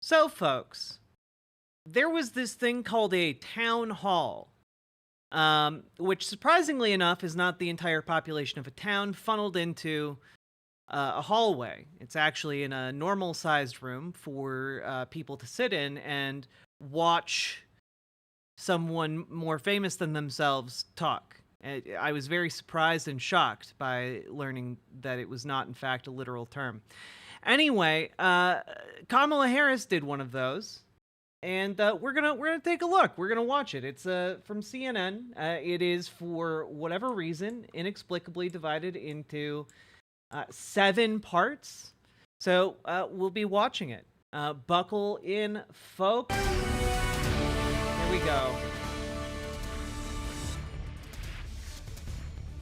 So, folks, there was this thing called a town hall, which surprisingly enough is not the entire population of a town funneled into a hallway. It's actually in a normal sized room for people to sit in and watch someone more famous than themselves talk. I was very surprised and shocked by learning that it was not, in fact, a literal term. Anyway, Kamala Harris did one of those, and we're gonna take a look. We're gonna watch it. It's from CNN. It is, for whatever reason, inexplicably divided into 7 parts. So we'll be watching it. Buckle in, folks. Here we go.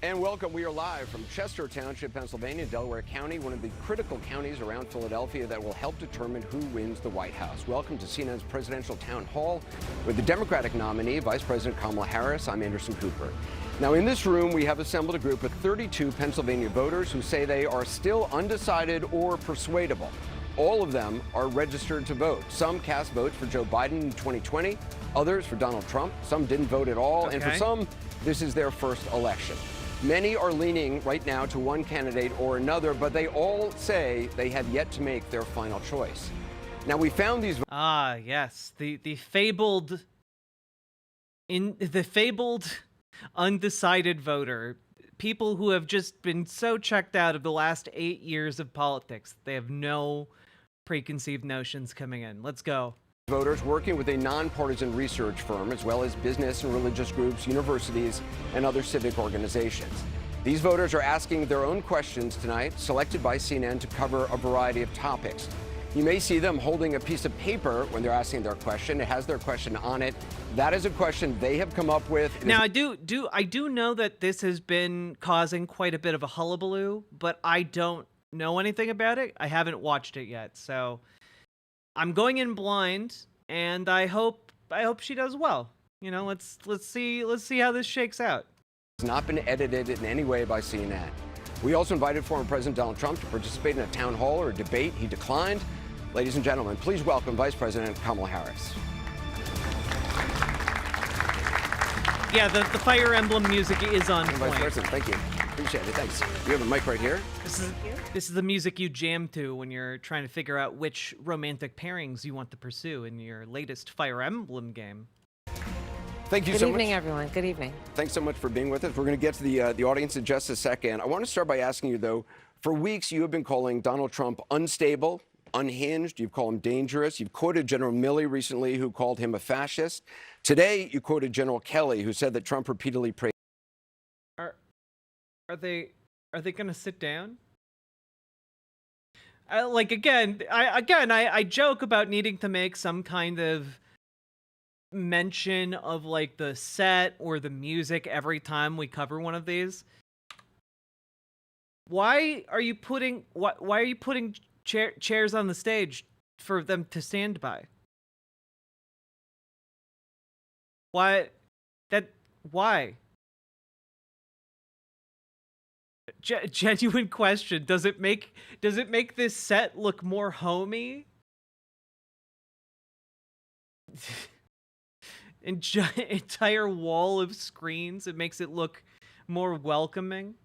And welcome. We are live from Chester Township, Pennsylvania, Delaware County, one of the critical counties around Philadelphia that will help determine who wins the White House. Welcome to CNN's presidential town hall with the Democratic nominee, Vice President Kamala Harris. I'm Anderson Cooper. Now, in this room, we have assembled a group of 32 Pennsylvania voters who say they are still undecided or persuadable. All of them are registered to vote. Some cast votes for Joe Biden in 2020, others for Donald Trump. Some didn't vote at all, and for some, this is their first election. Many are leaning right now to one candidate or another, but they all say they have yet to make their final choice. Now, we found these... Ah, yes. The fabled undecided voter. People who have just been so checked out of the last 8 years of politics. They have no preconceived notions coming in. Let's go. Voters working with a nonpartisan research firm, as well as business and religious groups, universities, and other civic organizations. These voters are asking their own questions tonight, selected by CNN to cover a variety of topics. You may see them holding a piece of paper when they're asking their question. It has their question on it. That is a question they have come up with. Now, I do know that this has been causing quite a bit of a hullabaloo, but I don't know anything about it. I haven't watched it yet, so I'm going in blind, and I hope she does well. You know, let's see how this shakes out. It's not been edited in any way by CNN. We also invited former President Donald Trump to participate in a town hall or a debate. He declined. Ladies and gentlemen, please welcome Vice President Kamala Harris. Yeah, the Fire Emblem music is on point. Vice President, thank you. Appreciate it. Thanks. We have a mic right here. This is the music you jam to when you're trying to figure out which romantic pairings you want to pursue in your latest Fire Emblem game. Thank you so much. Good evening, everyone. Good evening. Thanks so much for being with us. We're going to get to the audience in just a second. I want to start by asking you, though, for weeks you have been calling Donald Trump unstable, unhinged. You've called him dangerous. You've quoted General Milley recently, who called him a fascist. Today, you quoted General Kelly, who said that Trump repeatedly praised. Are they going to sit down? I joke about needing to make some kind of mention of like the set or the music every time we cover one of these. Why are you putting chairs on the stage for them to stand by? Why? Genuine question. Does it make this set look more homey? Entire wall of screens. It makes it look more welcoming.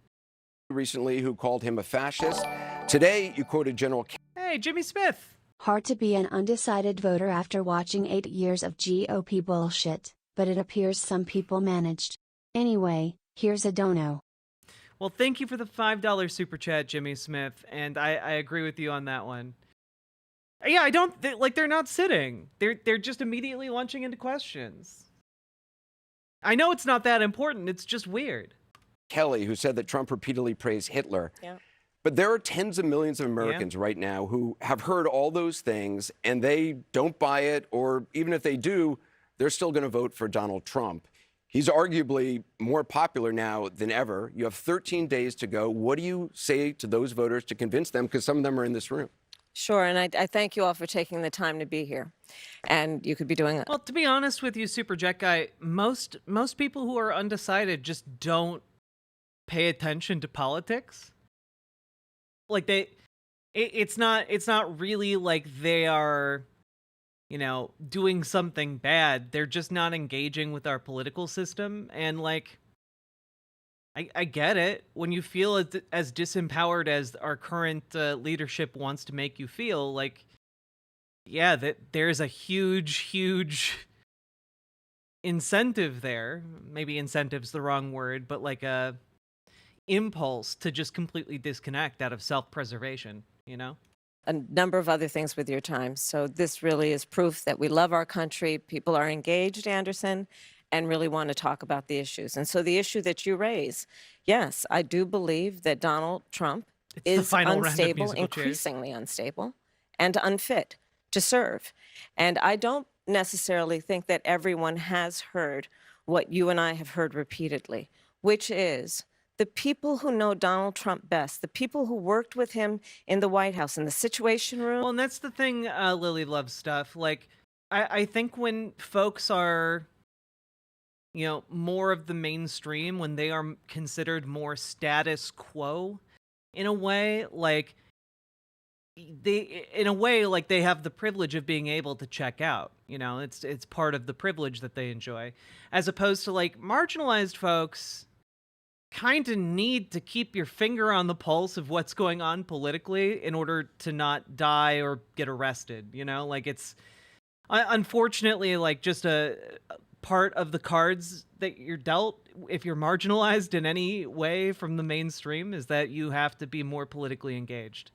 Recently, who called him a fascist. Today, you quoted General. Hey, Jimmy Smith. Hard to be an undecided voter after watching 8 years of GOP bullshit, but it appears some people managed. Anyway, here's a dono. Well, thank you for the $5 super chat, Jimmy Smith, and I agree with you on that one. Yeah, they're not sitting. They're just immediately launching into questions. I know it's not that important. It's just weird. Kelly, who said that Trump repeatedly praised Hitler. Yeah. But there are tens of millions of Americans right now who have heard all those things, and they don't buy it, or even if they do, they're still going to vote for Donald Trump. He's arguably more popular now than ever. You have 13 days to go. What do you say to those voters to convince them? Because some of them are in this room. Sure, and I thank you all for taking the time to be here. And you could be doing it. Well, to be honest with you, Super Jet Guy, most people who are undecided just don't pay attention to politics. Like it's not really like they are doing something bad. They're just not engaging with our political system. And like, I get it. When you feel as disempowered as our current leadership wants to make you feel, like, yeah, that there's a huge incentive there. Maybe incentive's the wrong word, but like a impulse to just completely disconnect out of self-preservation, A number of other things with your time. So this really is proof that we love our country. People are engaged, Anderson, and really want to talk about the issues. And so the issue that you raise, yes, I do believe that Donald Trump It's the is final round of unstable, musical chairs. increasingly unstable, and unfit to serve. And I don't necessarily think that everyone has heard what you and I have heard repeatedly, which is the people who know Donald Trump best, the people who worked with him in the White House, in the Situation Room. Well, and that's the thing, Lily loves stuff. Like, I think when folks are, more of the mainstream, when they are considered more status quo, in a way, like, they have the privilege of being able to check out. It's part of the privilege that they enjoy, as opposed to like marginalized folks kind of need to keep your finger on the pulse of what's going on politically in order to not die or get arrested. Like, it's unfortunately like just a part of the cards that you're dealt if you're marginalized in any way from the mainstream, is that you have to be more politically engaged.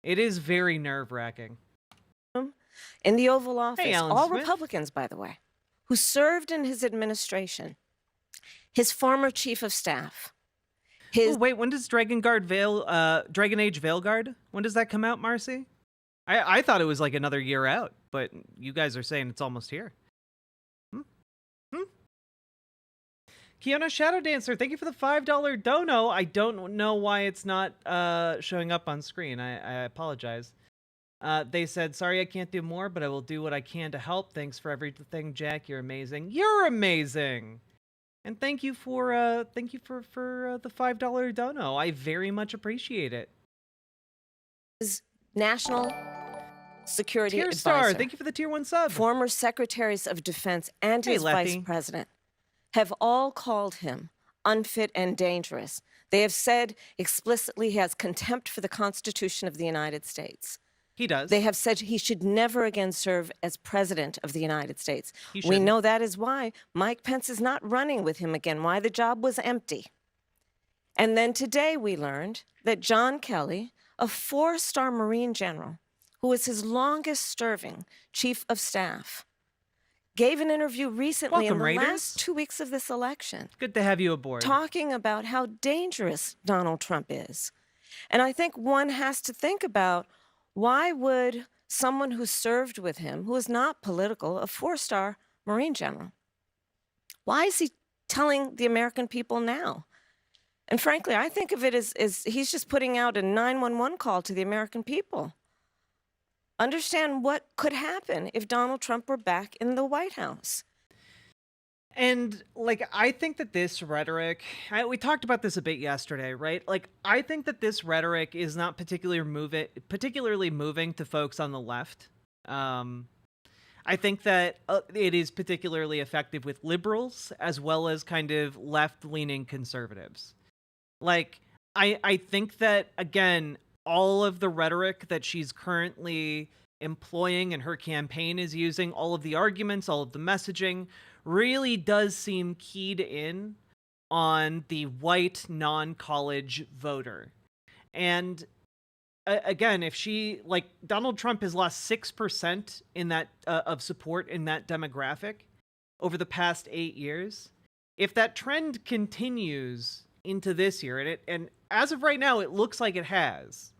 It is very nerve-wracking. In the Oval Office, Alan all Smith. Republicans, by the way, who served in his administration, his former chief of staff, his Oh, wait, when does Dragon Age Veilguard? When does that come out, Marcy? I thought it was like another year out, but you guys are saying it's almost here. Kiana Shadow Dancer, thank you for the $5 dono. I don't know why it's not showing up on screen. I apologize. They said, sorry I can't do more, but I will do what I can to help. Thanks for everything, Jack. You're amazing. You're amazing. And thank you for the $5 dono. I very much appreciate it. national security Tier advisor, Star, thank you for the tier 1 sub. former secretaries of defense, and Hey, his Lefty. vice president have all called him unfit and dangerous. They have said explicitly he has contempt for the Constitution of the United States. He does. They have said he should never again serve as president of the United States. He We shouldn't. know that is why Mike Pence is not running with him again, why the job was empty. And then today we learned that John Kelly, a 4-star Marine general, who was his longest serving chief of staff, gave an interview recently Welcome, in the Raiders. last 2 weeks of this election, Good to have you aboard. talking about how dangerous Donald Trump is. And I think one has to think about, why would someone who served with him, who is not political, a 4-star Marine general, why is he telling the American people now? And frankly, I think of it as he's just putting out a 911 call to the American people. Understand what could happen if Donald Trump were back in the White House. And like, I think that this rhetoric, we talked about this a bit yesterday, right? Like, I think that this rhetoric is not particularly moving to folks on the left. I think that it is particularly effective with liberals as well as kind of left-leaning conservatives. Like, I think that, again, all of the rhetoric that she's currently employing and her campaign is using, all of the arguments, all of the messaging, really does seem keyed in on the white non-college voter. And again, if she, like, Donald Trump has lost 6% in that of support in that demographic over the past 8 years. If that trend continues into this year, and as of right now, it looks like it has.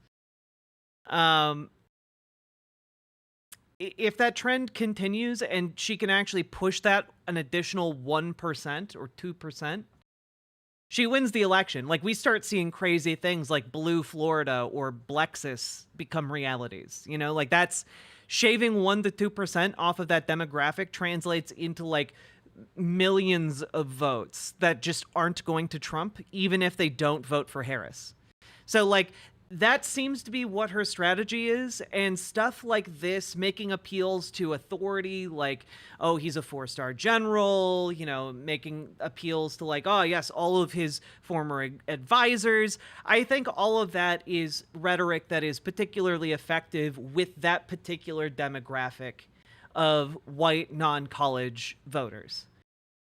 If that trend continues and she can actually push that an additional 1% or 2%, she wins the election. Like, we start seeing crazy things like Blue Florida or Blexus become realities. You know, like, that's shaving 1 to 2% off of that demographic translates into like millions of votes that just aren't going to Trump, even if they don't vote for Harris. So like, that seems to be what her strategy is, and stuff like this, making appeals to authority, like, oh, he's a 4-star general, you know, making appeals to, like, oh, yes, all of his former advisors. I think all of that is rhetoric that is particularly effective with that particular demographic of white non-college voters.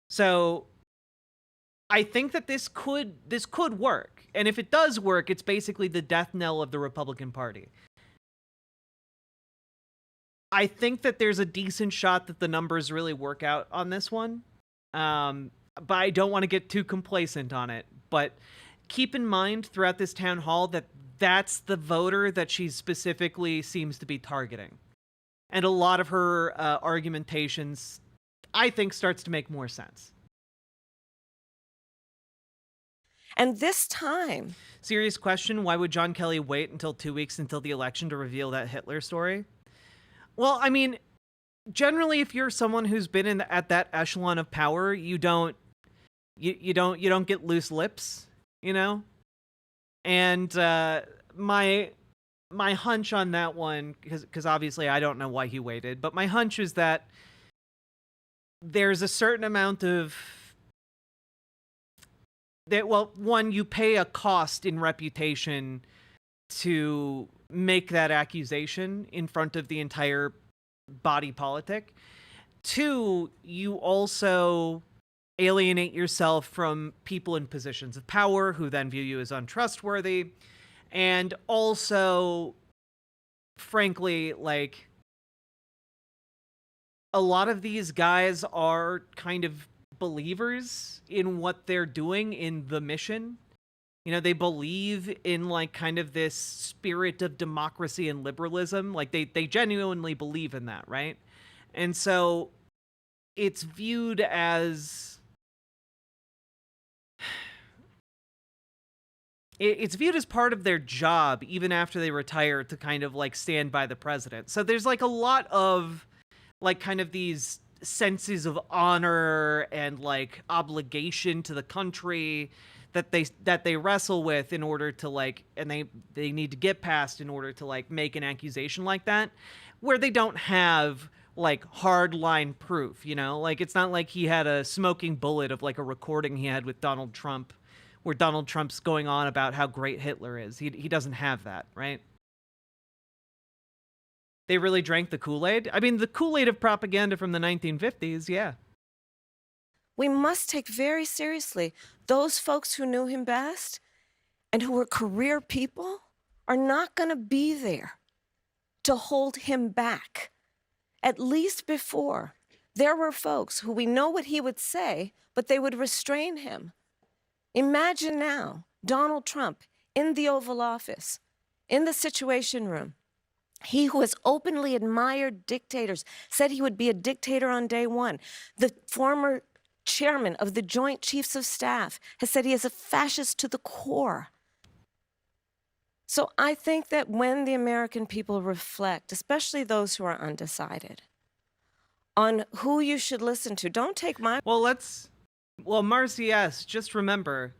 So I think that this could work. And if it does work, it's basically the death knell of the Republican Party. I think that there's a decent shot that the numbers really work out on this one. But I don't want to get too complacent on it. But keep in mind throughout this town hall that that's the voter that she specifically seems to be targeting. And a lot of her argumentations, I think, starts to make more sense. And this time, serious question, why would John Kelly wait until 2 weeks until the election to reveal that Hitler story? Well, I mean, generally, if you're someone who's been at that echelon of power, you don't get loose lips, you know? And my hunch on that one, because obviously I don't know why he waited, but my hunch is that there's a certain amount of one, you pay a cost in reputation to make that accusation in front of the entire body politic. 2, you also alienate yourself from people in positions of power who then view you as untrustworthy. And also, frankly, like, a lot of these guys are kind of believers in what they're doing in the mission. You know, they believe in, like, kind of this spirit of democracy and liberalism. Like, they genuinely believe in that, right? And so it's viewed as it's viewed as part of their job even after they retire to kind of, like, stand by the president. So there's, like, a lot of, like, kind of these senses of honor and, like, obligation to the country that they wrestle with in order to, like, and they need to get past in order to, like, make an accusation like that, where they don't have, like, hardline proof, you know? Like, it's not like he had a smoking bullet of, like, a recording he had with Donald Trump where Donald Trump's going on about how great Hitler is. He doesn't have that, right? They really drank the Kool-Aid? I mean, the Kool-Aid of propaganda from the 1950s, yeah. we must take very seriously those folks who knew him best and who were career people are not going to be there to hold him back. At least before, there were folks who we know what he would say, but they would restrain him. Imagine now Donald Trump in the Oval Office, in the Situation Room. He who has openly admired dictators, said he would be a dictator on day one. The former chairman of the Joint Chiefs of Staff has said he is a fascist to the core. So I think that when the American people reflect, especially those who are undecided, on who you should listen to, don't take my... Well, Marcy, yes, just remember,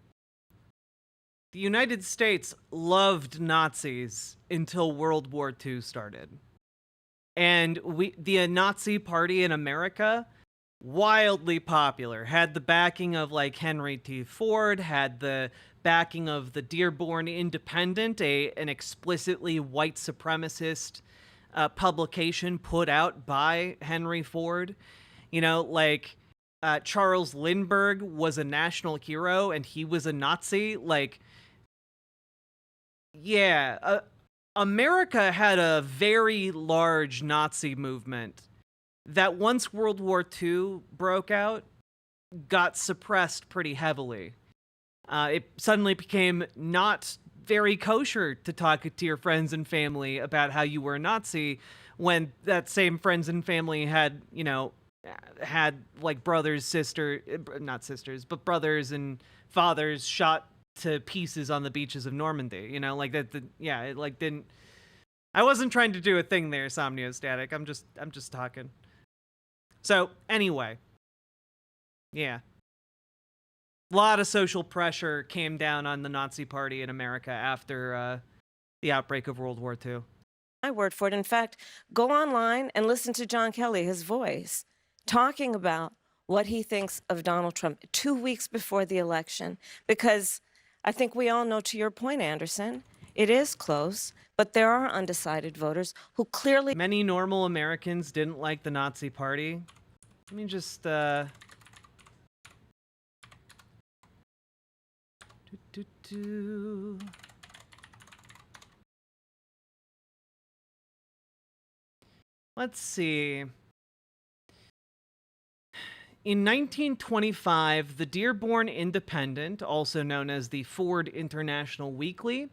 the United States loved Nazis until World War II started. And the Nazi Party in America, wildly popular, had the backing of, like, Henry T. Ford, had the backing of the Dearborn Independent, an explicitly white supremacist publication put out by Henry Ford. You know, like, Charles Lindbergh was a national hero and he was a Nazi. Like, yeah, America had a very large Nazi movement that once World War II broke out, got suppressed pretty heavily. It suddenly became not very kosher to talk to your friends and family about how you were a Nazi when that same friends and family had, you know, had, like, brothers and fathers shot to pieces on the beaches of Normandy, you know, like that. Yeah, it, like, didn't. I wasn't trying to do a thing there, Somniostatic. I'm just talking. So anyway, yeah, a lot of social pressure came down on the Nazi Party in America after the the outbreak of World War II. My word for it. In fact, go online and listen to John Kelly, his voice, talking about what he thinks of Donald Trump 2 weeks before the election. Because I think we all know, to your point, Anderson, it is close, but there are undecided voters who clearly. Many normal Americans didn't like the Nazi Party. Let me just, Let's see. In 1925, the Dearborn Independent, also known as the Ford International Weekly,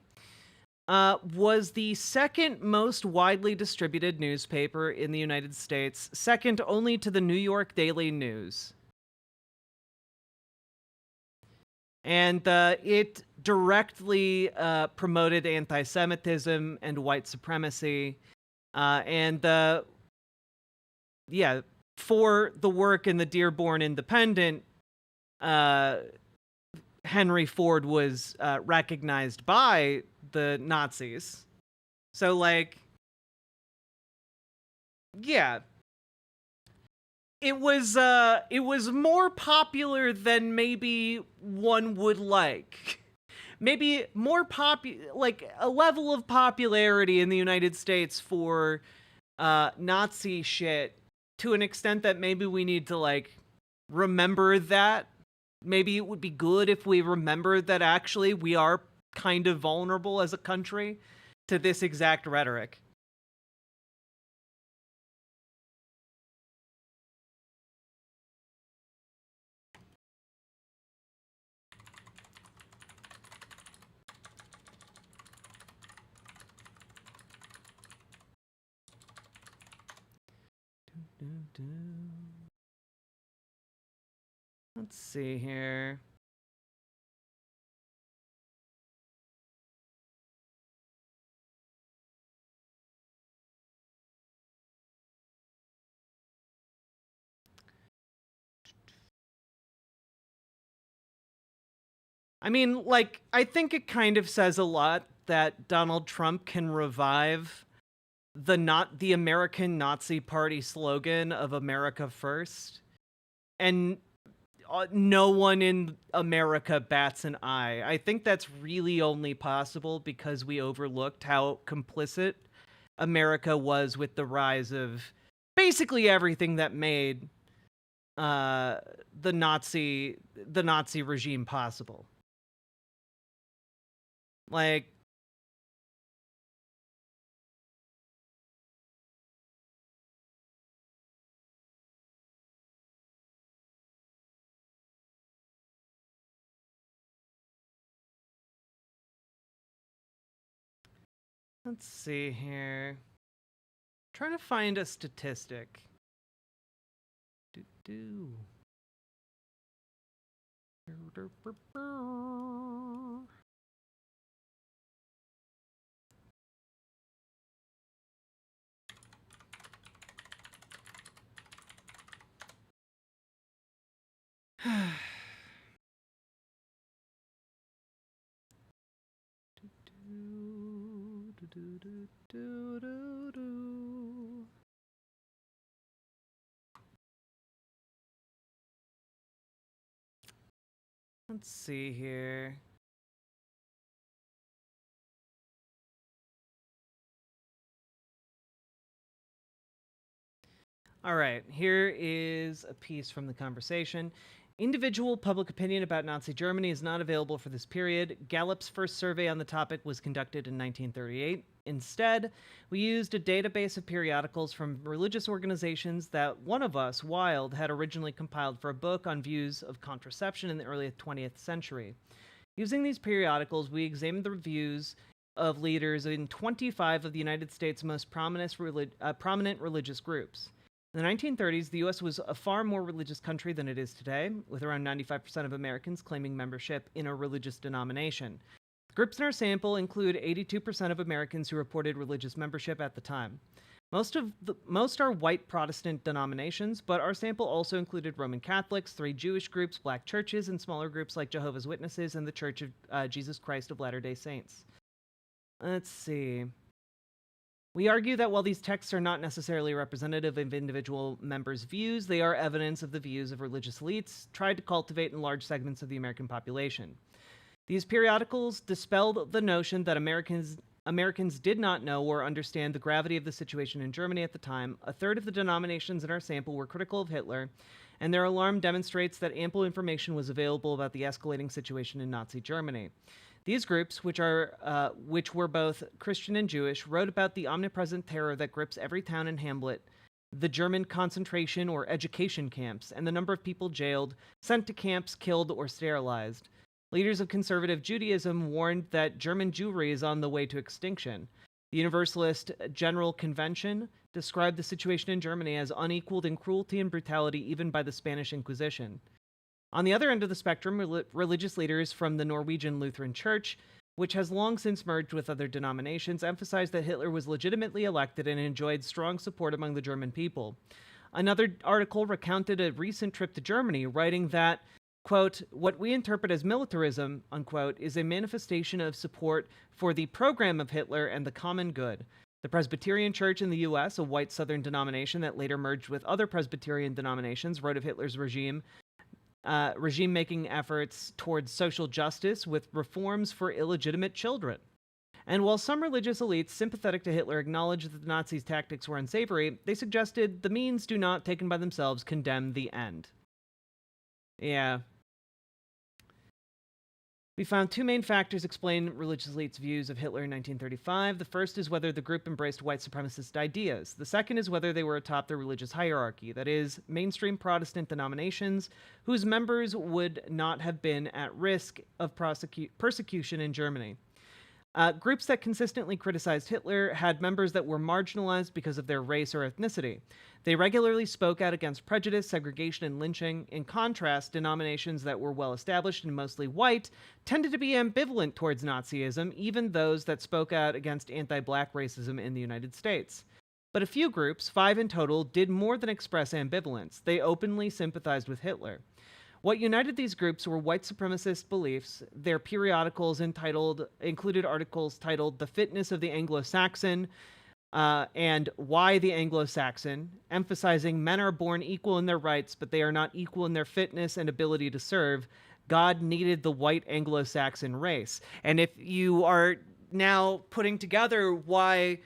was the second most widely distributed newspaper in the United States, second only to the New York Daily News. And it directly promoted anti-Semitism and white supremacy. For the work in the Dearborn Independent, Henry Ford was recognized by the Nazis. So, like, yeah. It was more popular than maybe one would like. Maybe more like a level of popularity in the United States for Nazi shit to an extent that maybe we need to, like, remember that. Maybe it would be good if we remembered that actually we are kind of vulnerable as a country to this exact rhetoric. Let's see here. I mean, like, I think it kind of says a lot that Donald Trump can revive the American Nazi Party slogan of America First, and no one in America bats an eye. I think that's really only possible because we overlooked how complicit America was with the rise of basically everything that made the Nazi regime possible. Like, let's see here. Trying to find a statistic. Let's see here. All right, here is a piece from the conversation. Individual public opinion about Nazi Germany is not available for this period. Gallup's first survey on the topic was conducted in 1938. Instead, we used a database of periodicals from religious organizations that one of us, Wild, had originally compiled for a book on views of contraception in the early 20th century. Using these periodicals, we examined the views of leaders in 25 of the United States' most prominent religious groups. In the 1930s, the U.S. was a far more religious country than it is today, with around 95% of Americans claiming membership in a religious denomination. The groups in our sample include 82% of Americans who reported religious membership at the time. Most are white Protestant denominations, but our sample also included Roman Catholics, 3 Jewish groups, black churches, and smaller groups like Jehovah's Witnesses and the Church of Jesus Christ of Latter-day Saints. Let's see. We argue that while these texts are not necessarily representative of individual members' views, they are evidence of the views of religious elites tried to cultivate in large segments of the American population. These periodicals dispelled the notion that Americans did not know or understand the gravity of the situation in Germany at the time. A third of the denominations in our sample were critical of Hitler, and their alarm demonstrates that ample information was available about the escalating situation in Nazi Germany. These groups, which were both Christian and Jewish, wrote about the omnipresent terror that grips every town and hamlet, the German concentration or education camps, and the number of people jailed, sent to camps, killed, or sterilized. Leaders of conservative Judaism warned that German Jewry is on the way to extinction. The Universalist General Convention described the situation in Germany as unequaled in cruelty and brutality even by the Spanish Inquisition. On the other end of the spectrum, religious leaders from the Norwegian Lutheran Church, which has long since merged with other denominations, emphasized that Hitler was legitimately elected and enjoyed strong support among the German people. Another article recounted a recent trip to Germany, writing that, quote, "What we interpret as militarism," unquote, "is a manifestation of support for the program of Hitler and the common good." The Presbyterian Church in the U.S., a white Southern denomination that later merged with other Presbyterian denominations, wrote of Hitler's regime-making efforts towards social justice with reforms for illegitimate children. And while some religious elites sympathetic to Hitler acknowledged that the Nazis' tactics were unsavory, they suggested the means do not, taken by themselves, condemn the end. Yeah. We found two main factors explain religious elites' views of Hitler in 1935. The first is whether the group embraced white supremacist ideas. The second is whether they were atop the religious hierarchy, that is, mainstream Protestant denominations whose members would not have been at risk of persecution in Germany. Groups that consistently criticized Hitler had members that were marginalized because of their race or ethnicity. They regularly spoke out against prejudice, segregation, and lynching. In contrast, denominations that were well-established and mostly white tended to be ambivalent towards Nazism, even those that spoke out against anti-black racism in the United States. But a few groups, 5 in total, did more than express ambivalence. They openly sympathized with Hitler. What united these groups were white supremacist beliefs. Their periodicals included articles titled "The Fitness of the Anglo-Saxon" and "Why the Anglo-Saxon," emphasizing men are born equal in their rights, but they are not equal in their fitness and ability to serve. God needed the white Anglo-Saxon race. And if you are now putting together why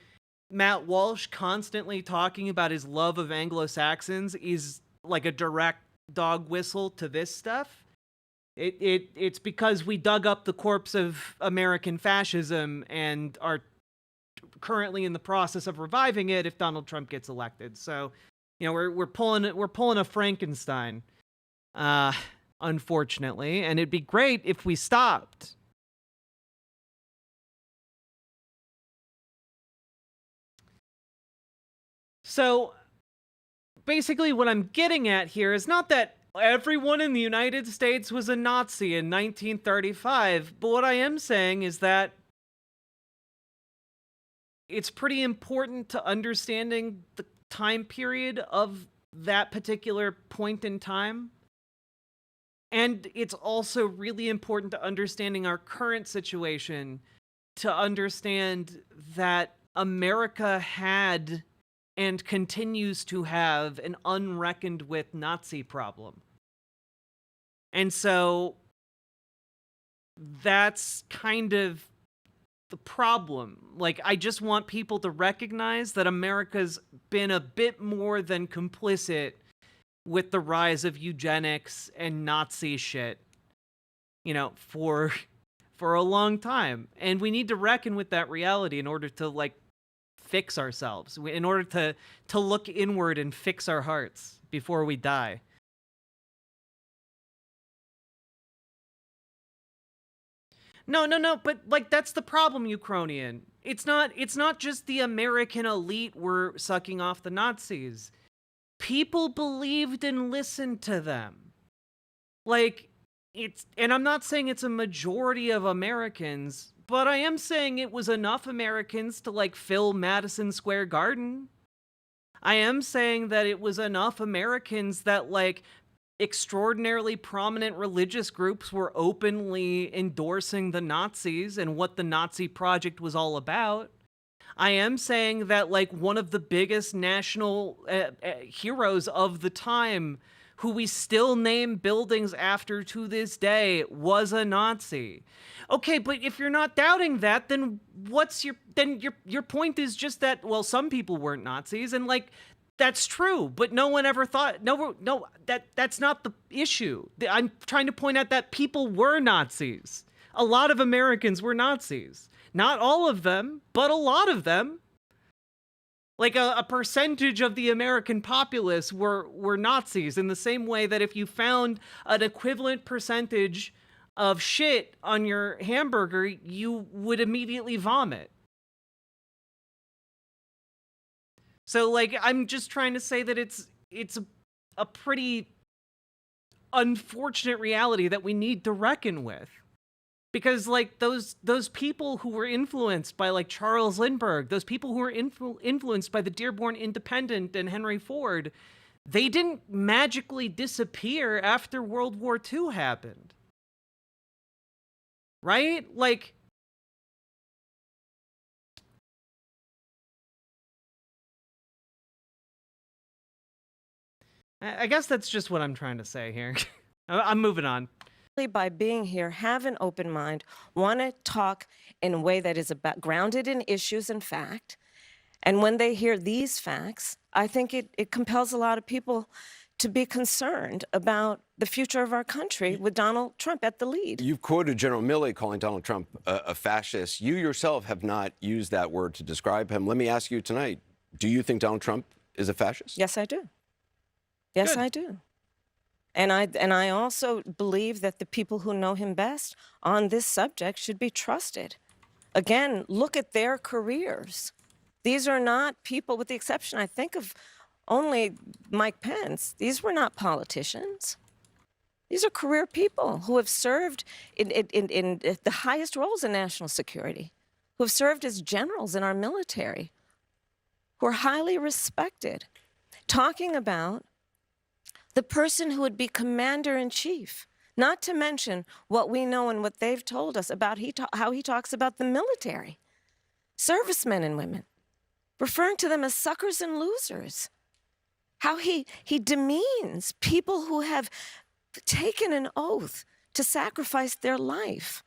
Matt Walsh constantly talking about his love of Anglo-Saxons is like a direct dog whistle to this stuff, it's because we dug up the corpse of American fascism and are currently in the process of reviving it if Donald Trump gets elected. So, we're pulling a Frankenstein, unfortunately, and it'd be great if we stopped. So basically what I'm getting at here is not that everyone in the United States was a Nazi in 1935, but what I am saying is that it's pretty important to understanding the time period of that particular point in time. And it's also really important to understanding our current situation, to understand that America had and continues to have an unreckoned with Nazi problem. And so that's kind of the problem. Like, I just want people to recognize that America's been a bit more than complicit with the rise of eugenics and Nazi shit, for a long time. And we need to reckon with that reality in order to, fix ourselves, in order to look inward and fix our hearts before we die. No, but that's the problem, Ukrainian. It's not just the American elite were sucking off the Nazis. People believed and listened to them. And I'm not saying it's a majority of Americans, but I am saying it was enough Americans to fill Madison Square Garden. I am saying that it was enough Americans that extraordinarily prominent religious groups were openly endorsing the Nazis and what the Nazi project was all about. I am saying that, like, one of the biggest national heroes of the time, who we still name buildings after to this day, was a Nazi. Okay, but if you're not doubting that, then your point is just that, well, some people weren't Nazis, and, like, that's true, but no one ever thought, that's not the issue. I'm trying to point out that people were Nazis. A lot of Americans were Nazis. Not all of them, but a lot of them. Like a percentage of the American populace were Nazis, in the same way that if you found an equivalent percentage of shit on your hamburger, you would immediately vomit. So, like, I'm just trying to say that it's a pretty unfortunate reality that we need to reckon with. Because, like, those people who were influenced by, like, Charles Lindbergh, those people who were influenced by the Dearborn Independent and Henry Ford, they didn't magically disappear after World War II happened. Right? Like, I guess that's just what I'm trying to say here. I'm moving on. By being here, have an open mind, want to talk in a way that is grounded in issues and fact. And when they hear these facts, I think it compels a lot of people to be concerned about the future of our country with Donald Trump at the lead. You've quoted General Milley calling Donald Trump a fascist. You yourself have not used that word to describe him. Let me ask you tonight, do you think Donald Trump is a fascist? Yes, I do. Yes, Good. I do. And I also believe that the people who know him best on this subject should be trusted. Again, look at their careers. These are not people, with the exception, I think, of only Mike Pence. These were not politicians. These are career people who have served in the highest roles in national security, who have served as generals in our military, who are highly respected. Talking about the person who would be commander-in-chief, not to mention what we know and what they've told us about how he talks about the military, servicemen and women, referring to them as suckers and losers, how he demeans people who have taken an oath to sacrifice their life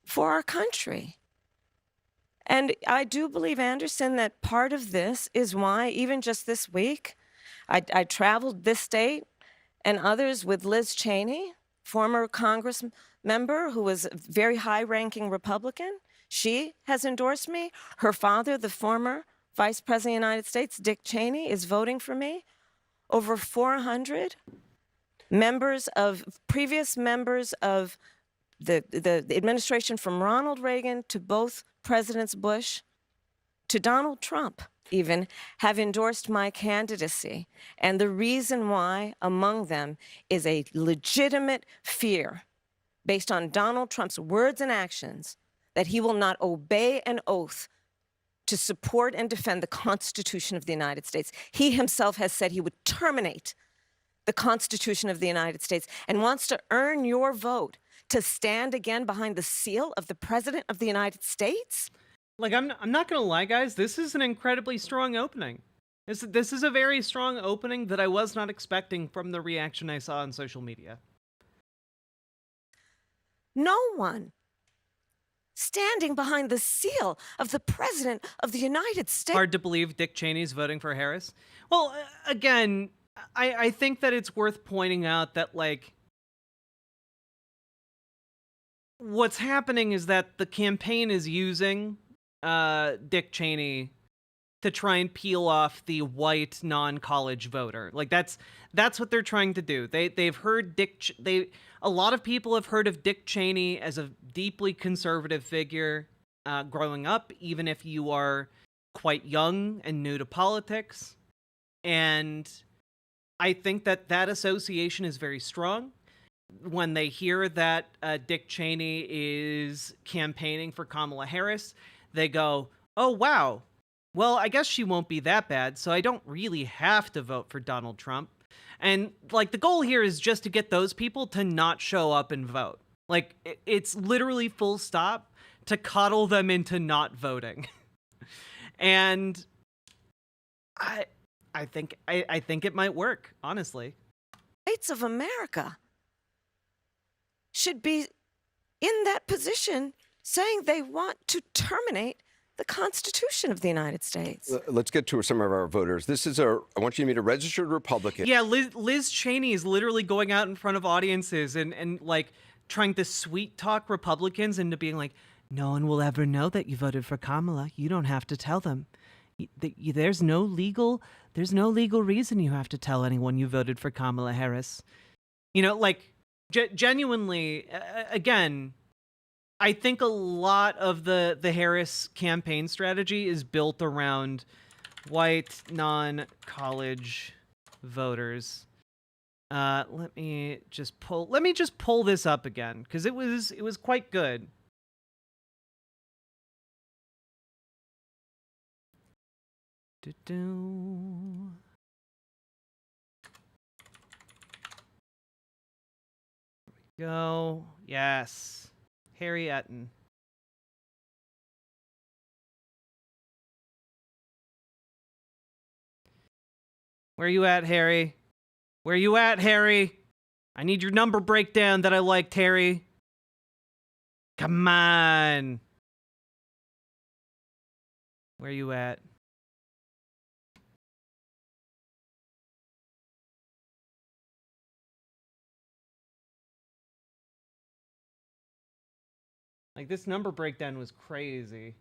for our country. And I do believe, Anderson, that part of this is why, even just this week, I traveled this state and others with Liz Cheney, former Congress member who was a very high-ranking Republican. She has endorsed me. Her father, the former Vice President of the United States, Dick Cheney, is voting for me. Over 400 previous members of the administration, from Ronald Reagan to both Presidents Bush to Donald Trump, even, have endorsed my candidacy. And the reason why, among them, is a legitimate fear based on Donald Trump's words and actions that he will not obey an oath to support and defend the Constitution of the United States. He himself has said he would terminate the Constitution of the United States and wants to earn your vote to stand again behind the seal of the President of the United States. Like, I'm not gonna lie, guys. This is an incredibly strong opening. This is a very strong opening that I was not expecting from the reaction I saw on social media. No one standing behind the seal of the President of the United States. Hard to believe Dick Cheney's voting for Harris. Well, again, I think that it's worth pointing out that, like, what's happening is that the campaign is using Dick Cheney to try and peel off the white non-college voter. Like, that's what they're trying to do. They've heard a lot of people have heard of Dick Cheney as a deeply conservative figure growing up, even if you are quite young and new to politics. And I think that association is very strong. When they hear that Dick Cheney is campaigning for Kamala Harris, they go, oh, wow, well, I guess she won't be that bad, so I don't really have to vote for Donald Trump. And like the goal here is just to get those people to not show up and vote. Like it's literally full stop to coddle them into not voting. And I think it might work, honestly. States of America should be in that position saying they want to terminate the Constitution of the United States. Let's get to some of our voters. I want you to meet a registered Republican. Yeah, Liz Cheney is literally going out in front of audiences and like trying to sweet talk Republicans into being like, no one will ever know that you voted for Kamala. You don't have to tell them. There's no legal reason you have to tell anyone you voted for Kamala Harris. You know, like genuinely, again, I think a lot of the Harris campaign strategy is built around white non-college voters. Let me just pull this up again because it was quite good. Go. Yes. Harry Etten. Where you at, Harry? Where you at, Harry? I need your number breakdown that I liked, Harry. Come on. Where you at? Like, this number breakdown was crazy.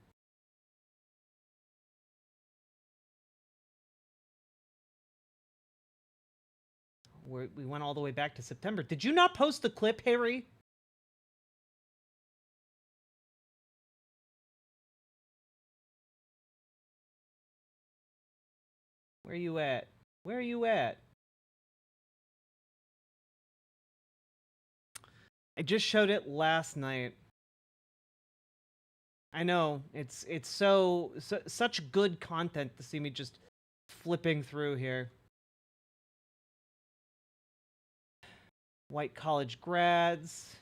We went all the way back to September. Did you not post the clip, Harry? Where you at? Where are you at? I just showed it last night. I know, it's such good content to see me just flipping through here. White college grads.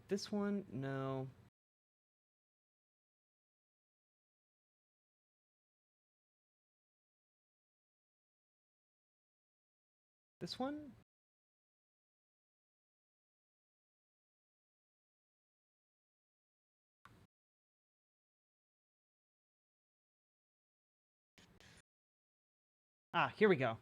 This one? No. This one? Ah, here we go.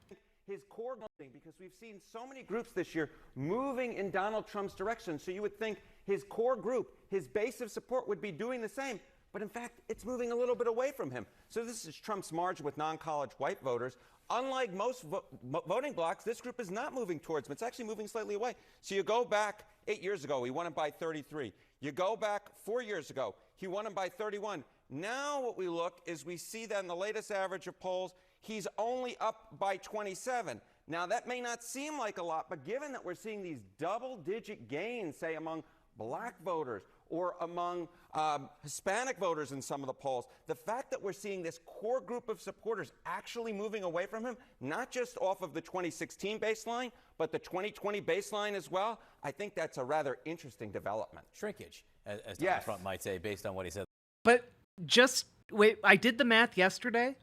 His core voting, because we've seen so many groups this year moving in Donald Trump's direction. So you would think his core group, his base of support would be doing the same. But in fact, it's moving a little bit away from him. So this is Trump's margin with non-college white voters. Unlike most voting blocs, this group is not moving towards him. It's actually moving slightly away. So you go back 8 years ago, he won him by 33. You go back 4 years ago, he won him by 31. Now what we look is we see that in the latest average of polls, he's only up by 27. Now, that may not seem like a lot, but given that we're seeing these double-digit gains, say, among black voters or among Hispanic voters in some of the polls, the fact that we're seeing this core group of supporters actually moving away from him, not just off of the 2016 baseline, but the 2020 baseline as well, I think that's a rather interesting development. Shrinkage, as Donald Trump might say, based on what he said. But just wait, I did the math yesterday.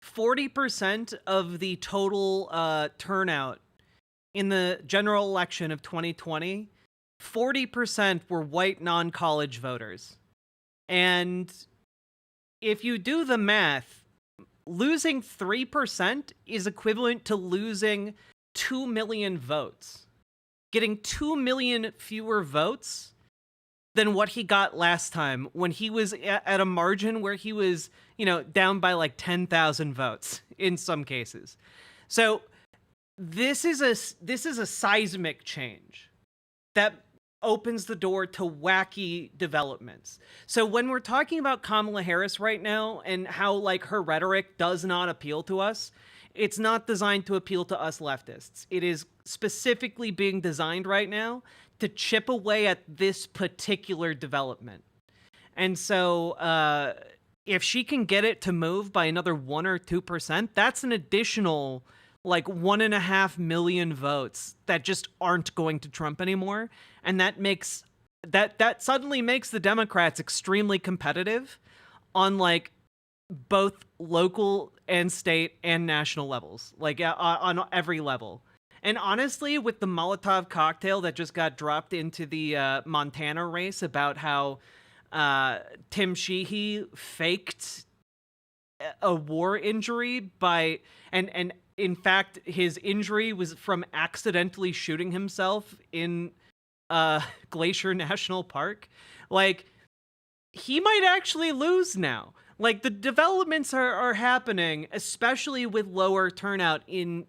40% of the total turnout in the general election of 2020, 40% were white non-college voters. And if you do the math, losing 3% is equivalent to losing 2 million votes. Getting 2 million fewer votes than what he got last time when he was at a margin where he was, down by like 10,000 votes in some cases. So this is a seismic change that opens the door to wacky developments. So when we're talking about Kamala Harris right now and how like her rhetoric does not appeal to us, it's not designed to appeal to us leftists. It is specifically being designed right now to chip away at this particular development. And so if she can get it to move by another 1 or 2%, that's an additional like 1.5 million votes that just aren't going to Trump anymore. And that suddenly makes the Democrats extremely competitive on like both local and state and national levels, like on every level. And honestly, with the Molotov cocktail that just got dropped into the Montana race about how Tim Sheehy faked a war injury by and in fact his injury was from accidentally shooting himself in Glacier National Park, like he might actually lose now. Like the developments are happening, especially with lower turnout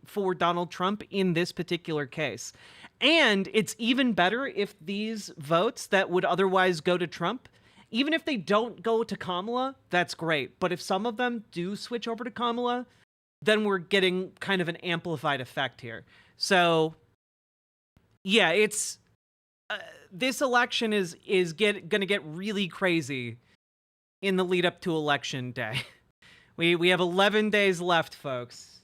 for Donald Trump in this particular case. And it's even better if these votes that would otherwise go to Trump, even if they don't go to Kamala, that's great. But if some of them do switch over to Kamala, then we're getting kind of an amplified effect here. So yeah, it's this election is gonna get really crazy in the lead up to election day. We have 11 days left, folks.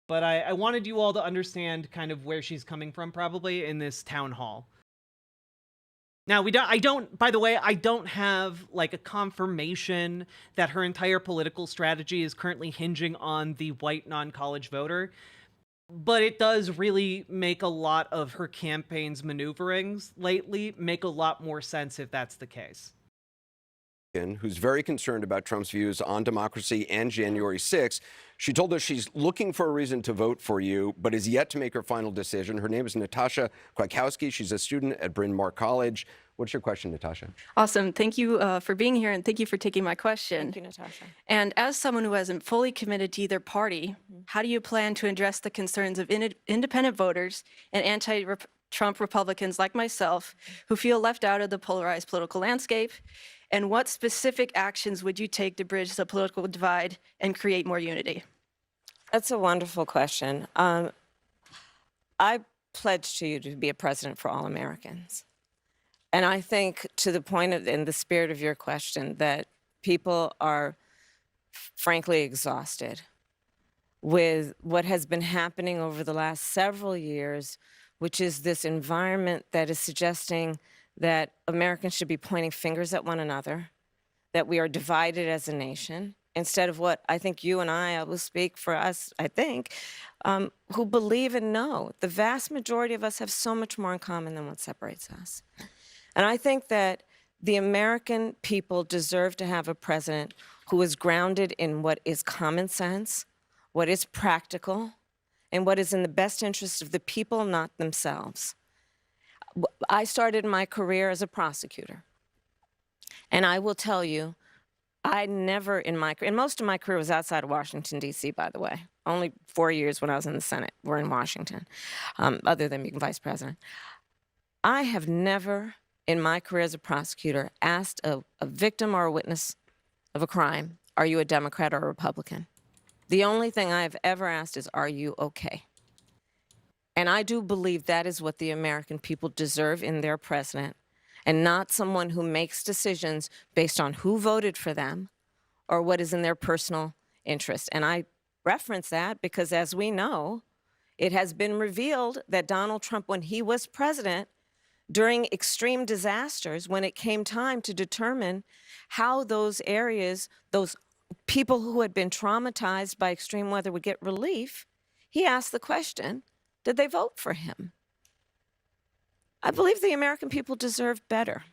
But I wanted you all to understand kind of where she's coming from, probably in this town hall. Now by the way, I don't have like a confirmation that her entire political strategy is currently hinging on the white non-college voter. But it does really make a lot of her campaign's maneuverings lately make a lot more sense if that's the case. Who's very concerned about Trump's views on democracy and January 6th. She told us she's looking for a reason to vote for you, but is yet to make her final decision. Her name is Natasha Kwiatkowski. She's a student at Bryn Mawr College. What's your question, Natasha? Awesome. Thank you for being here, and thank you for taking my question. Thank you, Natasha. And as someone who hasn't fully committed to either party, how do you plan to address the concerns of independent voters and anti-Trump Republicans like myself who feel left out of the polarized political landscape? And what specific actions would you take to bridge the political divide and create more unity? That's a wonderful question. I pledge to you to be a president for all Americans. And I think to the point of, in the spirit of your question, that people are frankly exhausted with what has been happening over the last several years, which is this environment that is suggesting that Americans should be pointing fingers at one another, that we are divided as a nation, instead of what I think you and I will speak for us, I think, who believe and know. The vast majority of us have so much more in common than what separates us. And I think that the American people deserve to have a president who is grounded in what is common sense, what is practical, and what is in the best interest of the people, not themselves. I started my career as a prosecutor. And I will tell you, I never in most of my career was outside of Washington, D.C., by the way. Only 4 years when I was in the Senate were in Washington, other than being vice president. I have never in my career as a prosecutor asked a victim or a witness of a crime, are you a Democrat or a Republican? The only thing I have ever asked is, are you okay? And I do believe that is what the American people deserve in their president, and not someone who makes decisions based on who voted for them or what is in their personal interest. And I reference that because, as we know, it has been revealed that Donald Trump, when he was president, during extreme disasters, when it came time to determine how those areas, those people who had been traumatized by extreme weather would get relief, he asked the question, did they vote for him? I believe the American people deserve better.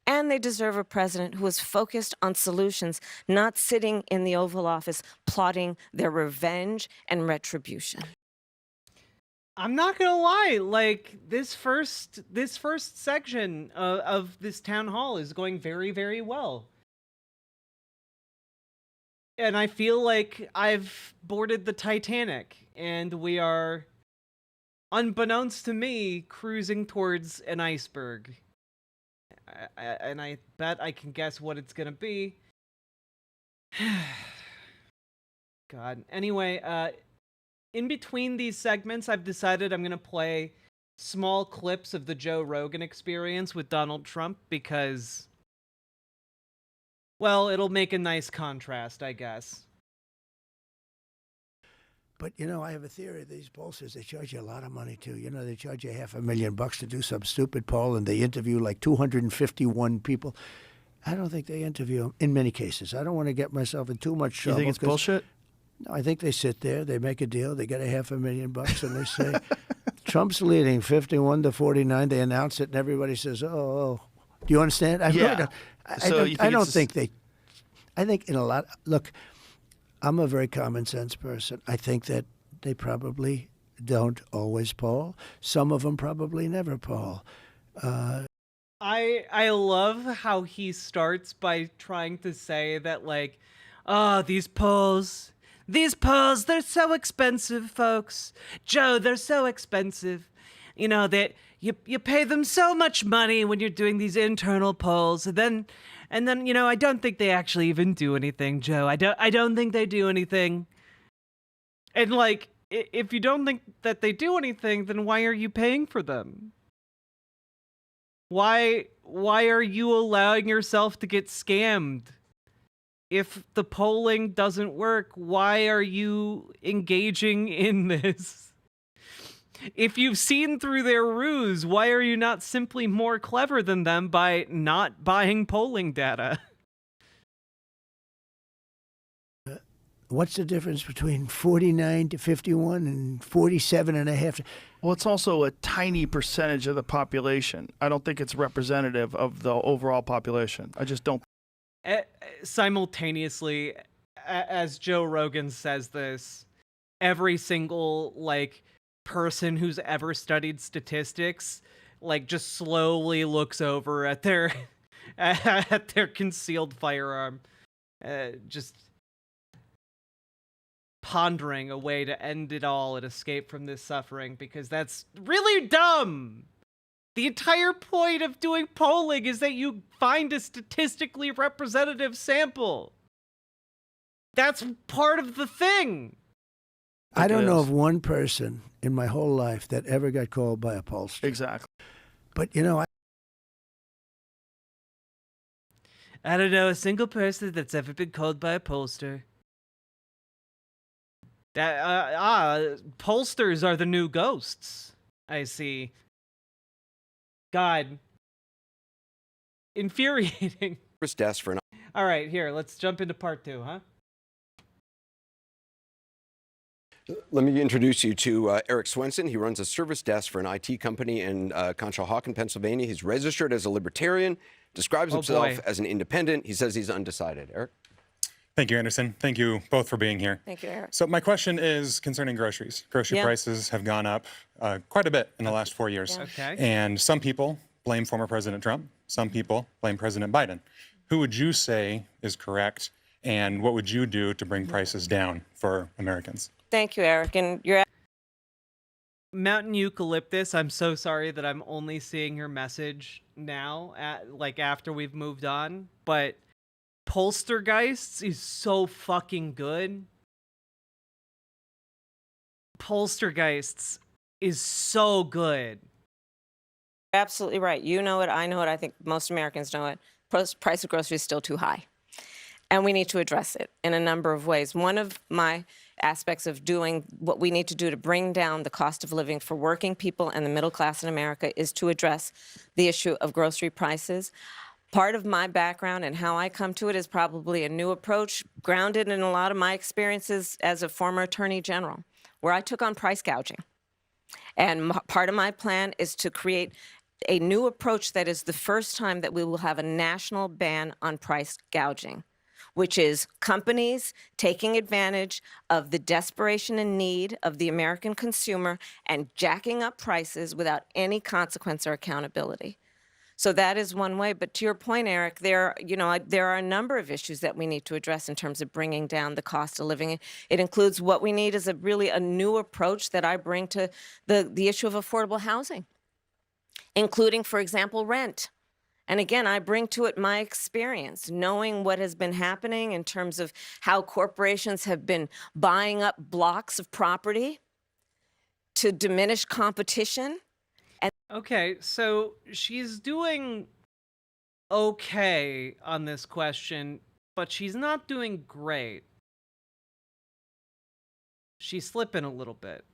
And they deserve a president who is focused on solutions, not sitting in the Oval Office plotting their revenge and retribution. I'm not gonna lie, like this first section of this town hall is going very, very well. And I feel like I've boarded the Titanic, and we are, unbeknownst to me, cruising towards an iceberg. And I bet I can guess what it's gonna be. God. Anyway, in between these segments, I've decided I'm gonna play small clips of the Joe Rogan Experience with Donald Trump, because Well, it'll make a nice contrast, I guess. But, you know, I have a theory. These pollsters, they charge you a lot of money, too. You know, they charge you $500,000 to do some stupid poll, and they interview like 251 people. I don't think they interview them in many cases. I don't want to get myself in too much trouble. You think it's bullshit? No, I think they sit there, they make a deal, they get $500,000, and they say, Trump's leading 51-49. They announce it, and everybody says, oh. Do you understand? Yeah. I don't think they. I think in a lot. Look, I'm a very common sense person. I think that they probably don't always poll. Some of them probably never poll. I love how he starts by trying to say that, like, oh, these polls, they're so expensive, folks. Joe, they're so expensive. You know, that you pay them so much money when you're doing these internal polls, and then you know, I don't think they actually even do anything, Joe. I don't think they do anything. And like, if you don't think that they do anything, then why are you paying for them? Why are you allowing yourself to get scammed? If the polling doesn't work, why are you engaging in this? If you've seen through their ruse, why are you not simply more clever than them by not buying polling data? What's the difference between 49-51 and 47.5? Well, it's also a tiny percentage of the population. I don't think it's representative of the overall population. I just don't. Simultaneously, as Joe Rogan says this, every single, like, person who's ever studied statistics, like, just slowly looks over at their at their concealed firearm, just pondering a way to end it all and escape from this suffering, because that's really dumb. The entire point of doing polling is that you find a statistically representative sample. That's part of the thing. I don't know of one person in my whole life that ever got called by a pollster. Exactly. But, you know, I don't know a single person that's ever been called by a pollster. Pollsters are the new ghosts. I see. God. Infuriating. Desk for an All right, here, let's jump into part 2, huh? Let me introduce you to Eric Swenson. He runs a service desk for an IT company in Conshohocken, Pennsylvania. He's registered as a libertarian, describes himself as an independent. He says he's undecided. Eric? Thank you, Anderson. Thank you both for being here. Thank you, Eric. So my question is concerning groceries. Grocery prices have gone up quite a bit in the last 4 years. Yeah. Okay. And some people blame former President Trump. Some people blame President Biden. Who would you say is correct? And what would you do to bring prices down for Americans? Thank you, Eric. And you're Mountain Eucalyptus, I'm so sorry that I'm only seeing your message now, after we've moved on, but Polstergeists is so fucking good. Polstergeists is so good. absolutely right. You know it. I know it. I think most Americans know it. Price of groceries is still too high. And we need to address it in a number of ways. One of my aspects of doing what we need to do to bring down the cost of living for working people and the middle class in America is to address the issue of grocery prices. Part of my background and how I come to it is probably a new approach grounded in a lot of my experiences as a former attorney general, where I took on price gouging. And part of my plan is to create a new approach that is the first time that we will have a national ban on price gouging, which is companies taking advantage of the desperation and need of the American consumer and jacking up prices without any consequence or accountability. So that is one way. But to your point, Eric, there are a number of issues that we need to address in terms of bringing down the cost of living. It includes what we need is a new approach that I bring to the issue of affordable housing, including, for example, rent. And again, I bring to it my experience, knowing what has been happening in terms of how corporations have been buying up blocks of property to diminish competition. Okay, so she's doing okay on this question, but she's not doing great. She's slipping a little bit.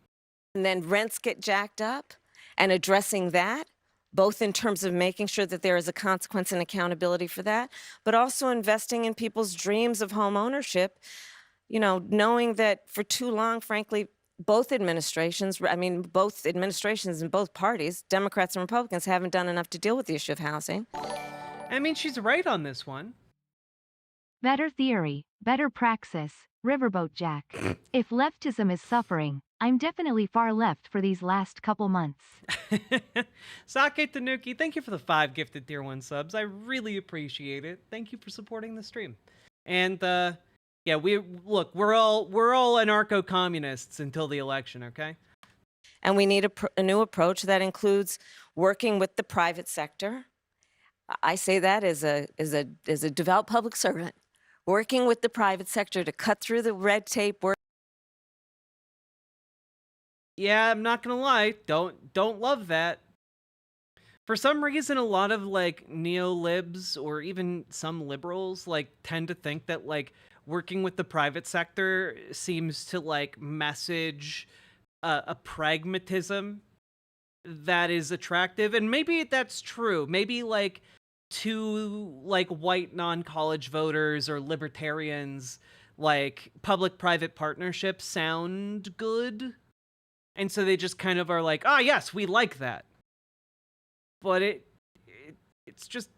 And then rents get jacked up, and addressing that, both in terms of making sure that there is a consequence and accountability for that, but also investing in people's dreams of home ownership, you know, knowing that for too long, frankly, both administrations in both parties, Democrats and Republicans, haven't done enough to deal with the issue of housing. I mean, she's right on this one. Better theory, better praxis, Riverboat Jack. If leftism is suffering, I'm definitely far left for these last couple months. Sake Tanuki, thank you for the 5 gifted Tier 1 subs. I really appreciate it. Thank you for supporting the stream. And yeah, we're all anarcho-communists until the election, okay? And we need a new approach that includes working with the private sector. I say that as a devout public servant, working with the private sector to cut through the red tape. Yeah, I'm not gonna lie, don't love that. For some reason, a lot of like neo-libs or even some liberals like tend to think that like working with the private sector seems to like message a pragmatism that is attractive, and maybe that's true. Maybe like to like white non-college voters or libertarians, like public-private partnerships sound good. And so they just kind of are like, ah, yes, we like that. But it's just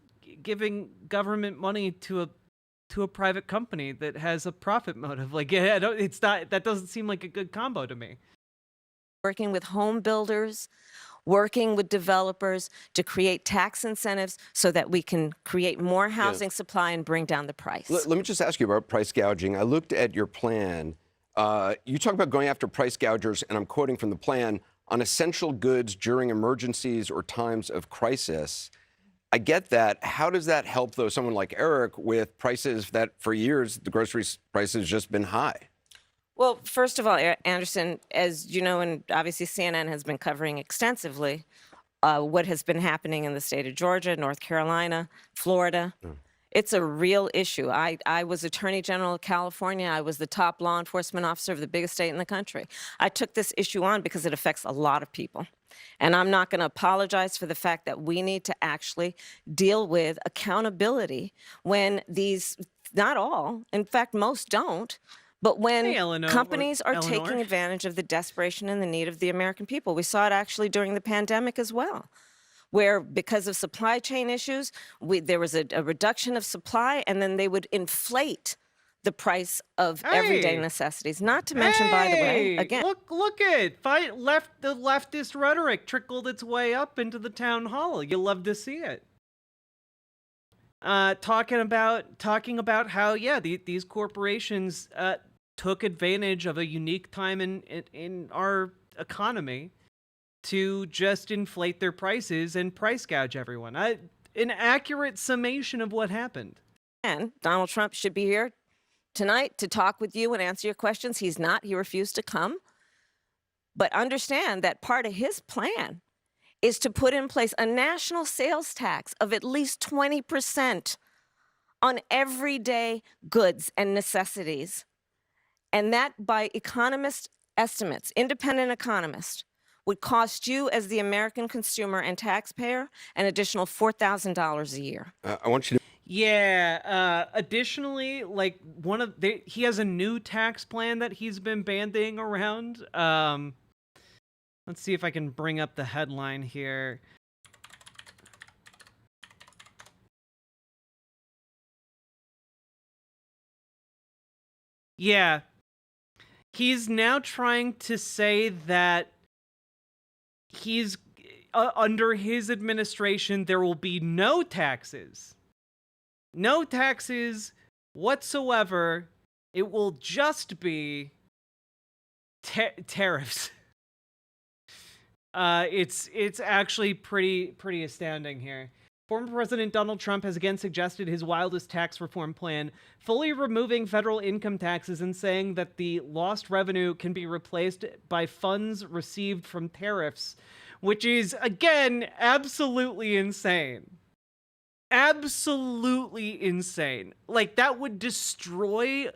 giving government money to a private company that has a profit motive. Like, yeah, that doesn't seem like a good combo to me. Working with home builders, working with developers to create tax incentives so that we can create more housing supply and bring down the price. Let me just ask you about price gouging. I looked at your plan. You talk about going after price gougers, and I'm quoting from the plan, on essential goods during emergencies or times of crisis. I get that. How does that help, though, someone like Eric with prices that for years the grocery prices just been high? Well, first of all, Anderson, as you know, and obviously CNN has been covering extensively what has been happening in the state of Georgia, North Carolina, Florida. It's a real issue. I was Attorney General of California. I was the top law enforcement officer of the biggest state in the country. I took this issue on because it affects a lot of people. And I'm not going to apologize for the fact that we need to actually deal with accountability when these, not all, in fact, most don't, but when companies are taking advantage of the desperation and the need of the American people. We saw it actually during the pandemic as well, where because of supply chain issues, there was a reduction of supply, and then they would inflate the price of everyday necessities. Not to mention, by the way, again, look at the leftist rhetoric trickled its way up into the town hall. You love to see it. Talking about how these corporations took advantage of a unique time in our economy to just inflate their prices and price gouge everyone. An accurate summation of what happened. And Donald Trump should be here tonight to talk with you and answer your questions. He's not. He refused to come. But understand that part of his plan is to put in place a national sales tax of at least 20% on everyday goods and necessities. And that, by economist estimates, independent economists, would cost you as the American consumer and taxpayer an additional $4,000 a year. I want you to... Yeah. Additionally, like he has a new tax plan that he's been bandying around. Let's see if I can bring up the headline here. Yeah. He's now trying to say that he's under his administration, there will be no taxes. No taxes whatsoever. It will just be tariffs. It's actually pretty astounding here. Former President Donald Trump has again suggested his wildest tax reform plan, fully removing federal income taxes and saying that the lost revenue can be replaced by funds received from tariffs, which is, again, absolutely insane. absolutely insane. Like, that would destroy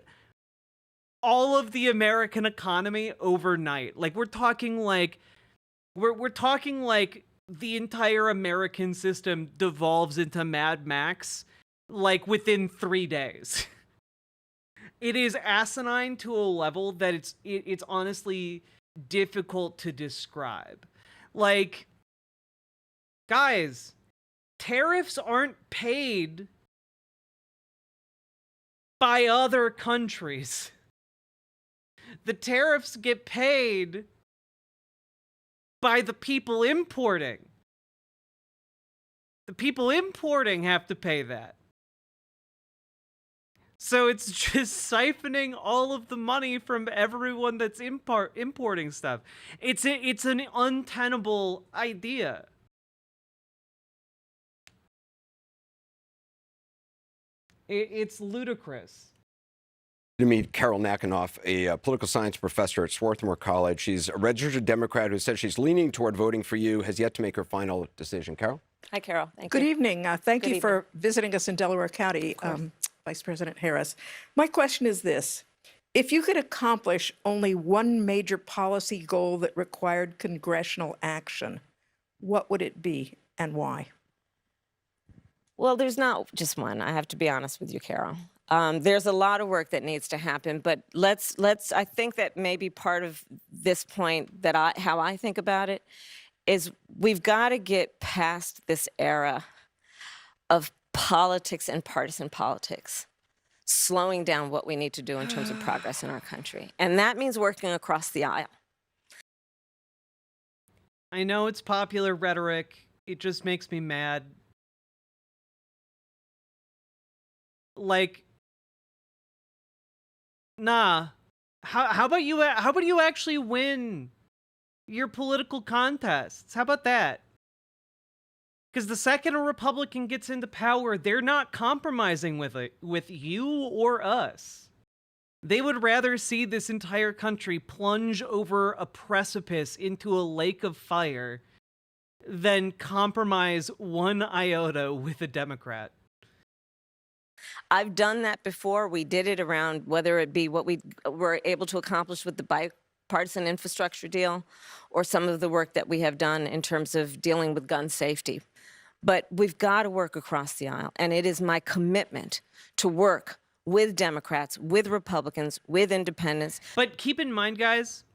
all of the American economy overnight. Like, we're talking like the entire American system devolves into Mad Max like within 3 days. It is asinine to a level that it's honestly difficult to describe. Like, guys, tariffs aren't paid by other countries. The tariffs get paid by the people importing. The people importing have to pay that. So it's just siphoning all of the money from everyone that's importing stuff. It's an untenable idea. It's ludicrous. To meet Carol Nakanoff, a political science professor at Swarthmore College. She's a registered Democrat who says she's leaning toward voting for you, has yet to make her final decision. Carol? Hi, Carol. Thank Good you. evening. Thank Good you evening. for visiting us in Delaware County, Vice President Harris. My question is this. If you could accomplish only one major policy goal that required congressional action, what would it be and why? Well, there's not just one. I have to be honest with you, Carol. There's a lot of work that needs to happen, but I think that maybe part of this point that how I think about it is we've got to get past this era of politics and partisan politics, slowing down what we need to do in terms of progress in our country. And that means working across the aisle. I know it's popular rhetoric. It just makes me mad. Like, nah. How about you actually win your political contests? How about that? Because the second a Republican gets into power, they're not compromising with you or us. They would rather see this entire country plunge over a precipice into a lake of fire than compromise one iota with a Democrat. I've done that before. We did it around whether it be what we were able to accomplish with the bipartisan infrastructure deal or some of the work that we have done in terms of dealing with gun safety. But we've got to work across the aisle, and it is my commitment to work with Democrats, with Republicans, with independents. But keep in mind, guys,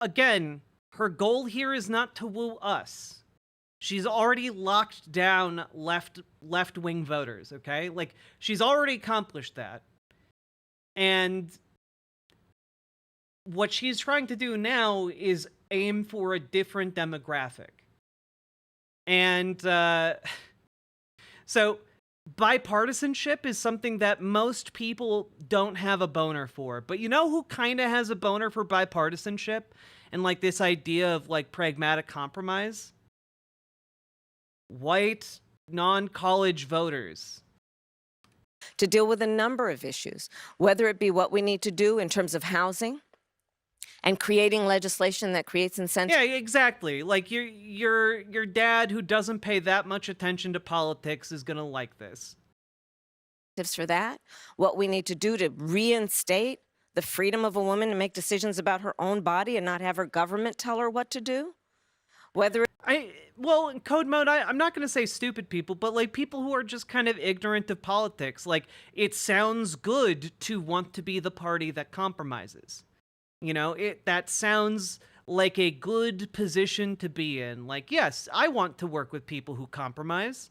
again, her goal here is not to woo us. She's already locked down left-wing voters, okay? Like, she's already accomplished that. And what she's trying to do now is aim for a different demographic. And so bipartisanship is something that most people don't have a boner for. But you know who kind of has a boner for bipartisanship and like this idea of like pragmatic compromise? White, non-college voters. To deal with a number of issues, whether it be what we need to do in terms of housing and creating legislation that creates incentives. Yeah, exactly. Like your dad who doesn't pay that much attention to politics is going to like this. For that, what we need to do to reinstate the freedom of a woman to make decisions about her own body and not have her government tell her what to do. Whether well, in code mode, I'm not going to say stupid people, but like people who are just kind of ignorant of politics. Like, it sounds good to want to be the party that compromises. You know, that sounds like a good position to be in. Like, yes, I want to work with people who compromise,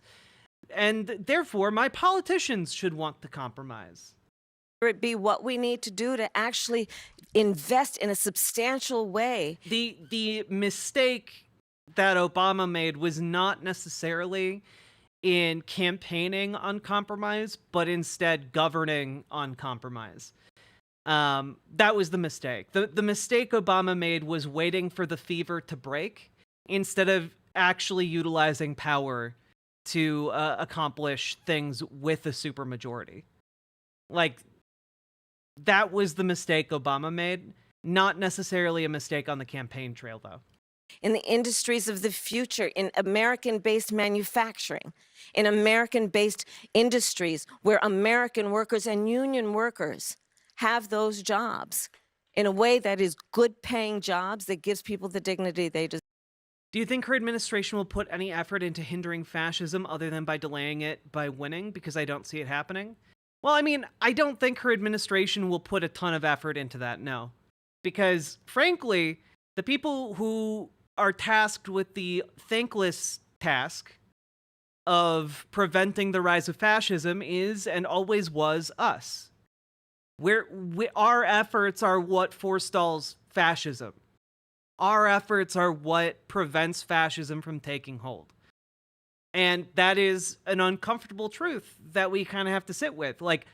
and therefore my politicians should want to compromise. It be what we need to do to actually invest in a substantial way. The mistake that Obama made was not necessarily in campaigning on compromise, but instead governing on compromise. That was the mistake. The mistake Obama made was waiting for the fever to break instead of actually utilizing power to accomplish things with a supermajority. Like, that was the mistake Obama made, not necessarily a mistake on the campaign trail, though. in the industries of the future, in American-based manufacturing, in American-based industries where American workers and union workers have those jobs in a way that is good-paying jobs that gives people the dignity they deserve. Do you think her administration will put any effort into hindering fascism other than by delaying it by winning? Because I don't see it happening. Well, I mean, I don't think her administration will put a ton of effort into that, no. Because, frankly, the people who are tasked with the thankless task of preventing the rise of fascism is and always was us. Our efforts are what forestalls fascism. Our efforts are what prevents fascism from taking hold. And that is an uncomfortable truth that we kind of have to sit with. Like,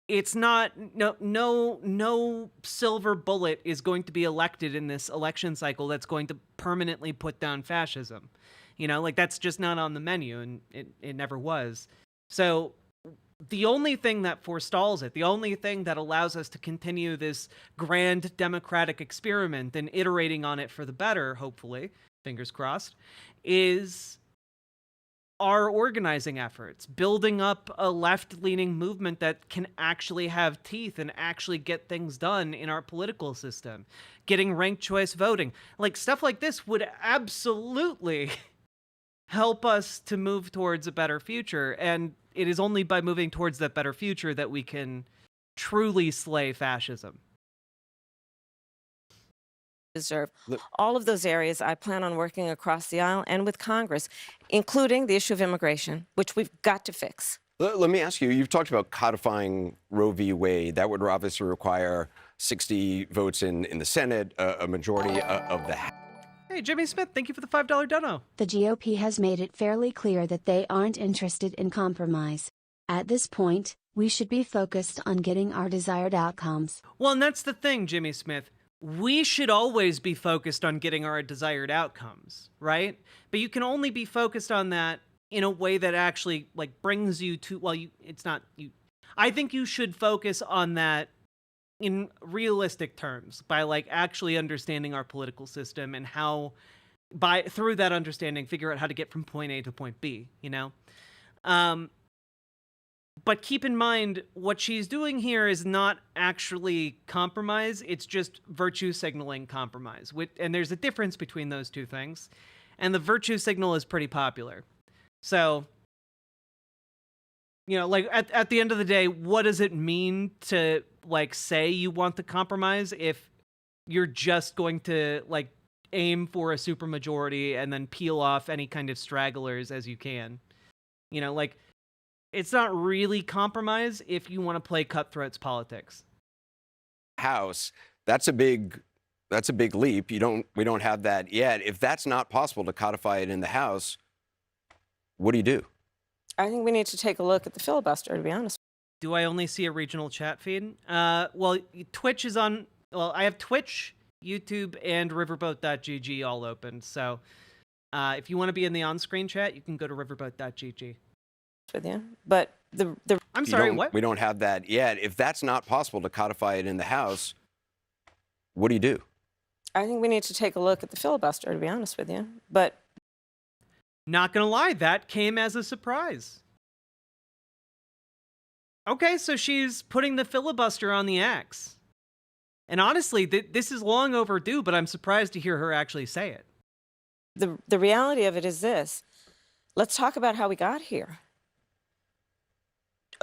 it's not, no silver bullet is going to be elected in this election cycle that's going to permanently put down fascism. You know, like, that's just not on the menu, and it never was. So the only thing that forestalls it, the only thing that allows us to continue this grand democratic experiment and iterating on it for the better, hopefully, fingers crossed, is our organizing efforts, building up a left-leaning movement that can actually have teeth and actually get things done in our political system, getting ranked choice voting. Like, stuff like this would absolutely help us to move towards a better future, and it is only by moving towards that better future that we can truly slay fascism. Deserve. All of those areas I plan on working across the aisle and with Congress, including the issue of immigration, which we've got to fix. Let me ask you, you've talked about codifying Roe v. Wade. That would obviously require 60 votes in the Senate, a majority of the House. Hey, Jimmy Smith, thank you for the $5 dono. The GOP has made it fairly clear that they aren't interested in compromise. At this point, we should be focused on getting our desired outcomes. Well, and that's the thing, Jimmy Smith. We should always be focused on getting our desired outcomes, right? But you can only be focused on that in a way that actually, like, brings you to, well, it's not, I think you should focus on that in realistic terms by, like, actually understanding our political system and how, through that understanding, figure out how to get from point A to point B, you know? But keep in mind, what she's doing here is not actually compromise, it's just virtue signaling compromise. And there's a difference between those two things. And the virtue signal is pretty popular. So, you know, like, at the end of the day, what does it mean to, like, say you want the compromise if you're just going to, like, aim for a supermajority and then peel off any kind of stragglers as you can? You know, like, it's not really compromise if you want to play cutthroats politics. House, that's a big leap. We don't have that yet. If that's not possible to codify it in the House, what do you do? I think we need to take a look at the filibuster, to be honest. Do I only see a regional chat feed? Well, Twitch is on, well, I have Twitch, YouTube, and riverboat.gg all open. So if you want to be in the on-screen chat, you can go to riverboat.gg. With you, but I'm sorry, what? We don't have that yet. If that's not possible to codify it in the House, what do you do? I think we need to take a look at the filibuster, to be honest with you. But not gonna lie, that came as a surprise. Okay, so she's putting the filibuster on the axe. And honestly, this is long overdue, but I'm surprised to hear her actually say it. The reality of it is this. Let's talk about how we got here.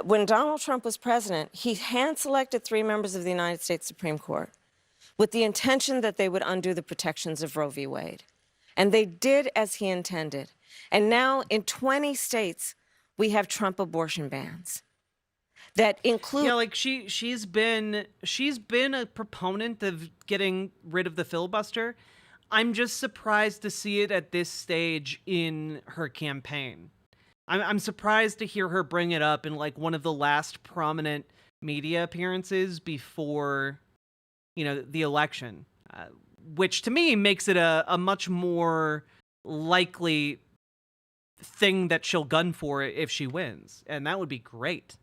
When Donald Trump was president, he hand-selected 3 members of the United States Supreme Court with the intention that they would undo the protections of Roe v. Wade. And they did as he intended. And now in 20 states, we have Trump abortion bans that include... Yeah, like she's been a proponent of getting rid of the filibuster. I'm just surprised to see it at this stage in her campaign. I'm surprised to hear her bring it up in, like, one of the last prominent media appearances before, you know, the election, which to me makes it a much more likely thing that she'll gun for if she wins, and that would be great.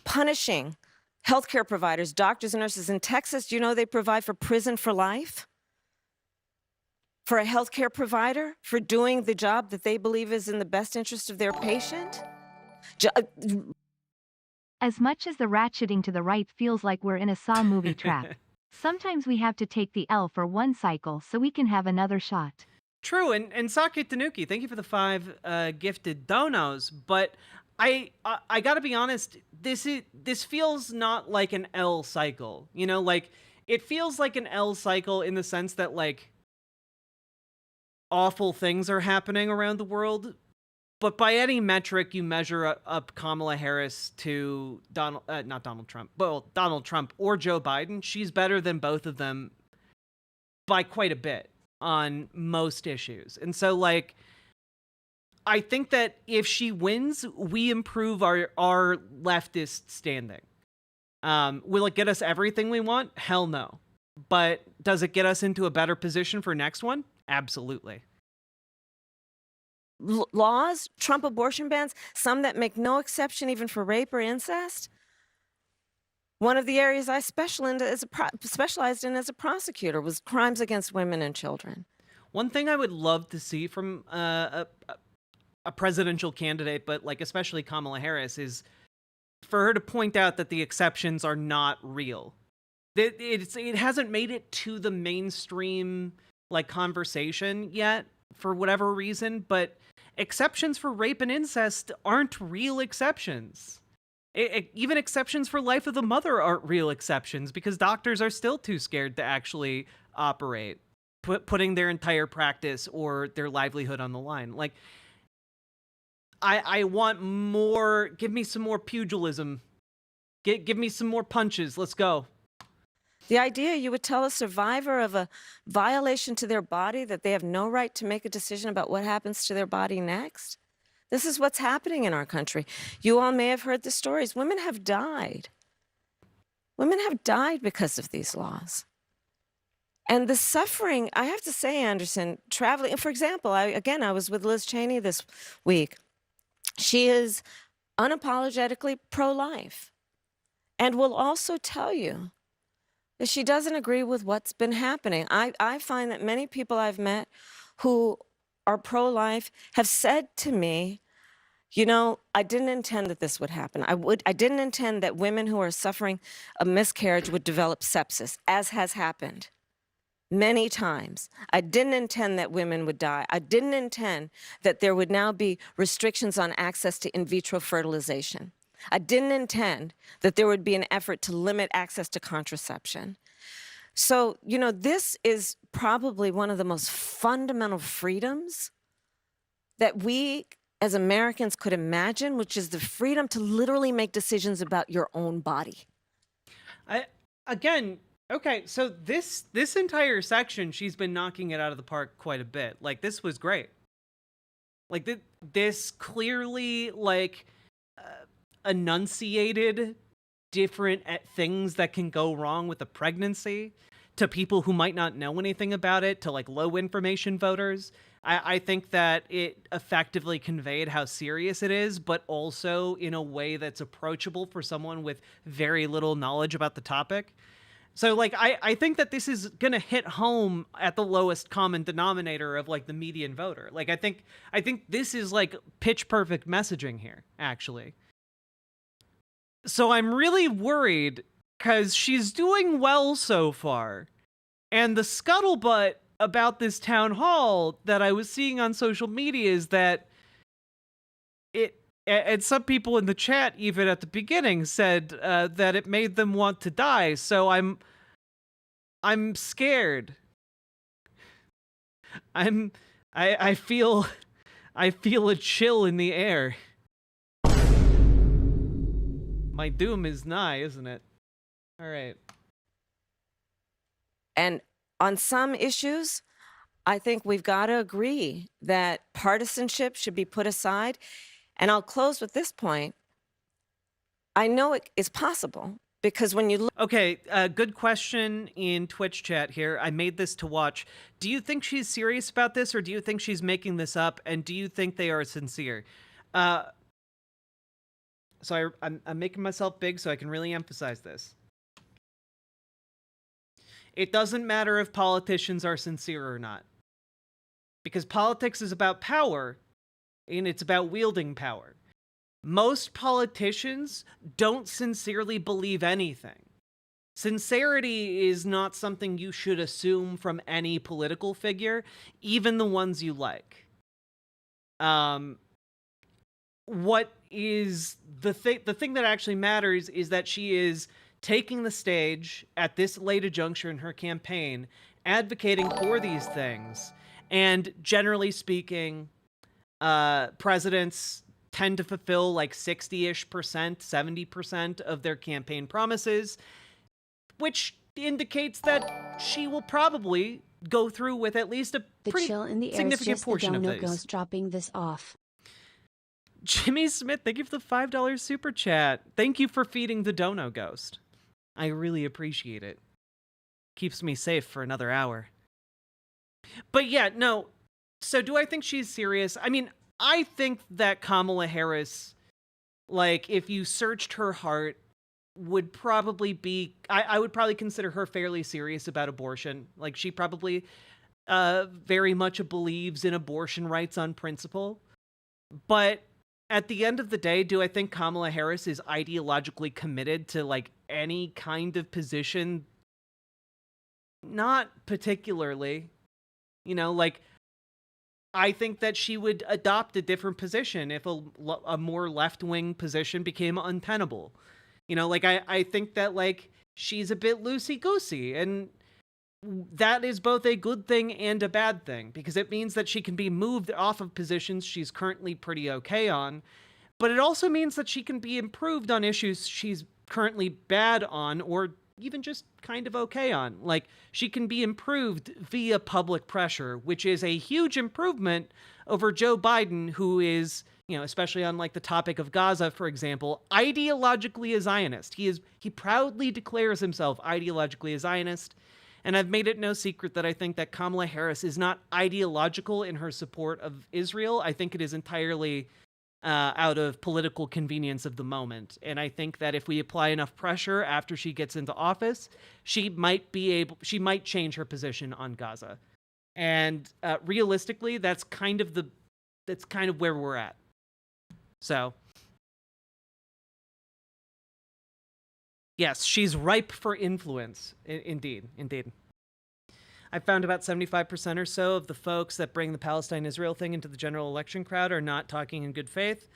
Punishing healthcare providers, doctors and nurses in Texas. Do you know they provide for prison for life? for a healthcare provider for doing the job that they believe is in the best interest of their patient? As much as the ratcheting to the right feels like we're in a Saw movie trap, sometimes we have to take the L for one cycle so we can have another shot. True, and Sake Tanuki, thank you for the 5 gifted donos, but I gotta be honest, this feels not like an L cycle, you know, like, it feels like an L cycle in the sense that, like, awful things are happening around the world, but by any metric you measure up Kamala Harris to not Donald Trump, well, Donald Trump or Joe Biden, she's better than both of them by quite a bit on most issues. And so, like, I think that if she wins, we improve our leftist standing. Will it get us everything we want? Hell no. But does it get us into a better position for next one? Absolutely. Laws, Trump abortion bans, some that make no exception even for rape or incest. One of the areas I specialized in as a prosecutor was crimes against women and children. One thing I would love to see from a presidential candidate, but like especially Kamala Harris, is for her to point out that the exceptions are not real. It hasn't made it to the mainstream like conversation yet for whatever reason, but exceptions for rape and incest aren't real exceptions. Even exceptions for life of the mother aren't real exceptions because doctors are still too scared to actually operate, putting their entire practice or their livelihood on the line. Like, I want more. Give me some more pugilism. Give me some more punches. Let's go. The idea you would tell a survivor of a violation to their body that they have no right to make a decision about what happens to their body next? This is what's happening in our country. You all may have heard the stories. Women have died. Women have died because of these laws. And the suffering, I have to say, Anderson, traveling, for example, I was with Liz Cheney this week. She is unapologetically pro-life and will also tell you that she doesn't agree with what's been happening. I find that many people I've met who are pro-life have said to me, you know, I didn't intend that this would happen. I didn't intend that women who are suffering a miscarriage would develop sepsis, as has happened many times. I didn't intend that women would die. I didn't intend that there would now be restrictions on access to in vitro fertilization. I didn't intend that there would be an effort to limit access to contraception. So, you know, this is probably one of the most fundamental freedoms that we as Americans could imagine, which is the freedom to literally make decisions about your own body. Okay, so this entire section, she's been knocking it out of the park quite a bit. Like, this was great. Like, this clearly, like, enunciated different things that can go wrong with a pregnancy to people who might not know anything about it, to, like, low information voters. I think that it effectively conveyed how serious it is, but also in a way that's approachable for someone with very little knowledge about the topic. So, like, I think that this is gonna hit home at the lowest common denominator of, like, the median voter. Like, I think this is, like, pitch perfect messaging here, actually. So I'm really worried because she's doing well so far. And the scuttlebutt about this town hall that I was seeing on social media is that and some people in the chat, even at the beginning, said that it made them want to die. So I'm scared. I feel a chill in the air. My doom is nigh, isn't it? All right. And on some issues, I think we've got to agree that partisanship should be put aside. And I'll close with this point. I know it is possible because when you look... Okay, good question in Twitch chat here. I made this to watch. Do you think she's serious about this, or do you think she's making this up, and do you think they are sincere? So I'm making myself big so I can really emphasize this. It doesn't matter if politicians are sincere or not. because politics is about power, and it's about wielding power. Most politicians don't sincerely believe anything. Sincerity is not something you should assume from any political figure, even the ones you like. What is the thing that actually matters is that she is taking the stage at this late a juncture in her campaign, advocating for these things. And generally speaking, presidents tend to fulfill like 60-ish%, 70% of their campaign promises, which indicates that she will probably go through with at least a The pretty chill in the air is significant just the portion of dono these. ghost dropping this off. Jimmy Smith, thank you for the $5 super chat. Thank you for feeding the Dono Ghost. I really appreciate it. Keeps me safe for another hour. But yeah, no. So do I think she's serious? I mean, I think that Kamala Harris, like, if you searched her heart, would probably be... I would probably consider her fairly serious about abortion. Like, she probably very much believes in abortion rights on principle. But at the end of the day, do I think Kamala Harris is ideologically committed to, like, any kind of position? Not particularly. You know, like, I think that she would adopt a different position if a more left-wing position became untenable. You know, like, I think that, like, she's a bit loosey-goosey, and that is both a good thing and a bad thing, because it means that she can be moved off of positions she's currently pretty okay on, but it also means that she can be improved on issues she's currently bad on, or even just kind of okay on. Like, she can be improved via public pressure, which is a huge improvement over Joe Biden, who is, you know, especially on, like, the topic of Gaza, for example, ideologically a Zionist. He proudly declares himself ideologically a Zionist. And I've made it no secret that I think that Kamala Harris is not ideological in her support of Israel. I think it is entirely out of political convenience of the moment. And I think that if we apply enough pressure after she gets into office, she might change her position on Gaza. And realistically, that's kind of where we're at. So, yes, she's ripe for influence. Indeed. I found about 75% or so of the folks that bring the Palestine-Israel thing into the general election crowd are not talking in good faith.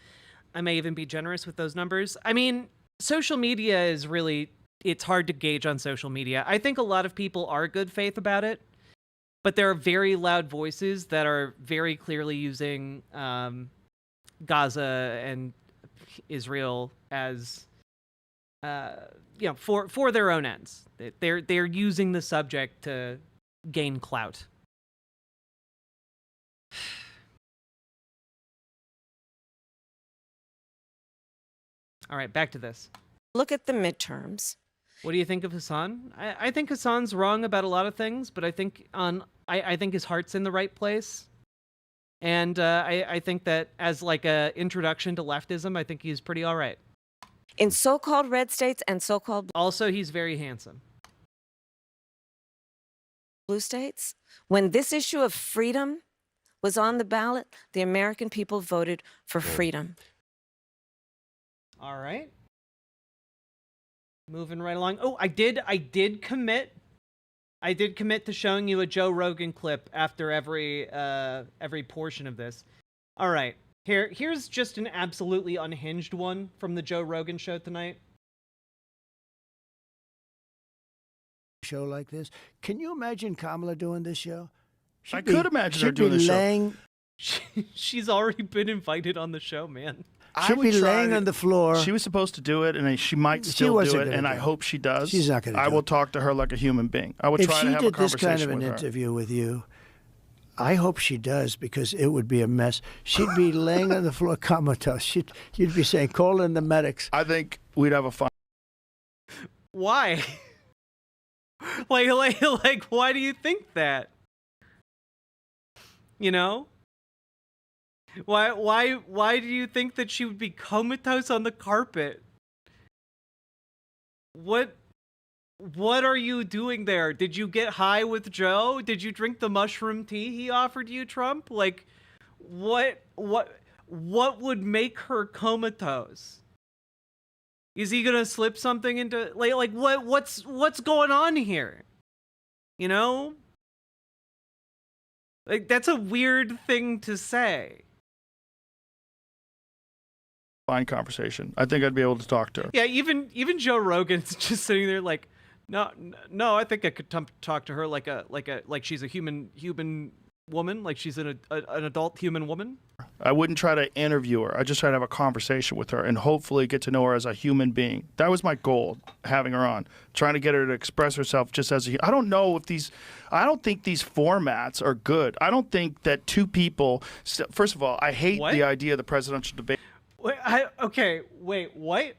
I may even be generous with those numbers. I mean, social media is really, it's hard to gauge on social media. I think a lot of people are good faith about it, but there are very loud voices that are very clearly using Gaza and Israel as for their own ends. They're using the subject to gain clout. All right, back to this. Look at the midterms. What do you think of Hassan? I think Hassan's wrong about a lot of things, but I think I think his heart's in the right place. And I think that as like a introduction to leftism, I think he's pretty all right. In so-called red states and so-called Also, he's very handsome. blue states, when this issue of freedom was on the ballot, the American people voted for freedom. All right. Moving right along. Oh, I did commit to showing you a Joe Rogan clip after every portion of this. All right. Here's just an absolutely unhinged one from the Joe Rogan show tonight. Show like this. Can you imagine Kamala doing this show? I could imagine her doing the show. She's already been invited on the show, man. She'd be laying on the floor. She was supposed to do it, and she might still do it, and I hope she does. She's not going to do it. I will talk to her like a human being. I would try to have a conversation with her. If she did this kind of an interview with you, I hope she does, because it would be a mess. She'd be laying on the floor comatose. You'd be saying, call in the medics. I think we'd have a fun. Why? like, why do you think that? You know? Why do you think that she would be comatose on the carpet? What What are you doing there? Did you get high with Joe? Did you drink the mushroom tea he offered you, Trump? Like, what would make her comatose? Is he gonna slip something into like what's going on here? You know? Like, that's a weird thing to say. Fine conversation. I think I'd be able to talk to her. Yeah, even Joe Rogan's just sitting there like, no, I think I could talk to her like she's a human woman, like she's an adult human woman. I wouldn't try to interview her. I just try to have a conversation with her and hopefully get to know her as a human being. That was my goal, having her on, trying to get her to express herself just as a. I don't think these formats are good. I don't think that two people. First of all, I hate the idea of the presidential debate. Wait, what?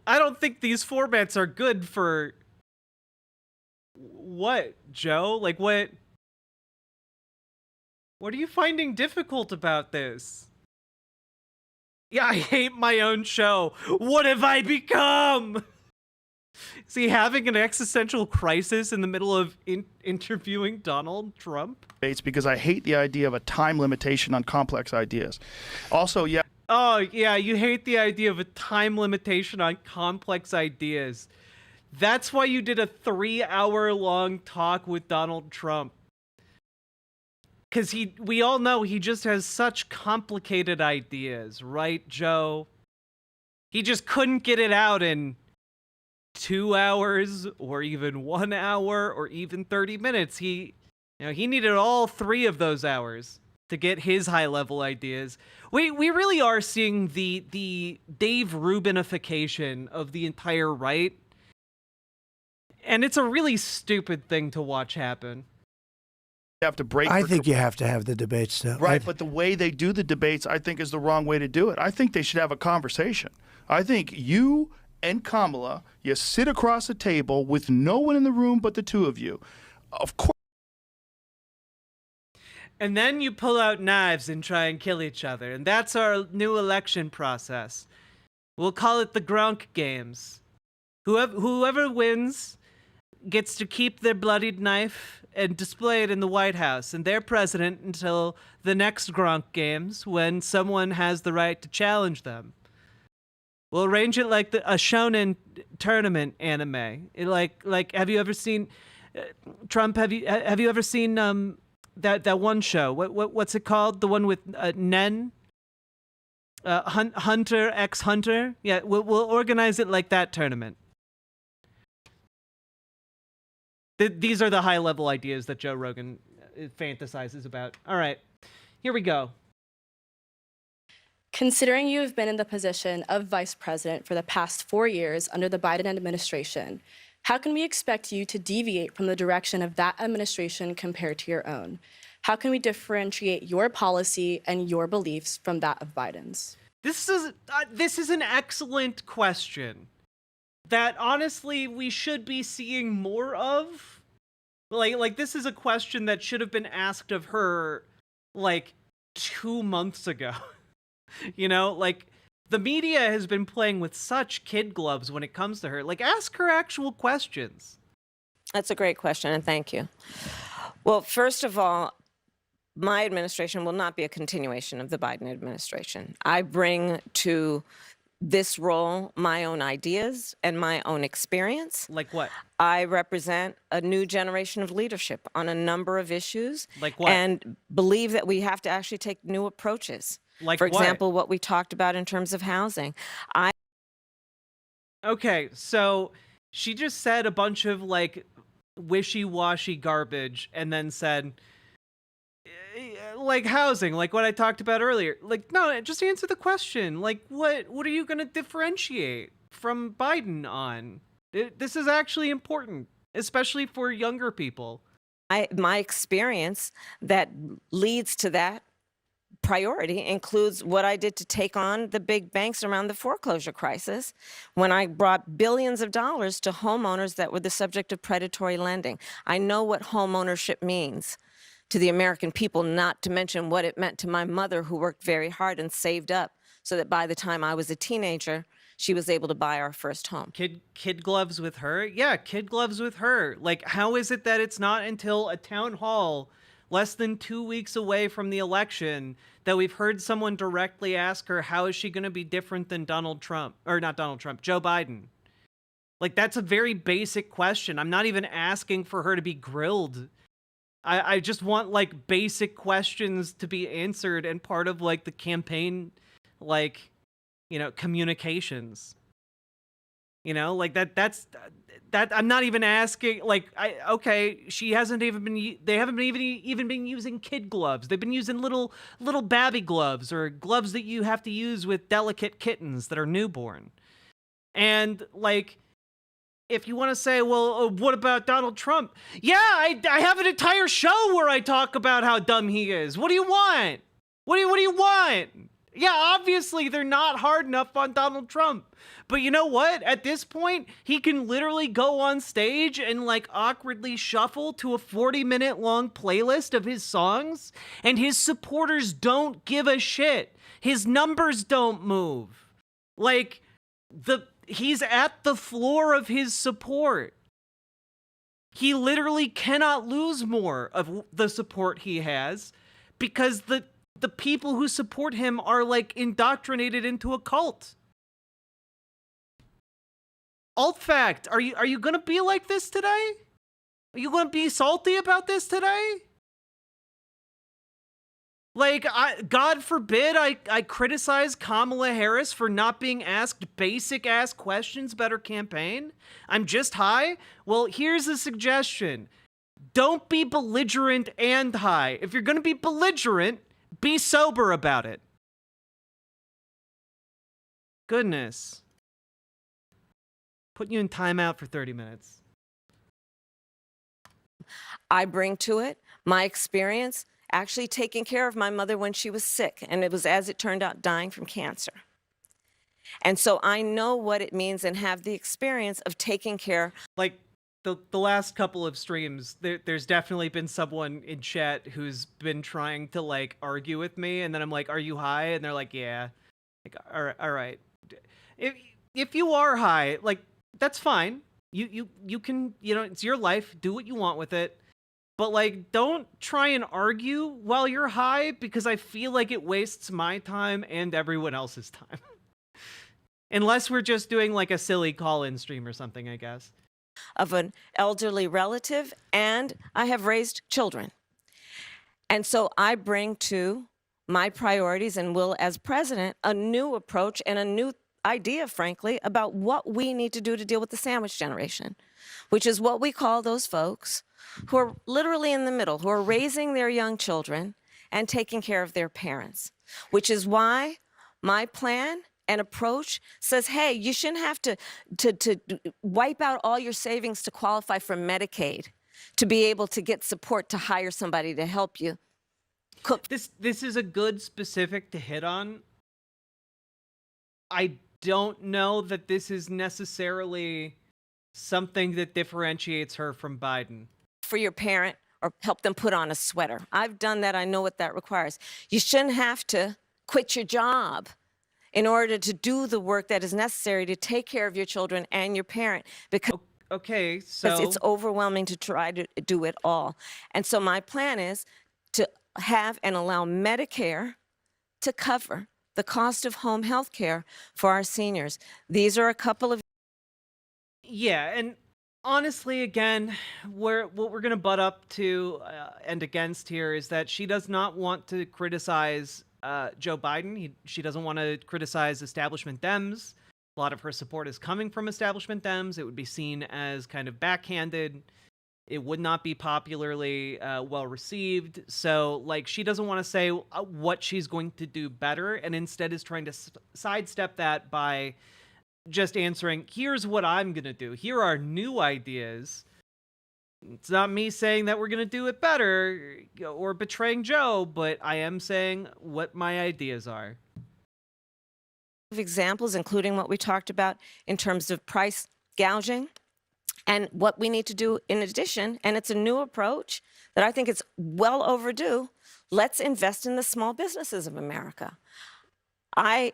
I don't think these formats are good for. What, Joe? Like, what? What are you finding difficult about this? Yeah, I hate my own show. What have I become? Is he having an existential crisis in the middle of interviewing Donald Trump? It's because I hate the idea of a time limitation on complex ideas. Also, yeah. Oh, yeah, you hate the idea of a time limitation on complex ideas. That's why you did a 3-hour-long talk with Donald Trump. Because we all know he just has such complicated ideas, right, Joe? He just couldn't get it out in 2 hours, or even 1 hour, or even 30 minutes. He needed all 3 of those hours to get his high-level ideas. We really are seeing the Dave Rubinification of the entire right. And it's a really stupid thing to watch happen. Have to break. I think you have to have the debates still. Right, but the way they do the debates, I think, is the wrong way to do it. I think they should have a conversation. I think you and Kamala, you sit across the table with no one in the room but the two of you. Of course. And then you pull out knives and try and kill each other. And that's our new election process. We'll call it the Gronk Games. Whoever wins gets to keep their bloodied knife and display it in the White House, and they're president until the next Gronk Games, when someone has the right to challenge them. We'll arrange it like a shonen tournament anime. Like, have you ever seen Trump? Have you ever seen that one show? What's it called? The one with Nen, Hunter x Hunter. Yeah, we'll organize it like that tournament. These are the high-level ideas that Joe Rogan fantasizes about. All right, here we go. Considering you have been in the position of vice president for the past 4 years under the Biden administration, how can we expect you to deviate from the direction of that administration compared to your own? How can we differentiate your policy and your beliefs from that of Biden's? This is an excellent question that honestly we should be seeing more of. Like this is a question that should have been asked of her like 2 months ago. You know, like the media has been playing with such kid gloves when it comes to her. Like, ask her actual questions. That's a great question, and thank you. Well, first of all, my administration will not be a continuation of the Biden administration. I bring to this role my own ideas and my own experience. Like what? I represent a new generation of leadership on a number of issues. Like what? And believe that we have to actually take new approaches. Like For what? example, what we talked about in terms of housing. Okay, so she just said a bunch of like wishy-washy garbage and then said like housing, like what I talked about earlier. Like, no, just answer the question. Like, what are you going to differentiate from Biden on? This is actually important, especially for younger people. My experience that leads to that priority includes what I did to take on the big banks around the foreclosure crisis when I brought billions of dollars to homeowners that were the subject of predatory lending. I know what homeownership means to the American people, not to mention what it meant to my mother, who worked very hard and saved up so that by the time I was a teenager, she was able to buy our first home. Kid gloves with her? Yeah, kid gloves with her. Like, how is it that it's not until a town hall less than 2 weeks away from the election that we've heard someone directly ask her, how is she going to be different than Donald Trump? Or not Donald Trump, Joe Biden. Like, that's a very basic question. I'm not even asking for her to be grilled. I just want, like, basic questions to be answered and part of, like, the campaign, like, you know, communications. You know, like, that's I'm not even asking, like, okay, she hasn't even been, they haven't been even been using kid gloves. They've been using little babby gloves, or gloves that you have to use with delicate kittens that are newborn. And, like, if you want to say, well, what about Donald Trump? Yeah, I have an entire show where I talk about how dumb he is. What do you want? What do you want? Yeah, obviously they're not hard enough on Donald Trump. But you know what? At this point, he can literally go on stage and, like, awkwardly shuffle to a 40-minute long playlist of his songs, and his supporters don't give a shit. His numbers don't move. Like, he's at the floor of his support. He literally cannot lose more of the support he has, because the people who support him are, like, indoctrinated into a cult. Alt fact, are you gonna be like this today? Are you gonna be salty about this today? Like, God forbid I criticize Kamala Harris for not being asked basic-ass questions about her campaign? I'm just high? Well, here's a suggestion. Don't be belligerent and high. If you're gonna be belligerent, be sober about it. Goodness. Put you in timeout for 30 minutes. I bring to it my experience actually taking care of my mother when she was sick, and it was, as it turned out, dying from cancer. And so I know what it means and have the experience of taking care. Like, the last couple of streams, there's definitely been someone in chat who's been trying to, like, argue with me, and then I'm like, are you high? And they're like, yeah. Like, all right. If you are high, like, that's fine. You can, you know, it's your life. Do what you want with it. But, like, don't try and argue while you're high, because I feel like it wastes my time and everyone else's time. Unless we're just doing, like, a silly call-in stream or something, I guess. Of an elderly relative, and I have raised children. And so I bring to my priorities, and will as president, a new approach and a new idea, frankly, about what we need to do to deal with the sandwich generation, which is what we call those folks who are literally in the middle, who are raising their young children and taking care of their parents, which is why my plan and approach says, hey, you shouldn't have to wipe out all your savings to qualify for Medicaid to be able to get support to hire somebody to help you cook. This is a good specific to hit on. I don't know that this is necessarily something that differentiates her from Biden. For your parent, or help them put on a sweater. I've done that. I know what that requires. You shouldn't have to quit your job in order to do the work that is necessary to take care of your children and your parent, because okay, so it's overwhelming to try to do it all. And so my plan is to have and allow Medicare to cover the cost of home health care for our seniors. These are a couple of... Yeah, and honestly, again, what we're going to butt up to and against here is that she does not want to criticize Joe Biden. She doesn't want to criticize establishment Dems. A lot of her support is coming from establishment Dems. It would be seen as kind of backhanded. It would not be popularly well received. So, like, she doesn't want to say what she's going to do better, and instead is trying to sidestep that by just answering, here's what I'm going to do. Here are new ideas. It's not me saying that we're going to do it better or betraying Joe, but I am saying what my ideas are. Examples, including what we talked about in terms of price gouging, and what we need to do in addition, and it's a new approach that I think it's well overdue. Let's invest in the small businesses of America. I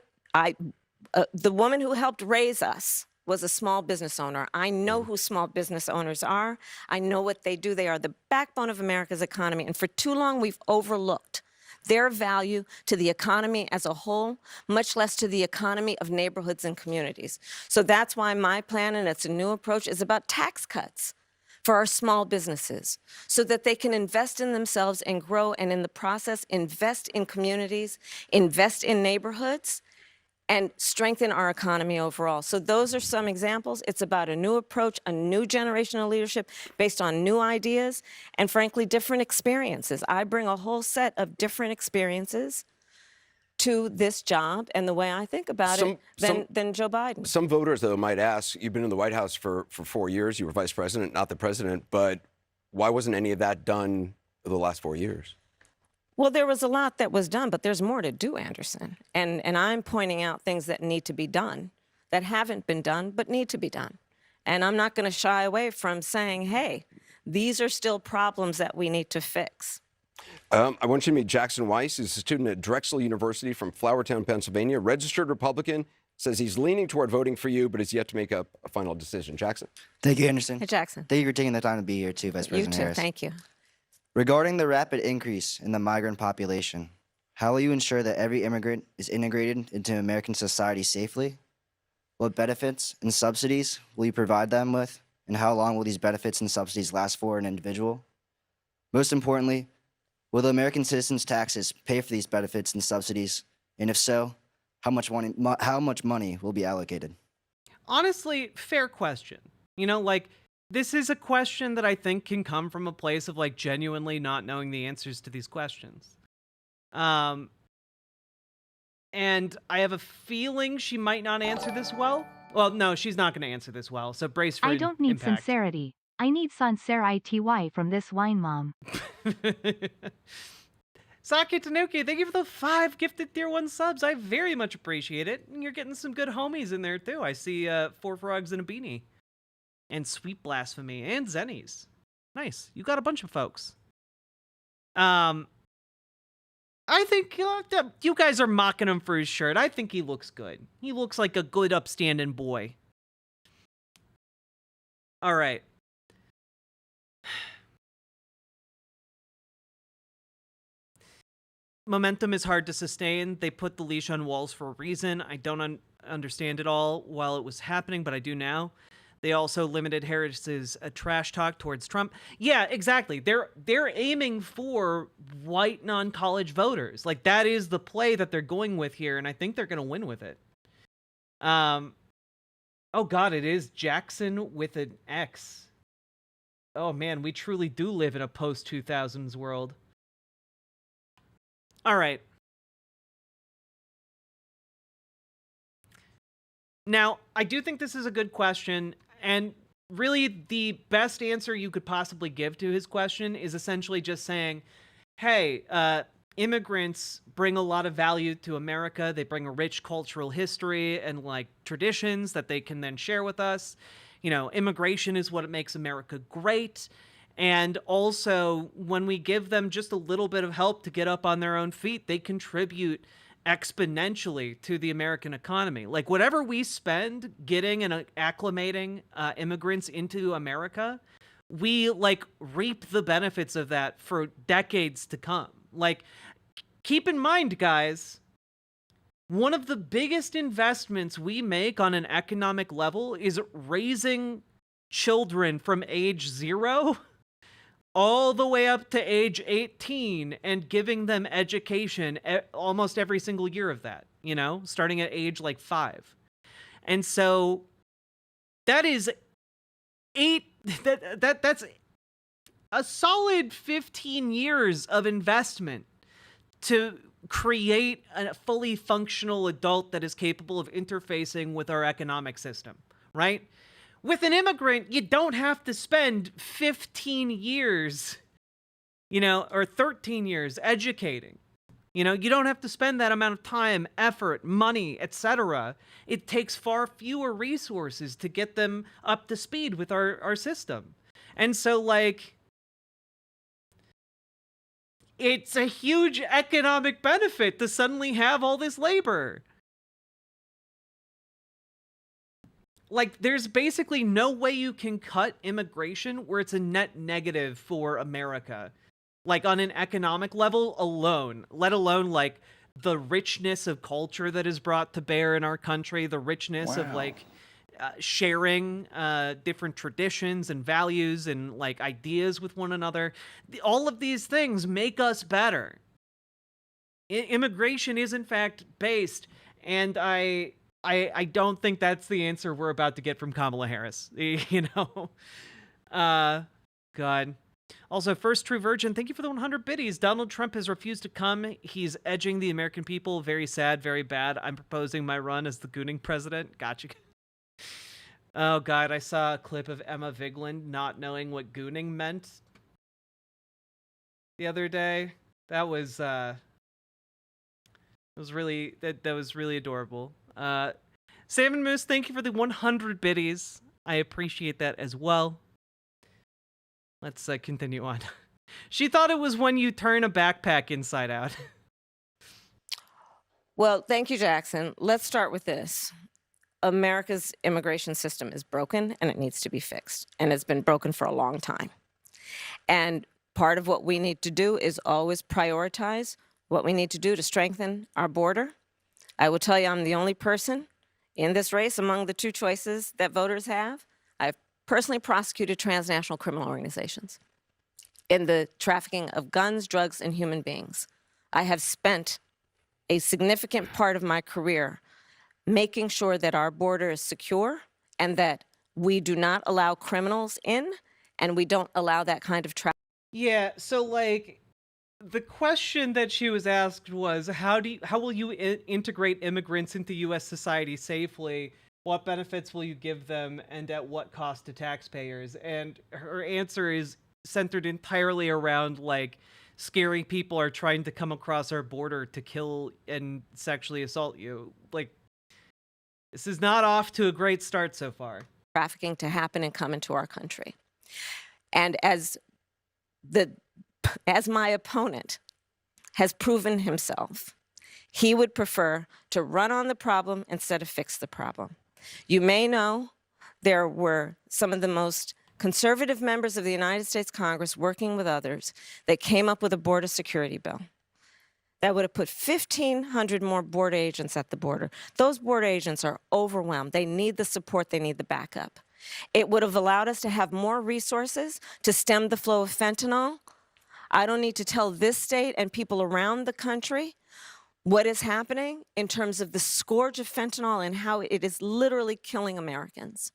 The woman who helped raise us was a small business owner. I know who small business owners are. I know what they do. They are the backbone of America's economy. And for too long, we've overlooked their value to the economy as a whole, much less to the economy of neighborhoods and communities. So that's why my plan, and it's a new approach, is about tax cuts for our small businesses so that they can invest in themselves and grow, and in the process, invest in communities, invest in neighborhoods, and strengthen our economy overall. So those are some examples. It's about a new approach, a new generation of leadership based on new ideas and, frankly, different experiences. I bring a whole set of different experiences to this job and the way I think about it than Joe Biden. Some voters, though, might ask, you've been in the White House for 4 years. You were vice president, not the president. But why wasn't any of that done the last 4 years? Well, there was a lot that was done, but there's more to do, Anderson. And I'm pointing out things that need to be done, that haven't been done, but need to be done. And I'm not going to shy away from saying, hey, these are still problems that we need to fix. I want you to meet Jackson Weiss. He's a student at Drexel University from Flourtown, Pennsylvania, registered Republican, says he's leaning toward voting for you, but has yet to make up a final decision. Jackson. Thank you, Anderson. Hey, Jackson. Thank you for taking the time to be here, too, Vice President Harris. Thank you. Regarding the rapid increase in the migrant population, how will you ensure that every immigrant is integrated into American society safely? What benefits and subsidies will you provide them with, and how long will these benefits and subsidies last for an individual? Most importantly, will the American citizens' taxes pay for these benefits and subsidies? And if so, how much money will be allocated? Honestly, fair question. You know, like, this is a question that I think can come from a place of, like, genuinely not knowing the answers to these questions. And I have a feeling she might not answer this well. Well, no, she's not going to answer this well, so brace for I don't need impact. sincerity. I need sincerity from this wine mom. Saki Tanuki, thank you for the 5 gifted Tier 1 subs. I very much appreciate it. And you're getting some good homies in there, too. I see 4 frogs and a beanie. And Sweet Blasphemy, and Zennies. Nice. You got a bunch of folks. I think you guys are mocking him for his shirt. I think he looks good. He looks like a good, upstanding boy. All right. Momentum is hard to sustain. They put the leash on Walz for a reason. I don't understand it all while it was happening, but I do now. They also limited Harris's trash talk towards Trump. Yeah, exactly. They're aiming for white non-college voters. Like, that is the play that they're going with here, and I think they're going to win with it. Oh God, it is Jackson with an X. Oh man, we truly do live in a post-2000s world. All right. Now, I do think this is a good question. And really, the best answer you could possibly give to his question is essentially just saying, hey, immigrants bring a lot of value to America. They bring a rich cultural history and, like, traditions that they can then share with us. You know, immigration is what makes America great. And also, when we give them just a little bit of help to get up on their own feet, they contribute exponentially to the American economy. Like, whatever we spend getting and acclimating immigrants into America, we, like, reap the benefits of that for decades to come. Like, keep in mind, guys, one of the biggest investments we make on an economic level is raising children from age 0 all the way up to age 18 and giving them education almost every single year of that, you know, starting at age like 5. And so that is that's a solid 15 years of investment to create a fully functional adult that is capable of interfacing with our economic system, right? With an immigrant, you don't have to spend 15 years, you know, or 13 years educating. You know, you don't have to spend that amount of time, effort, money, etc. It takes far fewer resources to get them up to speed with our system. And so, like, it's a huge economic benefit to suddenly have all this labor. Like, there's basically no way you can cut immigration where it's a net negative for America. Like, on an economic level alone, let alone, like, the richness of culture that is brought to bear in our country, the richness of, like, sharing different traditions and values and, like, ideas with one another. All of these things make us better. Immigration is, in fact, based, and I don't think that's the answer we're about to get from Kamala Harris. You know? God. Also, First True Virgin, thank you for the 100 biddies. Donald Trump has refused to come. He's edging the American people. Very sad, very bad. I'm proposing my run as the gooning president. Gotcha. Oh, God, I saw a clip of Emma Vigeland not knowing what gooning meant the other day. That was really adorable. Salmon Moose, thank you for the 100 biddies. I appreciate that as well. Let's continue on. She thought it was when you turn a backpack inside out. Well, thank you, Jackson. Let's start with this. America's immigration system is broken and it needs to be fixed. And it's been broken for a long time. And part of what we need to do is always prioritize what we need to do to strengthen our border. I will tell you, I'm the only person in this race among the two choices that voters have. I've personally prosecuted transnational criminal organizations in the trafficking of guns, drugs, and human beings. I have spent a significant part of my career making sure that our border is secure and that we do not allow criminals in and we don't allow that kind of trafficking. Yeah, so, like, the question that she was asked was, how will you integrate immigrants into U.S. society safely? What benefits will you give them, and at what cost to taxpayers? And her answer is centered entirely around, like, scary people are trying to come across our border to kill and sexually assault you. Like, this is not off to a great start so far. Trafficking to happen and come into our country. And as my opponent has proven himself, he would prefer to run on the problem instead of fix the problem. You may know there were some of the most conservative members of the United States Congress working with others that came up with a border security bill that would have put 1,500 more border agents at the border. Those border agents are overwhelmed. They need the support. They need the backup. It would have allowed us to have more resources to stem the flow of fentanyl. I don't need to tell this state and people around the country what is happening in terms of the scourge of fentanyl and how it is literally killing Americans.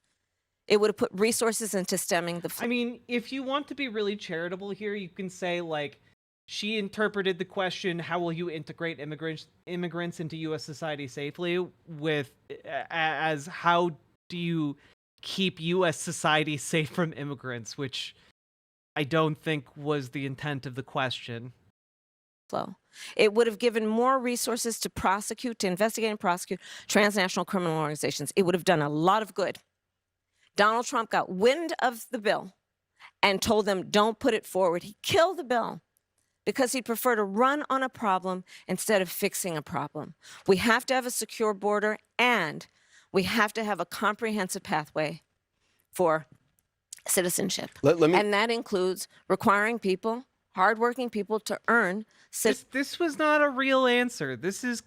It would have put resources into stemming the flow. I mean, if you want to be really charitable here, you can say, like, she interpreted the question, how will you integrate immigrants into U.S. society safely, with as how do you keep U.S. society safe from immigrants, which I don't think was the intent of the question. Flow. It would have given more resources to prosecute, to investigate and prosecute transnational criminal organizations. It would have done a lot of good. Donald Trump got wind of the bill and told them, don't put it forward. He killed the bill because he'd prefer to run on a problem instead of fixing a problem. We have to have a secure border, and we have to have a comprehensive pathway for citizenship. And that includes requiring people, hardworking people, to earn. This was not a real answer. This is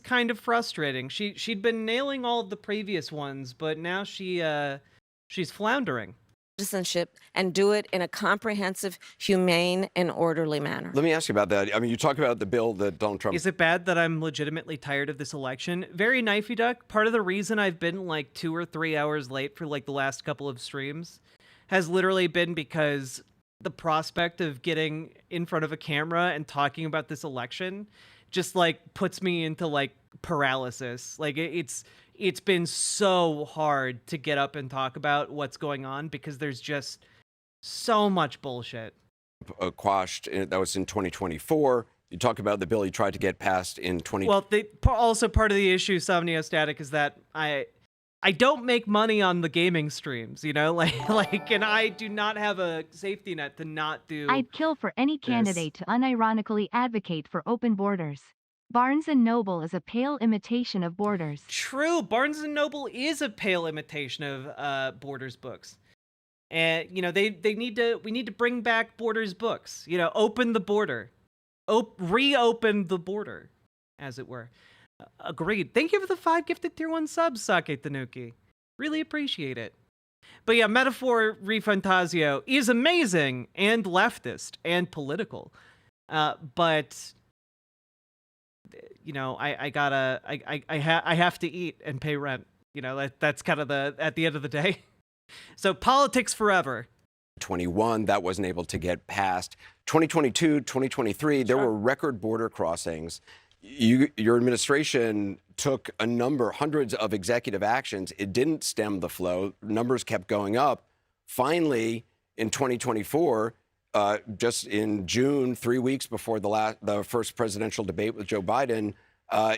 kind of frustrating. She'd been nailing all of the previous ones, but now she's floundering. Citizenship, and do it in a comprehensive, humane, and orderly manner. Let me ask you about that. I mean, you talk about the bill that Donald Trump... Is it bad that I'm legitimately tired of this election? Very knifey duck. Part of the reason I've been like 2 or 3 hours late for like the last couple of streams has literally been because the prospect of getting in front of a camera and talking about this election just like puts me into like paralysis. Like it's been so hard to get up and talk about what's going on because there's just so much bullshit. Quashed, that was in 2024. You talk about the bill he tried to get passed in 20... Well, also part of the issue, Somniostatic, is that I don't make money on the gaming streams, you know? Like, and I do not have a safety net to not do... I'd kill for any candidate to unironically advocate for open borders. Barnes & Noble is a pale imitation of Borders. True, Barnes & Noble is a pale imitation of Borders books. And, you know, we need to bring back Borders books. You know, open the border. Reopen the border, as it were. Agreed. Thank you for the 5 gifted tier 1 subs, Sake Tanuki. Really appreciate it. But yeah, Metaphor Refantasio is amazing and leftist and political. But you know, I have to eat and pay rent. You know, that's kind of at the end of the day. So politics forever. 21, that wasn't able to get passed. 2022, 2023, there were record border crossings. Your administration took hundreds of executive actions. It didn't stem the flow. Numbers kept going up. Finally, in 2024, just in June, 3 weeks before the first presidential debate with Joe Biden,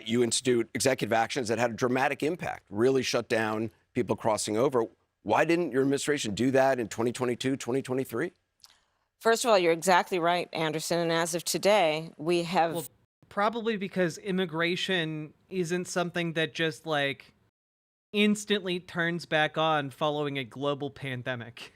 you institute executive actions that had a dramatic impact, really shut down people crossing over. Why didn't your administration do that in 2022, 2023? First of all, you're exactly right, Anderson. And as of today, we have... Well, probably because immigration isn't something that just, like, instantly turns back on following a global pandemic.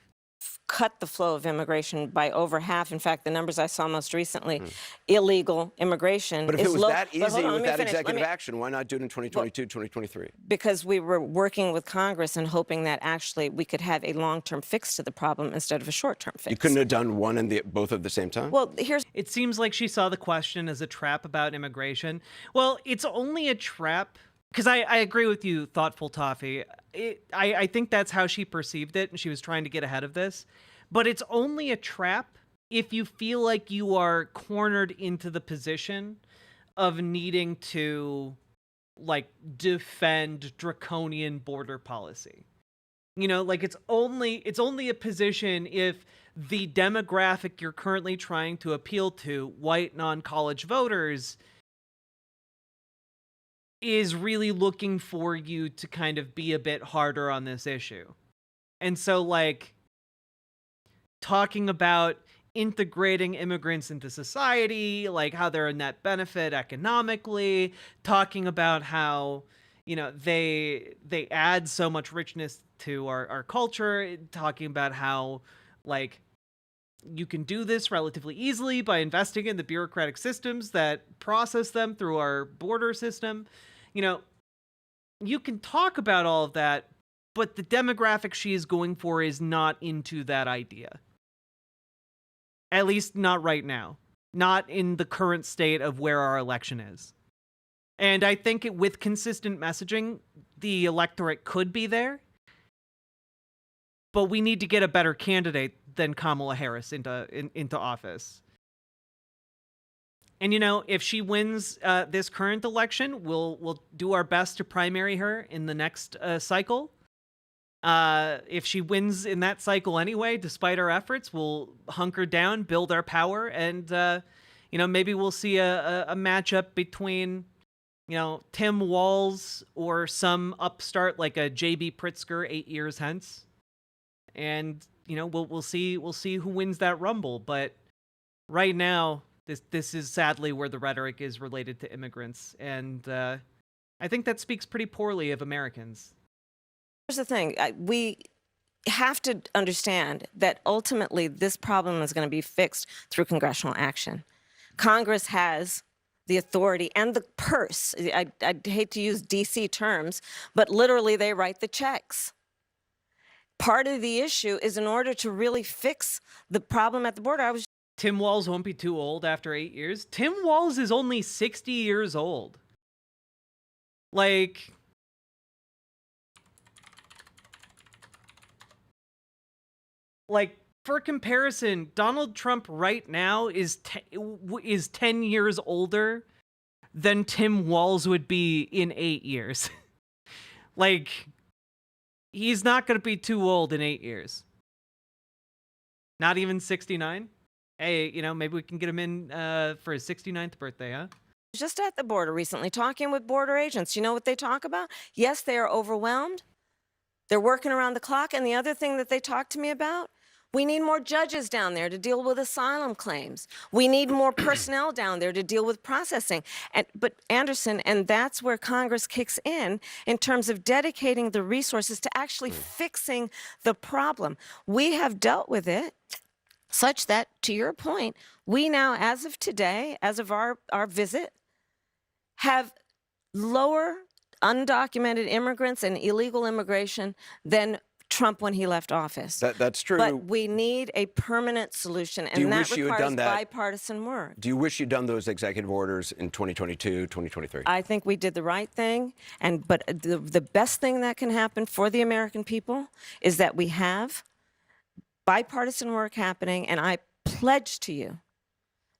Cut the flow of immigration by over half. In fact, the numbers I saw most recently, illegal immigration But if is it was low. that But hold easy on, with let me that finish. executive action, why not do it in 2022, 2023? Because we were working with Congress and hoping that actually we could have a long-term fix to the problem instead of a short-term fix. You couldn't have done one and both at the same time? Well, It seems like she saw the question as a trap about immigration. Well, it's only a trap because I agree with you, Thoughtful Toffee. I think that's how she perceived it, and she was trying to get ahead of this. But it's only a trap if you feel like you are cornered into the position of needing to, like, defend draconian border policy. You know, like, it's only a position if the demographic you're currently trying to appeal to, white non-college voters, is really looking for you to kind of be a bit harder on this issue. And so, like, talking about integrating immigrants into society, like how they're a net benefit economically, talking about how, you know, they add so much richness to our culture, talking about how, like, you can do this relatively easily by investing in the bureaucratic systems that process them through our border system. You know, you can talk about all of that, but the demographic she is going for is not into that idea. At least not right now. Not in the current state of where our election is. And I think with consistent messaging, the electorate could be there. But we need to get a better candidate than Kamala Harris into office. And, you know, if she wins this current election, we'll do our best to primary her in the next cycle. If she wins in that cycle anyway, despite our efforts, we'll hunker down, build our power, and, you know, maybe we'll see a matchup between, you know, Tim Walz or some upstart like a J.B. Pritzker 8 years hence. And, you know, we'll see who wins that rumble. But right now, this is sadly where the rhetoric is related to immigrants. And I think that speaks pretty poorly of Americans. Here's the thing. We have to understand that ultimately this problem is going to be fixed through congressional action. Congress has the authority and the purse. I'd hate to use DC terms, but literally they write the checks. Part of the issue is in order to really fix the problem at the border. Tim Walz won't be too old after 8 years. Tim Walz is only 60 years old. Like, for comparison, Donald Trump right now is 10 years older than Tim Walz would be in 8 years. Like, he's not going to be too old in 8 years. Not even 69? Hey, you know, maybe we can get him in for his 69th birthday, huh? Just at the border recently, talking with border agents. You know what they talk about? Yes, they are overwhelmed. They're working around the clock. And the other thing that they talked to me about We need more judges down there to deal with asylum claims. We need more personnel down there to deal with processing. But Anderson, and that's where Congress kicks in terms of dedicating the resources to actually fixing the problem. We have dealt with it such that, to your point, we now, as of today, as of our visit, have lower undocumented immigrants and illegal immigration than Trump when he left office. That's true. But we need a permanent solution, and that requires bipartisan work. Do you wish you'd done those executive orders in 2022, 2023? I think we did the right thing, but the best thing that can happen for the American people is that we have bipartisan work happening, and I pledge to you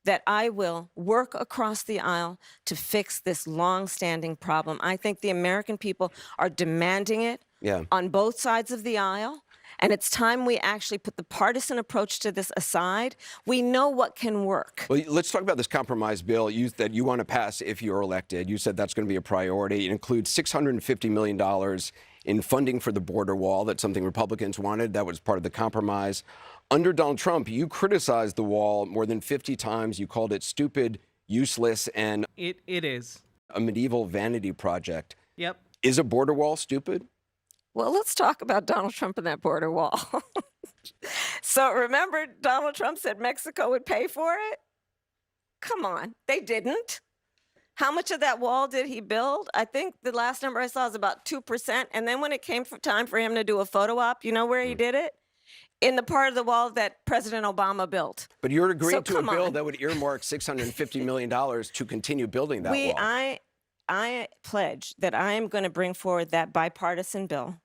that I will work across the aisle to fix this long-standing problem. I think the American people are demanding it on both sides of the aisle, and it's time we actually put the partisan approach to this aside. We know what can work. Well, let's talk about this compromise bill that you want to pass if you're elected. You said that's going to be a priority. It includes $650 million in funding for the border wall. That's something Republicans wanted. That was part of the compromise. Under Donald Trump, you criticized the wall more than 50 times. You called it stupid, useless, and it is a medieval vanity project. Yep. Is a border wall stupid? Well, let's talk about Donald Trump and that border wall. So remember, Donald Trump said Mexico would pay for it? Come on, they didn't. How much of that wall did he build? I think the last number I saw is about 2%. And then when it came time for him to do a photo op, you know where he did it? In the part of the wall that President Obama built. But you're agreeing to a bill that would earmark $650 million to continue building that wall. I pledge that I am going to bring forward that bipartisan bill.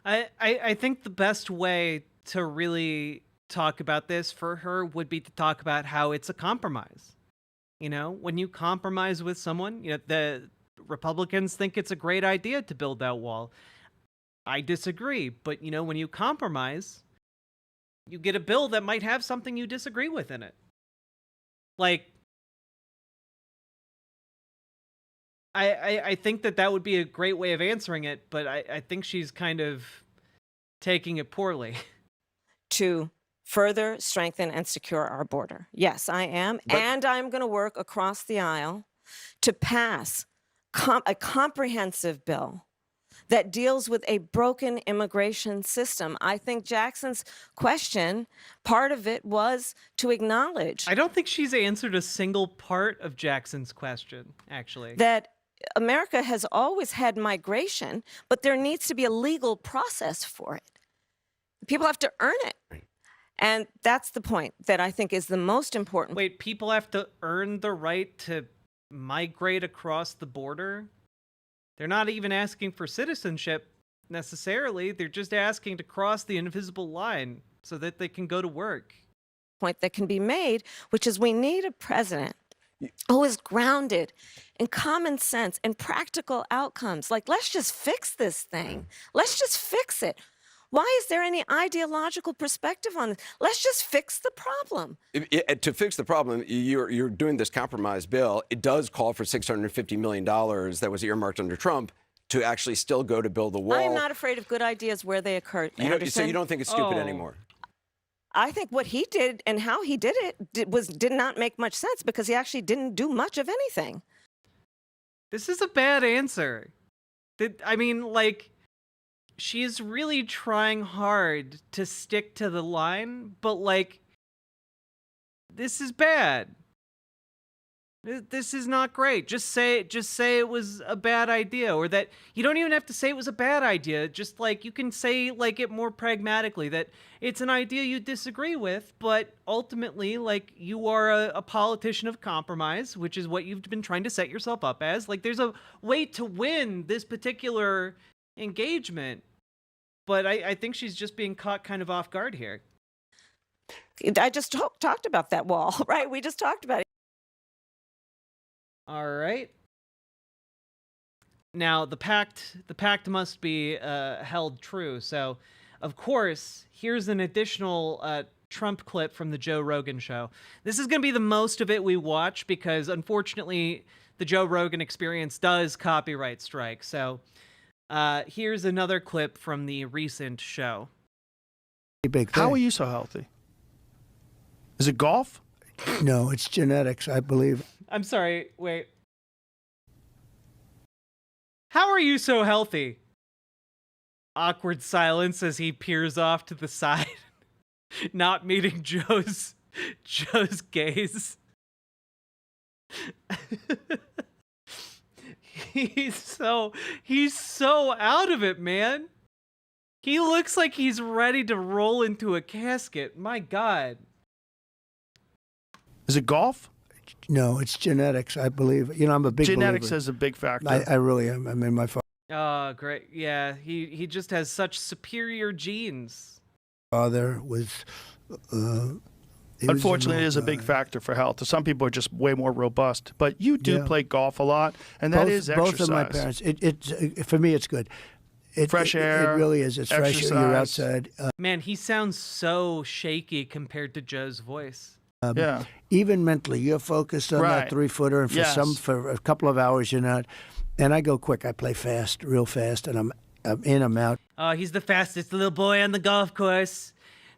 I think the best way to really talk about this for her would be to talk about how it's a compromise. You know, when you compromise with someone, you know, the Republicans think it's a great idea to build that wall. I disagree, but you know, when you compromise, you get a bill that might have something you disagree with in it. Like, I think that would be a great way of answering it, but I think she's kind of taking it poorly. To further strengthen and secure our border. Yes, I am. And I'm going to work across the aisle to pass a comprehensive bill that deals with a broken immigration system. I think Jackson's question, part of it was to acknowledge. I don't think she's answered a single part of Jackson's question, actually. That America has always had migration, but there needs to be a legal process for it. People have to earn it. And that's the point that I think is the most important. Wait, people have to earn the right to migrate across the border? They're not even asking for citizenship necessarily. They're just asking to cross the invisible line so that they can go to work. Point that can be made, which is we need a president who is grounded in common sense and practical outcomes. Like, let's just fix this thing. Let's just fix it. Why is there any ideological perspective on this? Let's just fix the problem. To fix the problem, you're doing this compromise bill. It does call for $650 million that was earmarked under Trump to actually still go to build the wall. I am not afraid of good ideas where they occur. So you don't think it's stupid anymore? I think what he did and how he did it did not make much sense because he actually didn't do much of anything. This is a bad answer. I mean, like, she's really trying hard to stick to the line, but like, this is bad. This is not great. Just say it was a bad idea, or that you don't even have to say it was a bad idea. Just like you can say like it more pragmatically that it's an idea you disagree with, but ultimately like you are a politician of compromise, which is what you've been trying to set yourself up as. Like there's a way to win this particular engagement, but I think she's just being caught kind of off guard here. I just talked about that wall, right? We just talked about it. All right. Now the pact must be held true. So, of course, here's an additional Trump clip from the Joe Rogan show. This is going to be the most of it we watch because, unfortunately, the Joe Rogan Experience does copyright strike. So, here's another clip from the recent show. Big How are thing. you so healthy? Is it golf? No, it's genetics, I believe. I'm sorry, wait. How are you so healthy? Awkward silence as he peers off to the side, not meeting Joe's gaze. He's so out of it, man. He looks like he's ready to roll into a casket. My God. Is it golf? No, it's genetics, I believe. You know, I'm a big Genetics believer. is a big factor. I really am. I mean, my Oh, great. Yeah, he just has such superior genes. father was... Unfortunately, it is a big factor for health. Some people are just way more robust. But you do Yeah. play golf a lot, and that is exercise. Both of my parents. For me, it's good. Fresh air, It really is. It's fresh air. You're exercise. outside. Man, he sounds so shaky compared to Joe's voice. Yeah. Even mentally, you're focused on Right. that 3-footer, and for a couple of hours, you're not. And I go quick. I play fast, real fast, and I'm in, I'm out. Oh, he's the fastest little boy on the golf course.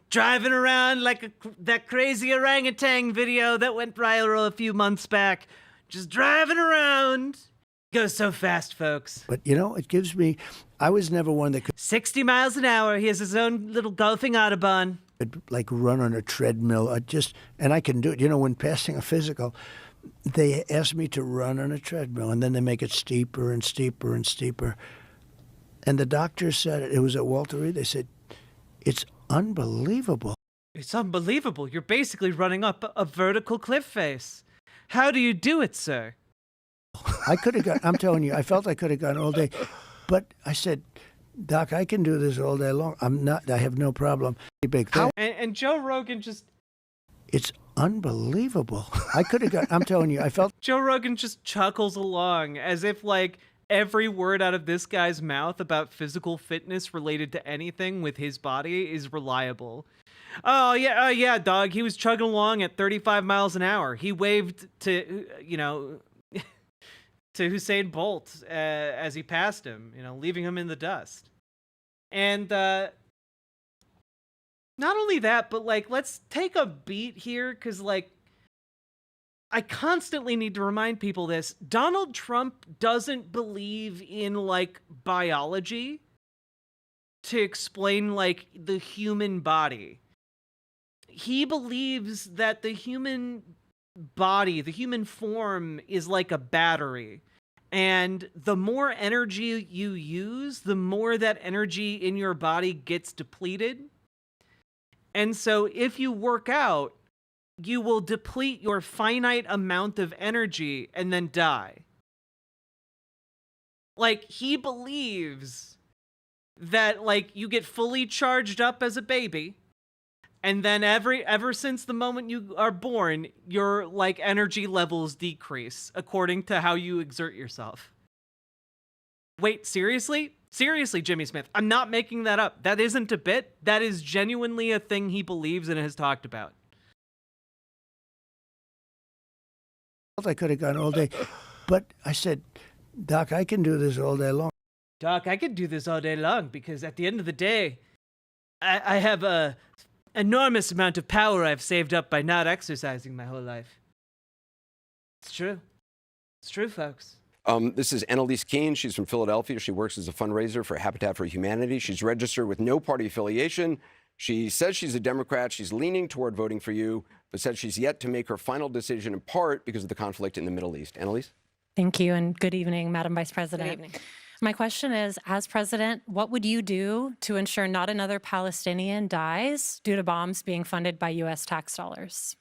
Driving around like that crazy orangutan video that went viral a few months back. Just driving around. Goes so fast, folks. But, you know, it gives me... I was never one that 60 miles an hour. He has his own little golfing Autobahn. could, like, run on a treadmill. And I can do it. You know, when passing a physical, they ask me to run on a treadmill, and then they make it steeper and steeper and steeper. And the doctor said it was at Walter Reed. They said, it's unbelievable. It's unbelievable. You're basically running up a vertical cliff face. How do you do it, sir? I could have gone, I'm telling you, I felt I could have gone all day. But I said, Doc, I can do this all day long. I have no problem. Big thing. And Joe Rogan just... It's unbelievable. I could have gone, I'm telling you, I felt... Joe Rogan just chuckles along as if, like, every word out of this guy's mouth about physical fitness related to anything with his body is reliable. Oh, yeah, dog. He was chugging along at 35 miles an hour. He waved to, to Usain Bolt as he passed him, leaving him in the dust. And not only that, but, like, let's take a beat here, because, like, I constantly need to remind people this. Donald Trump doesn't believe in, like, biology to explain, like, the human body. He believes that the human body, the human form, is like a battery. And the more energy you use, the more that energy in your body gets depleted. And so if you work out, you will deplete your finite amount of energy and then die. Like, he believes that, like, you get fully charged up as a baby, and then ever since the moment you are born, your, like, energy levels decrease according to how you exert yourself. Wait, seriously? Seriously, Jimmy Smith, I'm not making that up. That isn't a bit. That is genuinely a thing he believes and has talked about. I could have gone all day. But I said, Doc, I can do this all day long. Doc, I could do this all day long because at the end of the day, I have a enormous amount of power I've saved up by not exercising my whole life. It's true. It's true, folks. This is Annalise Keene. She's from Philadelphia. She works as a fundraiser for Habitat for Humanity. She's registered with no party affiliation. She says she's a Democrat. She's leaning toward voting for you, but said she's yet to make her final decision in part because of the conflict in the Middle East. Annalise? Thank you, and good evening, Madam Vice President. Good evening. My question is, as president, what would you do to ensure not another Palestinian dies due to bombs being funded by U.S. tax dollars?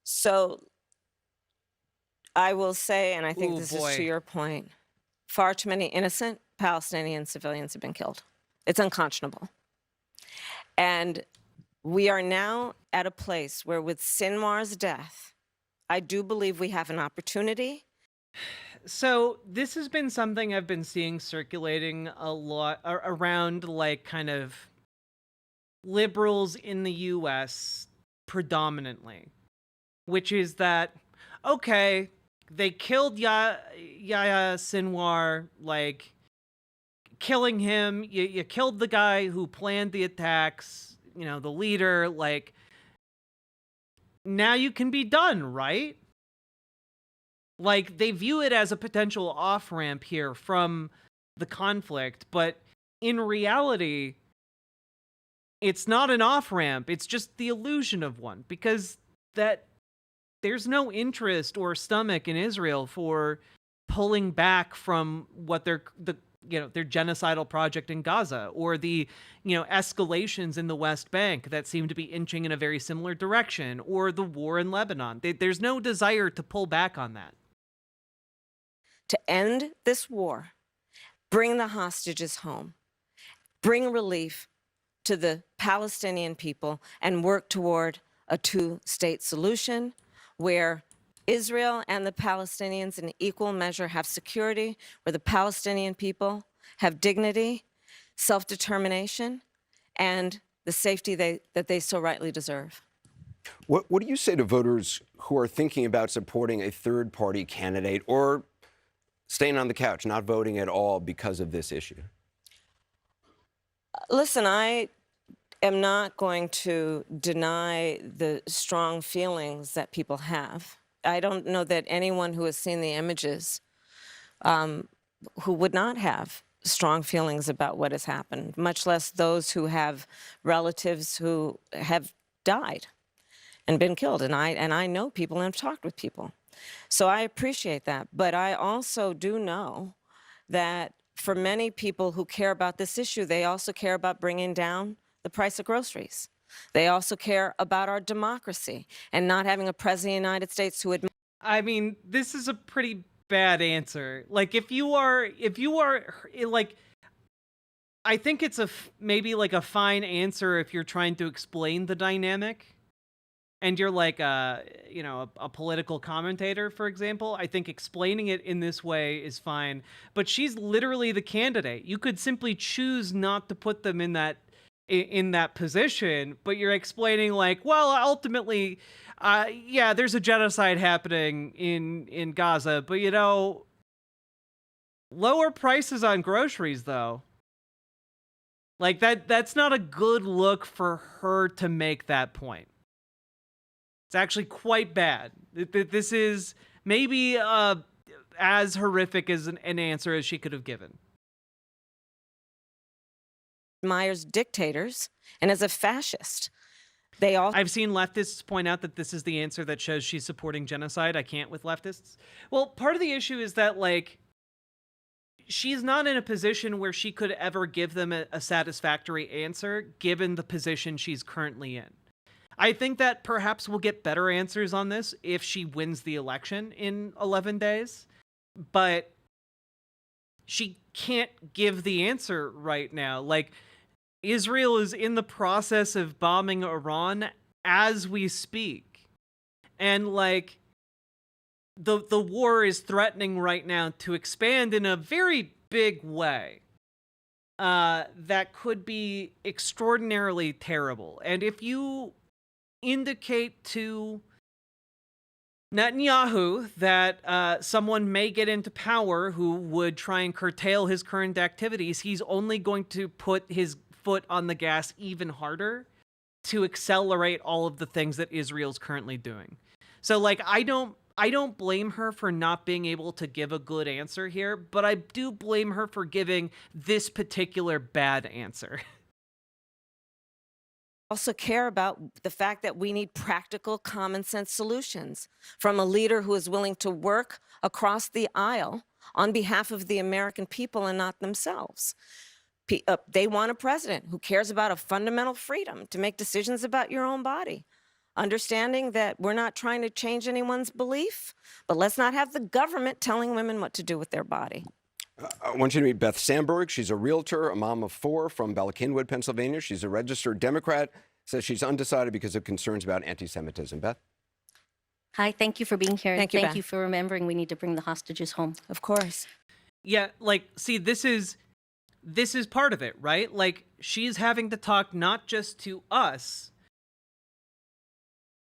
So I will say, and I think Ooh, this boy. is to your point, far too many innocent Palestinian civilians have been killed. It's unconscionable. And we are now at a place where with Sinwar's death, I do believe we have an opportunity. So this has been something I've been seeing circulating a lot around, like, kind of liberals in the U.S. predominantly, which is that, okay, they killed Yahya Sinwar, like, killing him, you killed the guy who planned the attacks, the leader, like, now you can be done, right? Like, they view it as a potential off-ramp here from the conflict, but in reality, it's not an off-ramp. It's just the illusion of one, because there's no interest or stomach in Israel for pulling back from what their genocidal project in Gaza, or the escalations in the West Bank that seem to be inching in a very similar direction, or the war in Lebanon. There's no desire to pull back on that. To end this war, bring the hostages home, bring relief to the Palestinian people, and work toward a two-state solution where Israel and the Palestinians in equal measure have security, where the Palestinian people have dignity, self-determination, and the safety that they so rightly deserve. What do you say to voters who are thinking about supporting a third-party candidate or staying on the couch, not voting at all because of this issue? Listen, I am not going to deny the strong feelings that people have. I don't know that anyone who has seen the images who would not have strong feelings about what has happened, much less those who have relatives who have died and been killed. And I know people and have talked with people. So I appreciate that. But I also do know that for many people who care about this issue, they also care about bringing down the price of groceries. They also care about our democracy and not having a president of the United States who would. I mean, this is a pretty bad answer. Like, if you are like, I think it's maybe like a fine answer if you're trying to explain the dynamic and you're like a political commentator, for example. I think explaining it in this way is fine, but she's literally the candidate. You could simply choose not to put them in that position, but you're explaining like, well, ultimately, yeah, there's a genocide happening in Gaza, but lower prices on groceries though. Like that's not a good look for her to make that point. It's actually quite bad. This is maybe as horrific as an answer as she could have given. Admires dictators, and as a fascist. I've seen leftists point out that this is the answer that shows she's supporting genocide. I can't with leftists. Well, part of the issue is that, like, she's not in a position where she could ever give them a satisfactory answer, given the position she's currently in. I think that perhaps we'll get better answers on this if she wins the election in 11 days, but she can't give the answer right now. Like, Israel is in the process of bombing Iran as we speak. And like the war is threatening right now to expand in a very big way. That could be extraordinarily terrible. And if you indicate to Netanyahu that someone may get into power who would try and curtail his current activities, he's only going to put his foot on the gas even harder to accelerate all of the things that Israel's currently doing. So like, I don't blame her for not being able to give a good answer here, but I do blame her for giving this particular bad answer. Also care about the fact that we need practical, common sense solutions from a leader who is willing to work across the aisle on behalf of the American people and not themselves. They want a president who cares about a fundamental freedom to make decisions about your own body. Understanding that we're not trying to change anyone's belief, but let's not have the government telling women what to do with their body. I want you to meet Beth Sandberg. She's a realtor, a mom of 4 from Bella Cynwyd, Pennsylvania. She's a registered Democrat, says she's undecided because of concerns about anti-Semitism. Beth? Hi, thank you for being here. Thank you, Thank Beth. you for remembering we need to bring the hostages home. Of course. Yeah, like, see, this is part of it, right? Like, she's having to talk not just to us,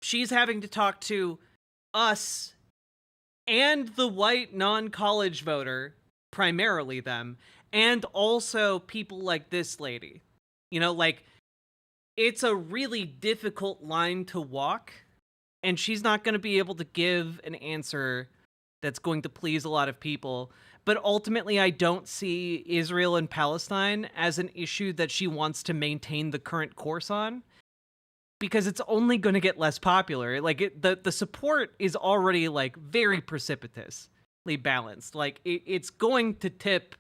she's having to talk to us and the white non-college voter, primarily them, and also people like this lady. Like, it's a really difficult line to walk, and she's not going to be able to give an answer that's going to please a lot of people. But ultimately, I don't see Israel and Palestine as an issue that she wants to maintain the current course on, because it's only going to get less popular. Like, the support is already, like, very precipitously balanced. Like, it's going to tip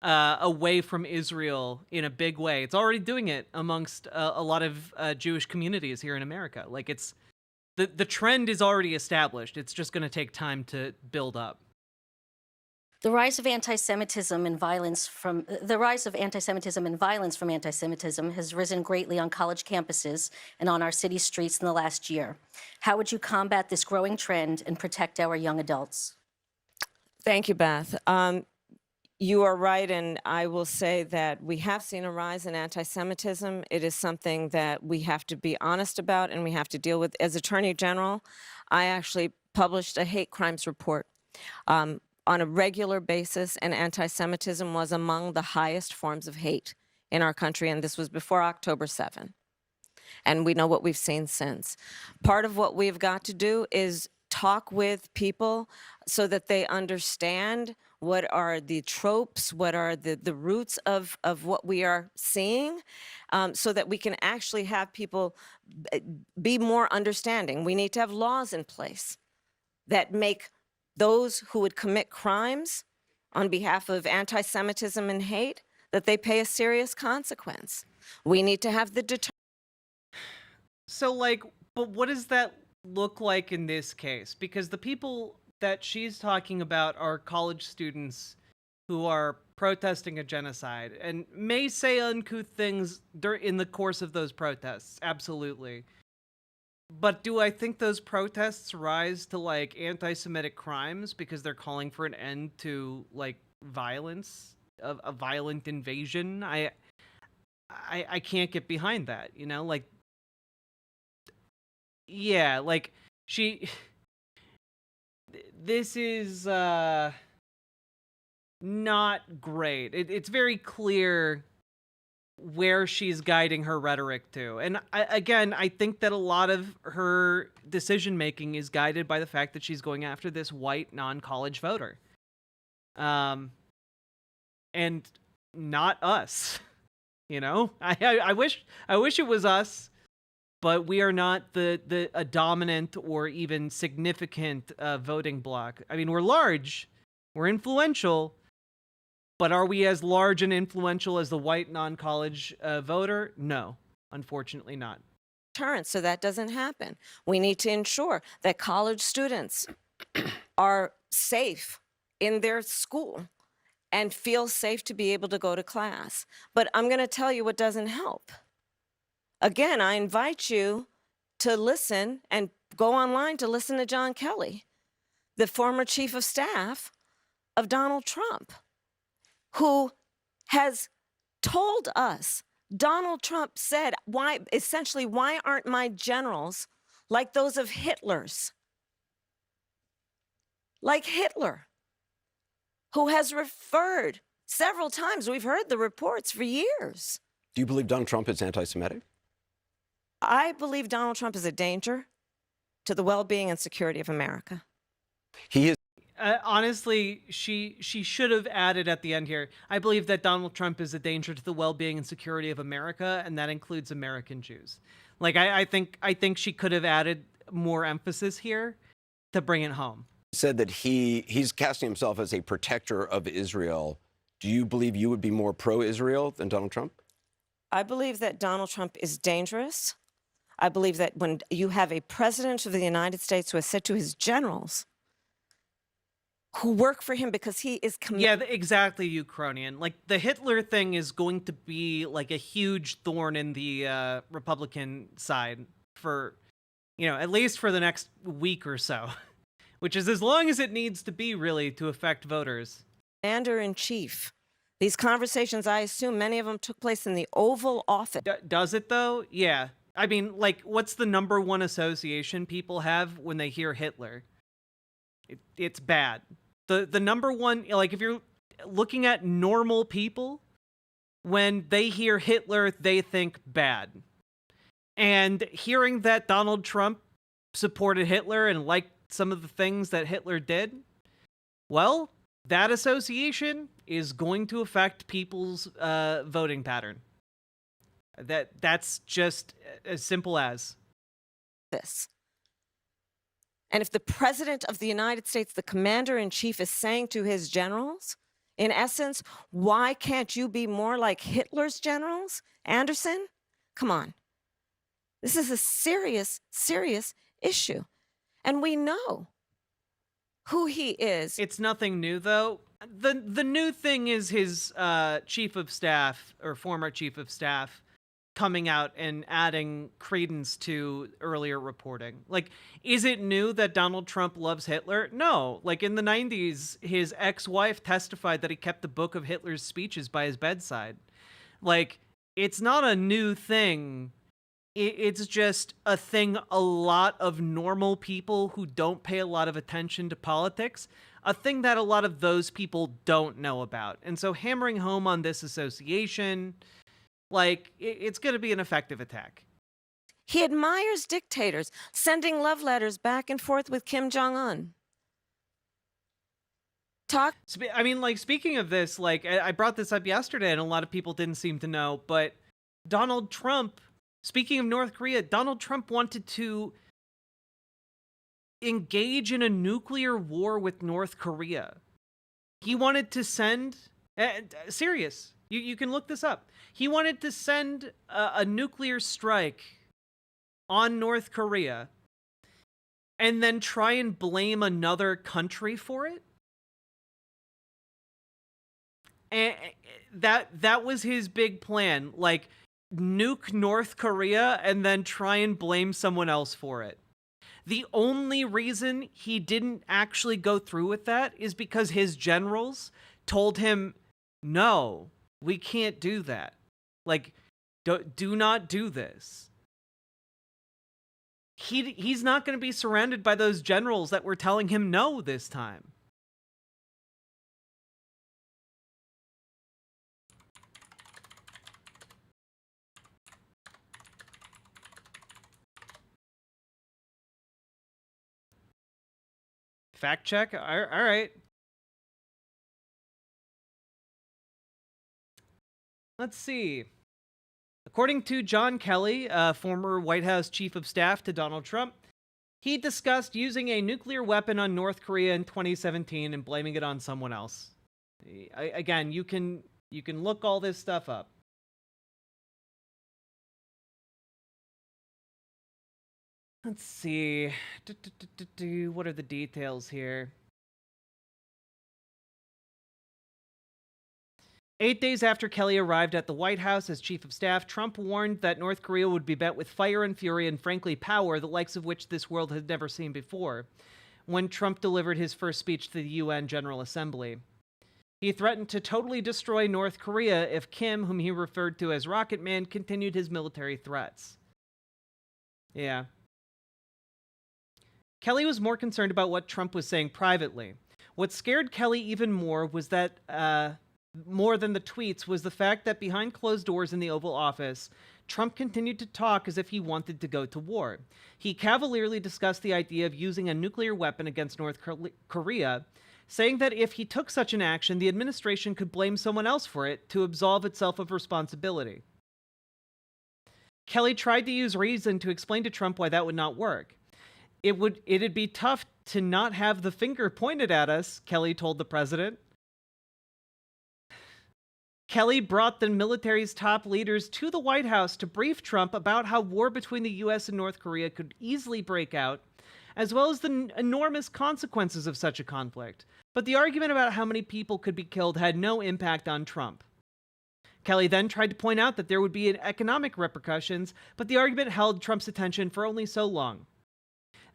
away from Israel in a big way. It's already doing it amongst a lot of Jewish communities here in America. Like, it's the trend is already established. It's just going to take time to build up. The rise of anti-Semitism and violence from anti-Semitism has risen greatly on college campuses and on our city streets in the last year. How would you combat this growing trend and protect our young adults? Thank you, Beth. You are right, and I will say that we have seen a rise in anti-Semitism. It is something that we have to be honest about and we have to deal with. As Attorney General, I actually published a hate crimes report on a regular basis, and anti-Semitism was among the highest forms of hate in our country, and this was before October 7. And we know what we've seen since. Part of what we've got to do is talk with people so that they understand what are the tropes, what are the roots of what we are seeing, so that we can actually have people be more understanding. We need to have laws in place that make those who would commit crimes on behalf of anti-Semitism and hate, that they pay a serious consequence. We need to have the So, like, but what does that look like in this case? Because the people that she's talking about are college students who are protesting a genocide and may say uncouth things in the course of those protests. Absolutely. But do I think those protests rise to, like, anti-Semitic crimes because they're calling for an end to, like, violence, a violent invasion? I can't get behind that, you know? Like, yeah, like, this is not great. It's very clear where she's guiding her rhetoric to. And I think that a lot of her decision making is guided by the fact that she's going after this white non-college voter. And not us. You know? I wish it was us, but we are not a dominant or even significant voting bloc. I mean, we're large, we're influential, but are we as large and influential as the white non-college voter? No, unfortunately not. So that doesn't happen. We need to ensure that college students are safe in their school and feel safe to be able to go to class. But I'm going to tell you what doesn't help. Again, I invite you to listen and go online to listen to John Kelly, the former chief of staff of Donald Trump, who has told us, Donald Trump said, why aren't my generals like those of Hitler's? Like Hitler, who has referred several times, we've heard the reports for years. Do you believe Donald Trump is anti-Semitic? I believe Donald Trump is a danger to the well-being and security of America. He is. Honestly, she should have added at the end here, I believe that Donald Trump is a danger to the well-being and security of America, and that includes American Jews. Like, I think she could have added more emphasis here to bring it home. Said that he's casting himself as a protector of Israel. Do you believe you would be more pro-Israel than Donald Trump? I believe that Donald Trump is dangerous. I believe that when you have a president of the United States who has said to his generals who work for him because he is yeah, exactly, Ukrainian. Like, the Hitler thing is going to be like a huge thorn in the Republican side for, you know, at least for the next week or so, which is as long as it needs to be, really, to affect voters. Commander-in-chief. These conversations, I assume many of them took place in the Oval Office. Does it, though? Yeah. I mean, like, what's the #1 association people have when they hear Hitler? It's bad. The #1, like, if you're looking at normal people, when they hear Hitler, they think bad. And hearing that Donald Trump supported Hitler and liked some of the things that Hitler did, well, that association is going to affect people's voting pattern. That's just as simple as this. And if the President of the United States, the Commander-in-Chief, is saying to his generals, in essence, why can't you be more like Hitler's generals, Anderson? Come on. This is a serious, serious issue. And we know who he is. It's nothing new, though. The new thing is his chief of staff, or former chief of staff, coming out and adding credence to earlier reporting. Like, is it new that Donald Trump loves Hitler? No. Like, in the 90s, his ex-wife testified that he kept the book of Hitler's speeches by his bedside. Like, it's not a new thing. It's just a thing a lot of normal people who don't pay a lot of attention to politics, a thing that a lot of those people don't know about. And so hammering home on this association, like, it's going to be an effective attack. He admires dictators, sending love letters back and forth with Kim Jong-un. I mean, like, speaking of this, like, I brought this up yesterday and a lot of people didn't seem to know, but Donald Trump, speaking of North Korea, Donald Trump wanted to engage in a nuclear war with North Korea. He wanted to send, serious, you can look this up. He wanted to send a nuclear strike on North Korea and then try and blame another country for it. And that was his big plan, like, nuke North Korea and then try and blame someone else for it. The only reason he didn't actually go through with that is because his generals told him, no, we can't do that. Like, do not do this. He's not going to be surrounded by those generals that were telling him no this time. Fact check? All right. Let's see. According to John Kelly, former White House chief of staff to Donald Trump, he discussed using a nuclear weapon on North Korea in 2017 and blaming it on someone else. Again, you can look all this stuff up. Let's see. What are the details here? 8 days after Kelly arrived at the White House as chief of staff, Trump warned that North Korea would be met with fire and fury and, frankly, power, the likes of which this world had never seen before, when Trump delivered his first speech to the UN General Assembly. He threatened to totally destroy North Korea if Kim, whom he referred to as Rocket Man, continued his military threats. Yeah. Kelly was more concerned about what Trump was saying privately. What scared Kelly even more was that, more than the tweets, was the fact that behind closed doors in the Oval Office, Trump continued to talk as if he wanted to go to war. He cavalierly discussed the idea of using a nuclear weapon against North Korea, saying that if he took such an action, the administration could blame someone else for it to absolve itself of responsibility. Kelly tried to use reason to explain to Trump why that would not work. It'd be tough to not have the finger pointed at us, Kelly told the president. Kelly brought the military's top leaders to the White House to brief Trump about how war between the U.S. and North Korea could easily break out, as well as the enormous consequences of such a conflict. But the argument about how many people could be killed had no impact on Trump. Kelly then tried to point out that there would be economic repercussions, but the argument held Trump's attention for only so long.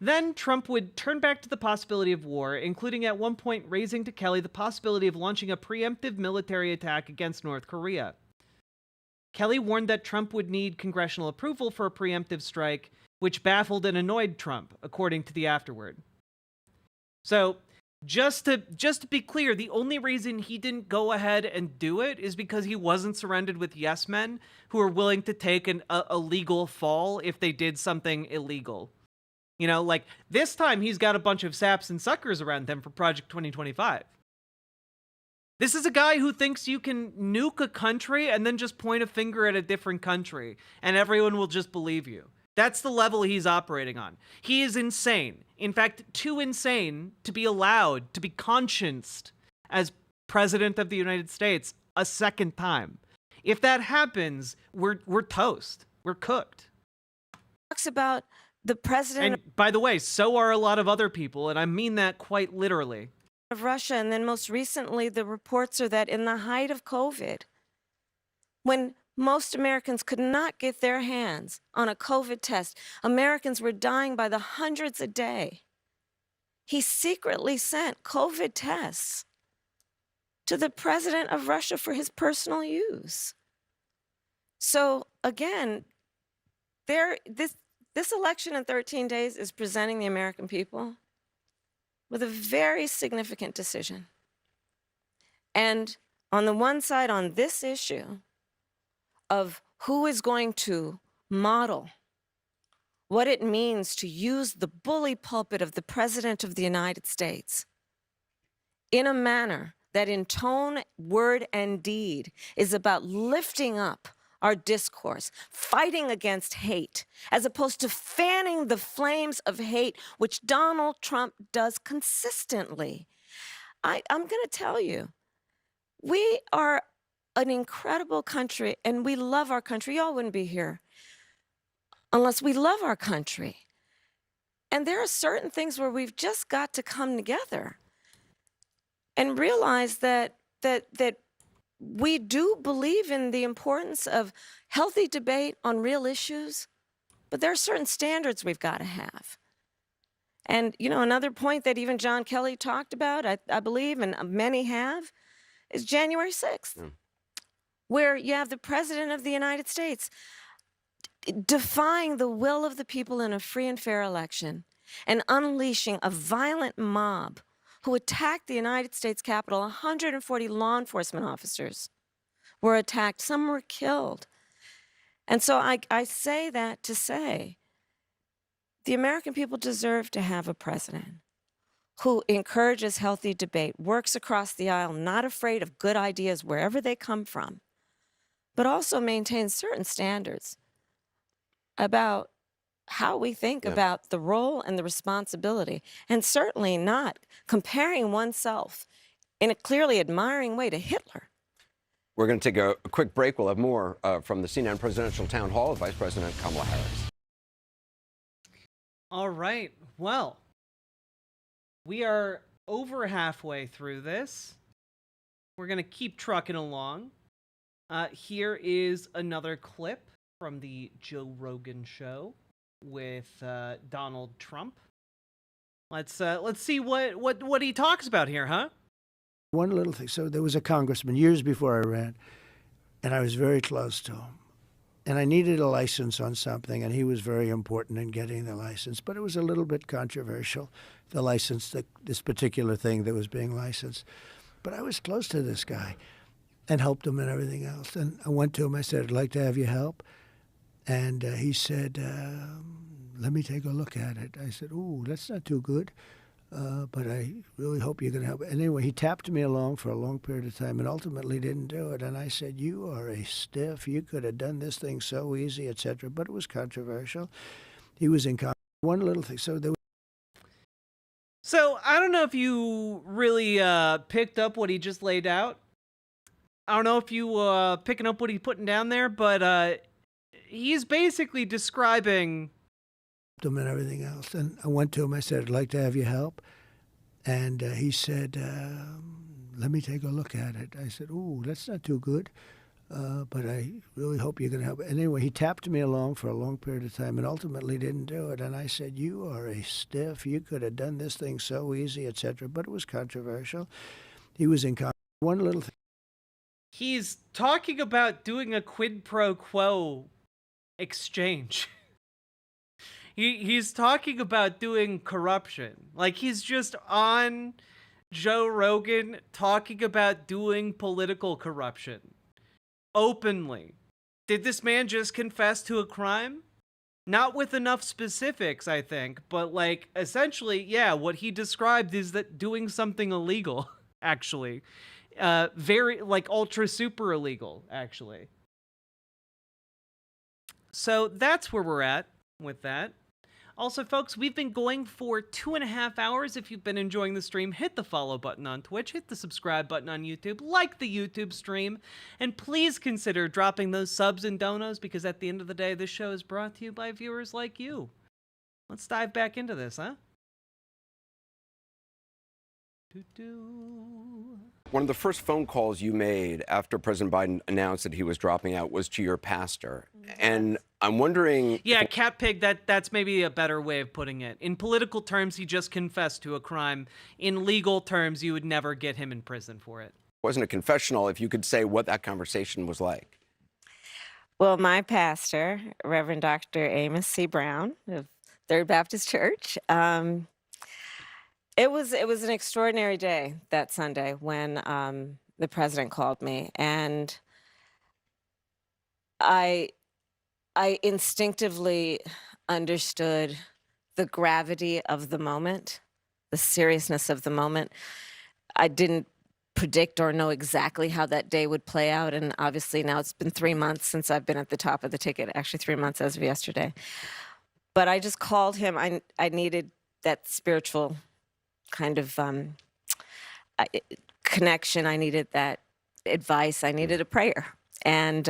Then Trump would turn back to the possibility of war, including at one point raising to Kelly the possibility of launching a preemptive military attack against North Korea. Kelly warned that Trump would need congressional approval for a preemptive strike, which baffled and annoyed Trump, according to the afterword. So, Just to be clear, the only reason he didn't go ahead and do it is because he wasn't surrounded with yes men who are willing to take a legal fall if they did something illegal. You know, like this time he's got a bunch of saps and suckers around him for Project 2025. This is a guy who thinks you can nuke a country and then just point a finger at a different country and everyone will just believe you. That's the level he's operating on. He is insane. In fact, too insane to be allowed to be conscienced as president of the United States a second time. If that happens, we're toast. We're cooked. Talks about the president And by the way, so are a lot of other people, and I mean that quite literally. of Russia, and then most recently, the reports are that in the height of COVID, when most Americans could not get their hands on a COVID test, Americans were dying by the hundreds a day. He secretly sent COVID tests to the president of Russia for his personal use. So again, this election in 13 days is presenting the American people with a very significant decision. And on the one side, on this issue of who is going to model what it means to use the bully pulpit of the President of the United States in a manner that in tone, word, and deed is about lifting up our discourse, fighting against hate, as opposed to fanning the flames of hate, which Donald Trump does consistently. I'm going to tell you, we are an incredible country, and we love our country. Y'all wouldn't be here unless we love our country. And there are certain things where we've just got to come together and realize that we do believe in the importance of healthy debate on real issues, but there are certain standards we've got to have. And, you know, another point that even John Kelly talked about, I believe, and many have, is January 6th, where you have the President of the United States defying the will of the people in a free and fair election and unleashing a violent mob who attacked the United States Capitol. 140 law enforcement officers were attacked. Some were killed. And so I say that to say the American people deserve to have a president who encourages healthy debate, works across the aisle, not afraid of good ideas wherever they come from, but also maintains certain standards about how we think about the role and the responsibility, and certainly not comparing oneself in a clearly admiring way to Hitler. We're going to take a quick break. We'll have more from the CNN Presidential Town Hall with Vice President Kamala Harris. All right. Well, we are over halfway through this. We're going to keep trucking along. Here is another clip from the Joe Rogan show with Donald Trump. Let's see what he talks about here, huh? One little thing. So there was a congressman years before I ran, and I was very close to him. And I needed a license on something, and he was very important in getting the license. But it was a little bit controversial, the license, this particular thing that was being licensed. But I was close to this guy and helped him and everything else. And I went to him, I said, I'd like to have you help. And he said, let me take a look at it. I said, ooh, that's not too good, but I really hope you're going to help. And anyway, he tapped me along for a long period of time and ultimately didn't do it. And I said, you are a stiff. You could have done this thing so easy, etc. But it was controversial. He was in one little thing. So there was. So I don't know if you really picked up what he just laid out. I don't know if you picking up what he's putting down there, but he's basically describing him and everything else. And I went to him, I said, I'd like to have you help. And he said, let me take a look at it. I said, ooh, that's not too good, but I really hope you're going to help. And anyway, he tapped me along for a long period of time and ultimately didn't do it. And I said, you are a stiff. You could have done this thing so easy, etc. But it was controversial. He was in one little thing. He's talking about doing a quid pro quo exchange. He's talking about doing corruption. Like, he's just on Joe Rogan talking about doing political corruption openly. Did this man just confess to a crime? Not with enough specifics, I think, but like essentially, yeah, what he described is that doing something illegal, actually. Very, like, ultra super illegal, actually. So that's where we're at with that. Also, folks, we've been going for 2.5 hours. If you've been enjoying the stream, hit the follow button on Twitch, hit the subscribe button on YouTube, like the YouTube stream, and please consider dropping those subs and donos, because at the end of the day, this show is brought to you by viewers like you. Let's dive back into this, huh? One of the first phone calls you made after President Biden announced that he was dropping out was to your pastor. And I'm wondering... Yeah, Cat Pig, that's maybe a better way of putting it. In political terms, he just confessed to a crime. In legal terms, you would never get him in prison for it. Wasn't a confessional, if you could say what that conversation was like. Well, my pastor, Reverend Dr. Amos C. Brown of Third Baptist Church, it was an extraordinary day that Sunday when the president called me, and I instinctively understood the gravity of the moment, the seriousness of the moment. I didn't predict or know exactly how that day would play out, and obviously now it's been 3 months since I've been at the top of the ticket, actually 3 months as of yesterday. But I just called him. I needed that spiritual kind of connection. I needed that advice. I needed a prayer. And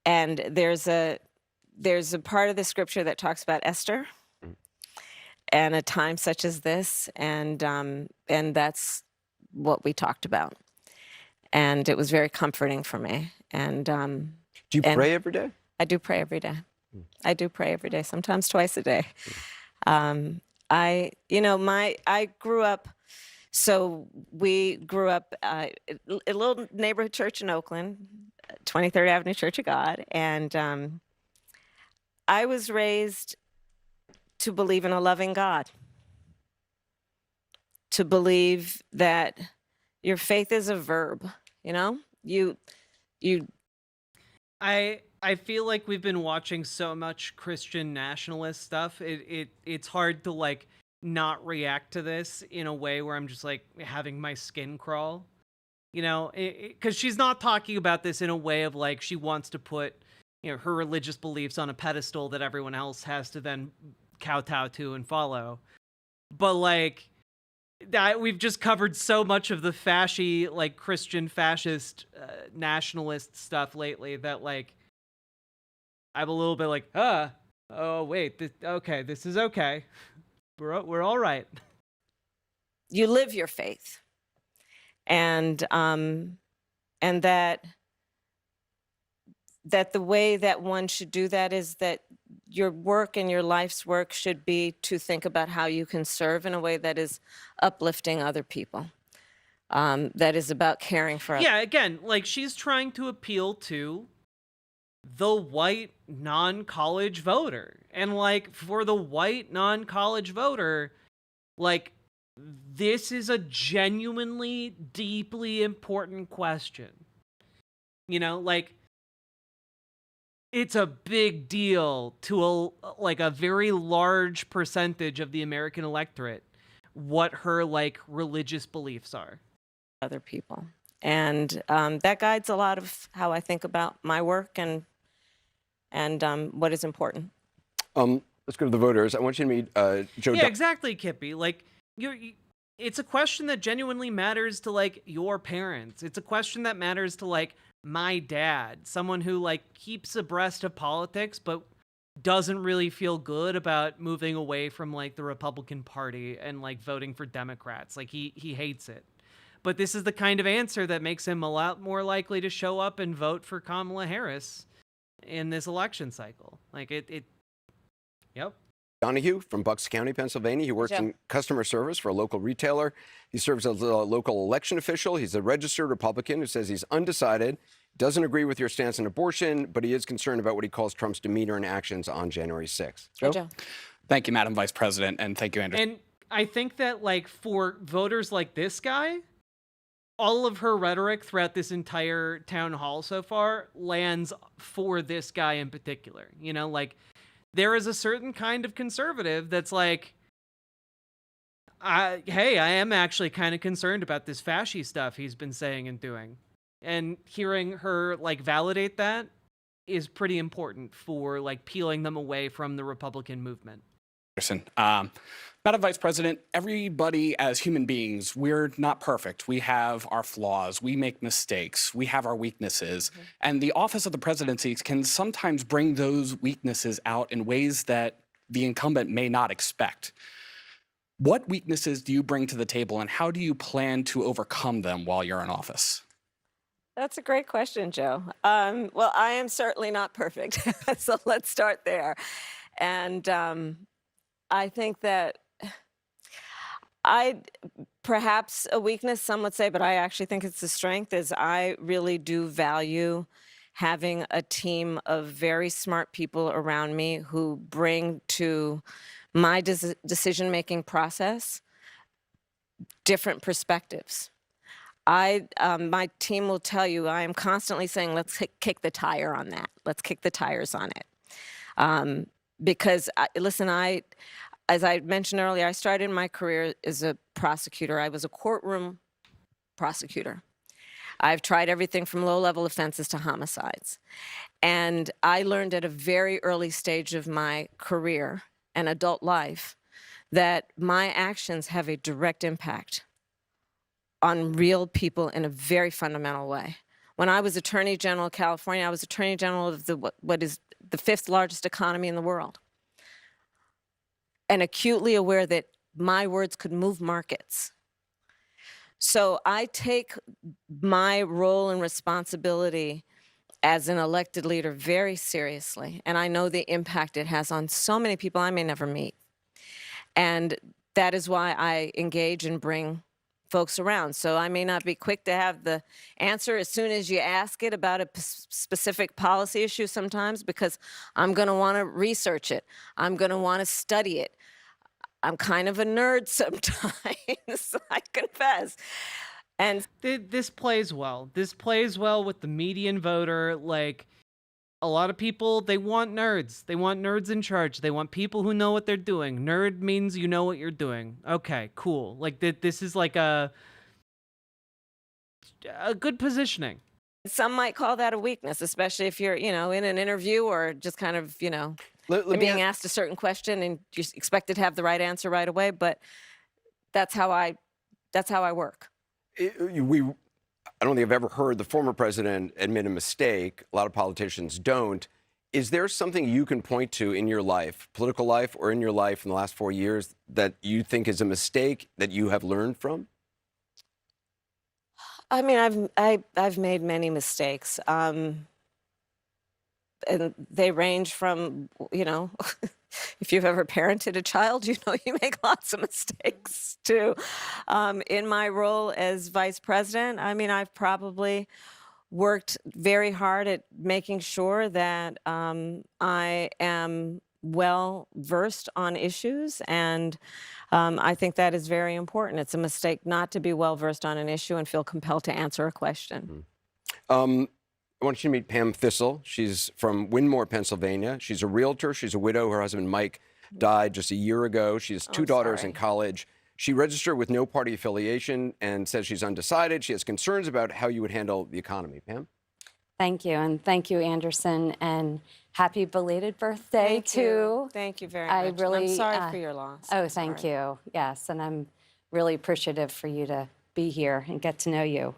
there's a part of the scripture that talks about Esther and a time such as this, and that's what we talked about. And it was very comforting for me. And do you pray every day? I do pray every day. I do pray every day, sometimes twice a day. I grew up, so we grew up a little neighborhood church in Oakland, 23rd Avenue Church of God, and I was raised to believe in a loving God, to believe that your faith is a verb, you know? I feel like we've been watching so much Christian nationalist stuff. It's hard to like not react to this in a way where I'm just like having my skin crawl, you know, because she's not talking about this in a way of like she wants to put, you know, her religious beliefs on a pedestal that everyone else has to then kowtow to and follow. But like that, we've just covered so much of the fashy, like Christian fascist nationalist stuff lately that like I'm a little bit like, oh wait, okay, this is okay. We're all right. You live your faith, and that the way that one should do that is that your work and your life's work should be to think about how you can serve in a way that is uplifting other people, that is about caring for others. Yeah, again, like she's trying to appeal to the white non-college voter. And like for the white non-college voter, like this is a genuinely deeply important question. You know, like it's a big deal to a very large percentage of the American electorate what her like religious beliefs are. Other people. And that guides a lot of how I think about my work and what is important. Let's go to the voters. I want you to meet Joe. Yeah, exactly, Kippy. Like, it's a question that genuinely matters to like your parents. It's a question that matters to like my dad, someone who like keeps abreast of politics, but doesn't really feel good about moving away from like the Republican Party and like voting for Democrats. Like he hates it. But this is the kind of answer that makes him a lot more likely to show up and vote for Kamala Harris in this election cycle. Like yep. Donahue from Bucks County, Pennsylvania. He works in customer service for a local retailer. He serves as a local election official. He's a registered Republican who says he's undecided, doesn't agree with your stance on abortion, but he is concerned about what he calls Trump's demeanor and actions on January 6th. Joe? Thank you, Madam Vice President, and thank you, Andrew. And I think that, like, for voters like this guy, all of her rhetoric throughout this entire town hall so far lands for this guy in particular. You know, like, there is a certain kind of conservative that's like, hey, I am actually kind of concerned about this fashy stuff he's been saying and doing. And hearing her, like, validate that is pretty important for, like, peeling them away from the Republican movement. Madam Vice President, everybody as human beings, we're not perfect. We have our flaws. We make mistakes. We have our weaknesses. And the office of the presidency can sometimes bring those weaknesses out in ways that the incumbent may not expect. What weaknesses do you bring to the table, and how do you plan to overcome them while you're in office? That's a great question, Joe. Well, I am certainly not perfect, so let's start there. And I think that perhaps a weakness, some would say, but I actually think it's a strength, is I really do value having a team of very smart people around me who bring to my decision-making process different perspectives. My team will tell you, I am constantly saying, let's kick the tire on that. Let's kick the tires on it. Because, listen, as I mentioned earlier, I started my career as a prosecutor. I was a courtroom prosecutor. I've tried everything from low-level offenses to homicides. And I learned at a very early stage of my career and adult life that my actions have a direct impact on real people in a very fundamental way. When I was Attorney General of California, I was Attorney General of what is the 5th largest economy in the world, and acutely aware that my words could move markets. So I take my role and responsibility as an elected leader very seriously, and I know the impact it has on so many people I may never meet. And that is why I engage and bring folks around. So I may not be quick to have the answer as soon as you ask it about a specific policy issue sometimes, because I'm going to want to research it. I'm going to want to study it. I'm kind of a nerd sometimes, I confess. And this plays well. This plays well with the median voter. Like, a lot of people, they want nerds. They want nerds in charge. They want people who know what they're doing. Nerd means you know what you're doing. Okay, cool. Like, this is like a good positioning. Some might call that a weakness, especially if you're, in an interview or just kind of, being asked a certain question and you're expected to have the right answer right away. But that's how I work. I don't think I've ever heard the former president admit a mistake. A lot of politicians don't. Is there something you can point to in your life, political life, or in your life in the last 4 years that you think is a mistake that you have learned from? I mean, I've made many mistakes, and they range from, if you've ever parented a child, you make lots of mistakes too. In my role as vice president, I mean, I've probably worked very hard at making sure that I am well versed on issues, and I think that is very important. It's a mistake not to be well versed on an issue and feel compelled to answer a question. I want you to meet Pam Thistle. She's from Wynmoor, Pennsylvania. She's a realtor. She's a widow. Her husband, Mike, died just a year ago. She has two daughters in college. She registered with no party affiliation and says she's undecided. She has concerns about how you would handle the economy. Pam? Thank you. And thank you, Anderson. And happy belated birthday, too. Thank you very much. I'm sorry for your loss. Oh, thank you. Yes. And I'm really appreciative for you to be here and get to know you.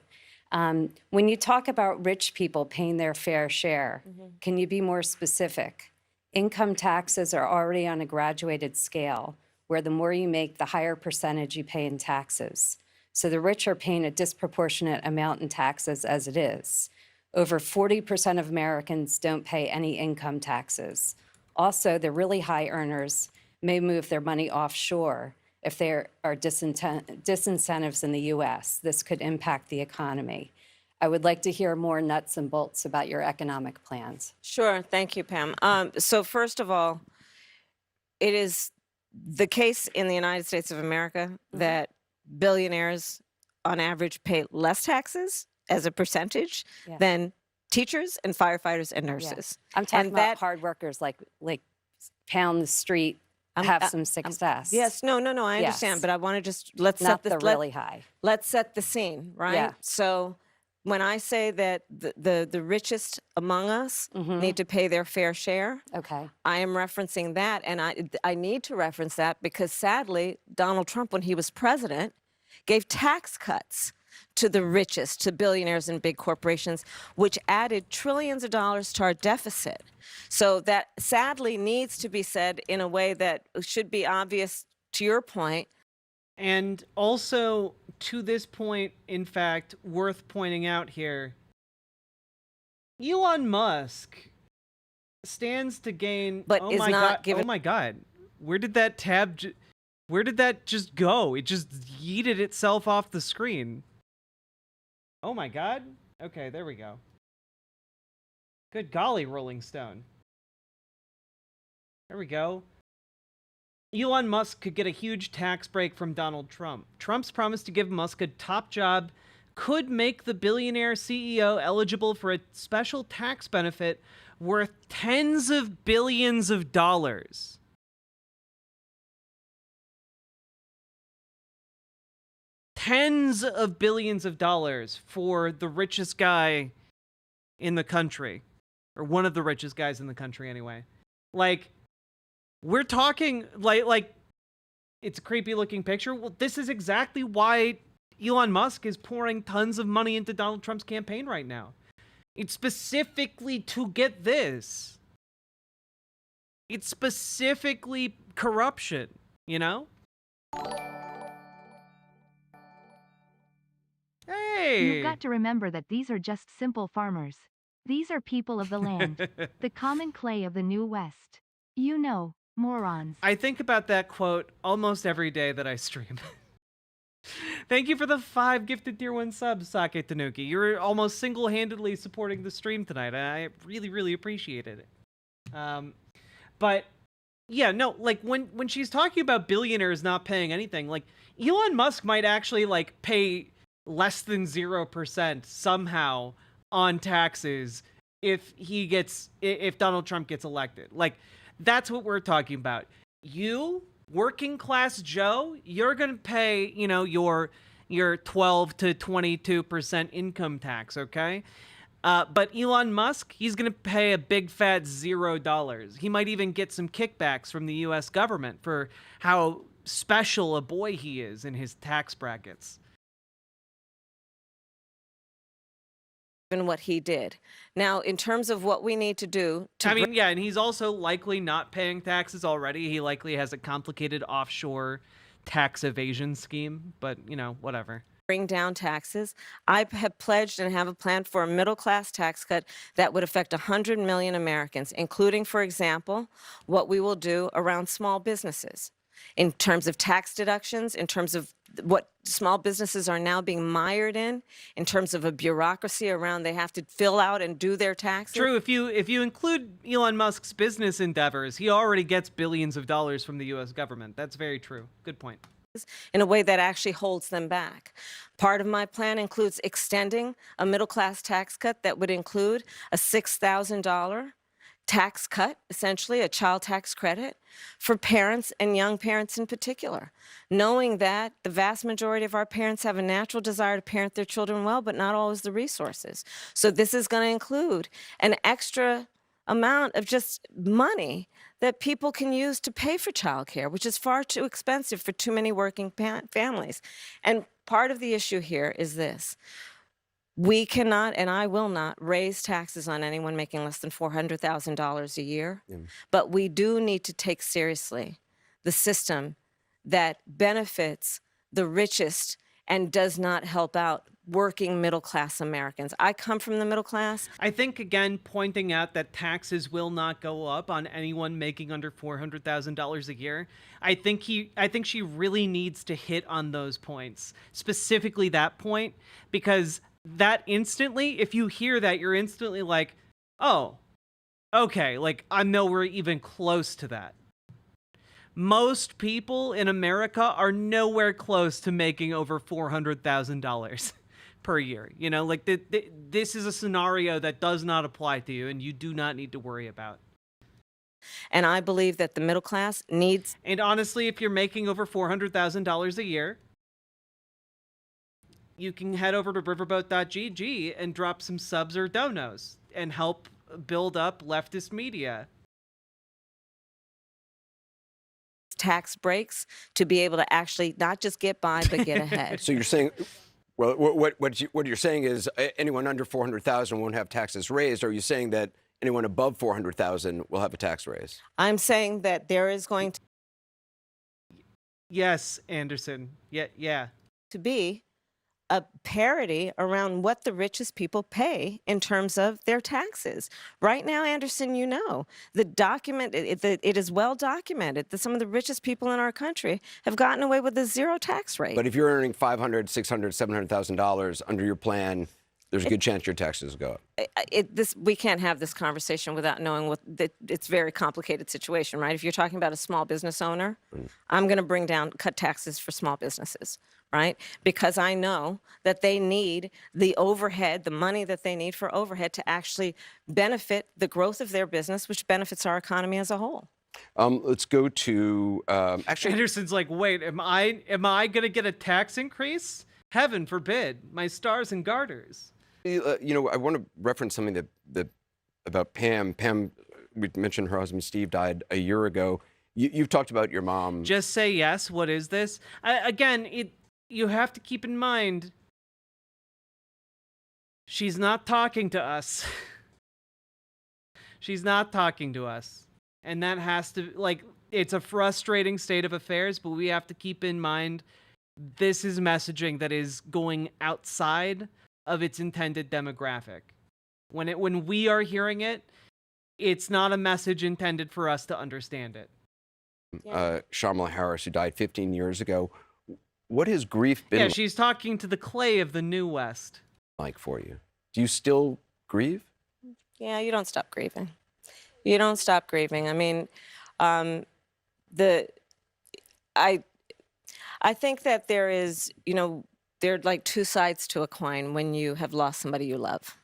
When you talk about rich people paying their fair share, can you be more specific? Income taxes are already on a graduated scale, where the more you make, the higher percentage you pay in taxes. So the rich are paying a disproportionate amount in taxes as it is. Over 40% of Americans don't pay any income taxes. Also, the really high earners may move their money offshore if there are disincentives in the U.S. This could impact the economy. I would like to hear more nuts and bolts about your economic plans. Sure. Thank you, Pam. So first of all, it is the case in the United States of America that billionaires on average pay less taxes as a percentage Yeah. than teachers and firefighters and Yeah. nurses. I'm talking And about that hard workers like pound the street, I'm- have I- some success. Yes, no, I understand, Yes. but I want to just let's Not set this the really high. Let's set the scene, right? Yeah. So when I say that the richest among us need to pay their fair share, Okay. I am referencing that, and I need to reference that because sadly, Donald Trump, when he was president, gave tax cuts to the richest, to billionaires and big corporations, which added trillions of dollars to our deficit. So that sadly needs to be said in a way that should be obvious to your point. And also, to this point, in fact, worth pointing out here, Elon Musk stands to gain. But oh is my not god! given- Oh my god! Where did that tab? Where did that just go? It just yeeted itself off the screen. Oh my god! Okay, there we go. Good golly, Rolling Stone. There we go. Elon Musk could get a huge tax break from Donald Trump. Trump's promise to give Musk a top job could make the billionaire CEO eligible for a special tax benefit worth tens of billions of dollars. Tens of billions of dollars for the richest guy in the country. Or one of the richest guys in the country, anyway. Like, we're talking, like, it's a creepy looking picture. Well, this is exactly why Elon Musk is pouring tons of money into Donald Trump's campaign right now. It's specifically to get this. It's specifically corruption, you know? Hey! You've got to remember that these are just simple farmers. These are people of the land, the common clay of the New West. You know, morons. I think about that quote almost every day that I stream. Thank you for the 5 gifted tier 1 subs, Sake Tanuki. You're almost single-handedly supporting the stream tonight. I really, really appreciated it. But yeah, no, like when she's talking about billionaires not paying anything, like Elon Musk might actually like pay less than 0% somehow on taxes if Donald Trump gets elected. Like, that's what we're talking about. You, working class Joe, you're gonna pay, you know, your 12 to 22% income tax, okay? But Elon Musk, he's gonna pay a big fat $0. He might even get some kickbacks from the U.S. government for how special a boy he is in his tax brackets. What he did. Now, in terms of what we need to do to I mean, yeah, and he's also likely not paying taxes already. He likely has a complicated offshore tax evasion scheme, but, you know, whatever. Bring down taxes, I have pledged and have a plan for a middle-class tax cut that would affect 100 million Americans, including, for example, what we will do around small businesses. In terms of tax deductions, in terms of what small businesses are now being mired in terms of a bureaucracy around they have to fill out and do their taxes. True, if you include Elon Musk's business endeavors, he already gets billions of dollars from the U.S. government. That's very true. Good point. In a way that actually holds them back. Part of my plan includes extending a middle-class tax cut that would include a $6,000 tax cut, essentially a child tax credit for parents and young parents in particular, knowing that the vast majority of our parents have a natural desire to parent their children well, but not always the resources. So this is going to include an extra amount of just money that people can use to pay for childcare, which is far too expensive for too many working families. And part of the issue here is this. We cannot, and I will not, raise taxes on anyone making less than $400,000 a year. But we do need to take seriously the system that benefits the richest and does not help out working middle-class Americans. I come from the middle class. I think, again, pointing out that taxes will not go up on anyone making under $400,000 a year, I think she really needs to hit on those points, specifically that point, because that instantly, if you hear that, you're instantly like, oh, okay, like I'm nowhere even close to that. Most people in America are nowhere close to making over $400,000 per year. You know, like this is a scenario that does not apply to you and you do not need to worry about. And I believe that the middle class needs. And honestly, if you're making over $400,000 a year, you can head over to riverboat.gg and drop some subs or donos and help build up leftist media. Tax breaks to be able to actually not just get by, but get ahead. So you're saying, well, what you're saying is anyone under 400,000 won't have taxes raised. Or are you saying that anyone above 400,000 will have a tax raise? I'm saying that there is going to. Yes, Anderson. Yeah. To be a parity around what the richest people pay in terms of their taxes. Right now, Anderson, you know, the document, it is well documented that some of the richest people in our country have gotten away with a zero tax rate. But if you're earning $500,000, $600,000, $700,000 under your plan, there's a good chance your taxes go up. We can't have this conversation without knowing it's a very complicated situation, right? If you're talking about a small business owner, I'm going to cut taxes for small businesses, right? Because I know that they need the overhead, the money that they need for overhead to actually benefit the growth of their business, which benefits our economy as a whole. Let's go to actually. Anderson's like, wait, am I going to get a tax increase? Heaven forbid, my stars and garters. You know, I want to reference something that about Pam. Pam, we mentioned her husband Steve died a year ago. You've talked about your mom. Just say yes. What is this? You have to keep in mind, she's not talking to us. She's not talking to us. And that has to, it's a frustrating state of affairs, but we have to keep in mind this is messaging that is going outside of its intended demographic. When we are hearing it, it's not a message intended for us to understand it. Kamala Harris, who died 15 years ago. What has grief been? Yeah, she's talking to the clay of the New West. Like for you? Do you still grieve? Yeah, you don't stop grieving. You don't stop grieving. I mean, I think that there is, there are like two sides to a coin when you have lost somebody you love.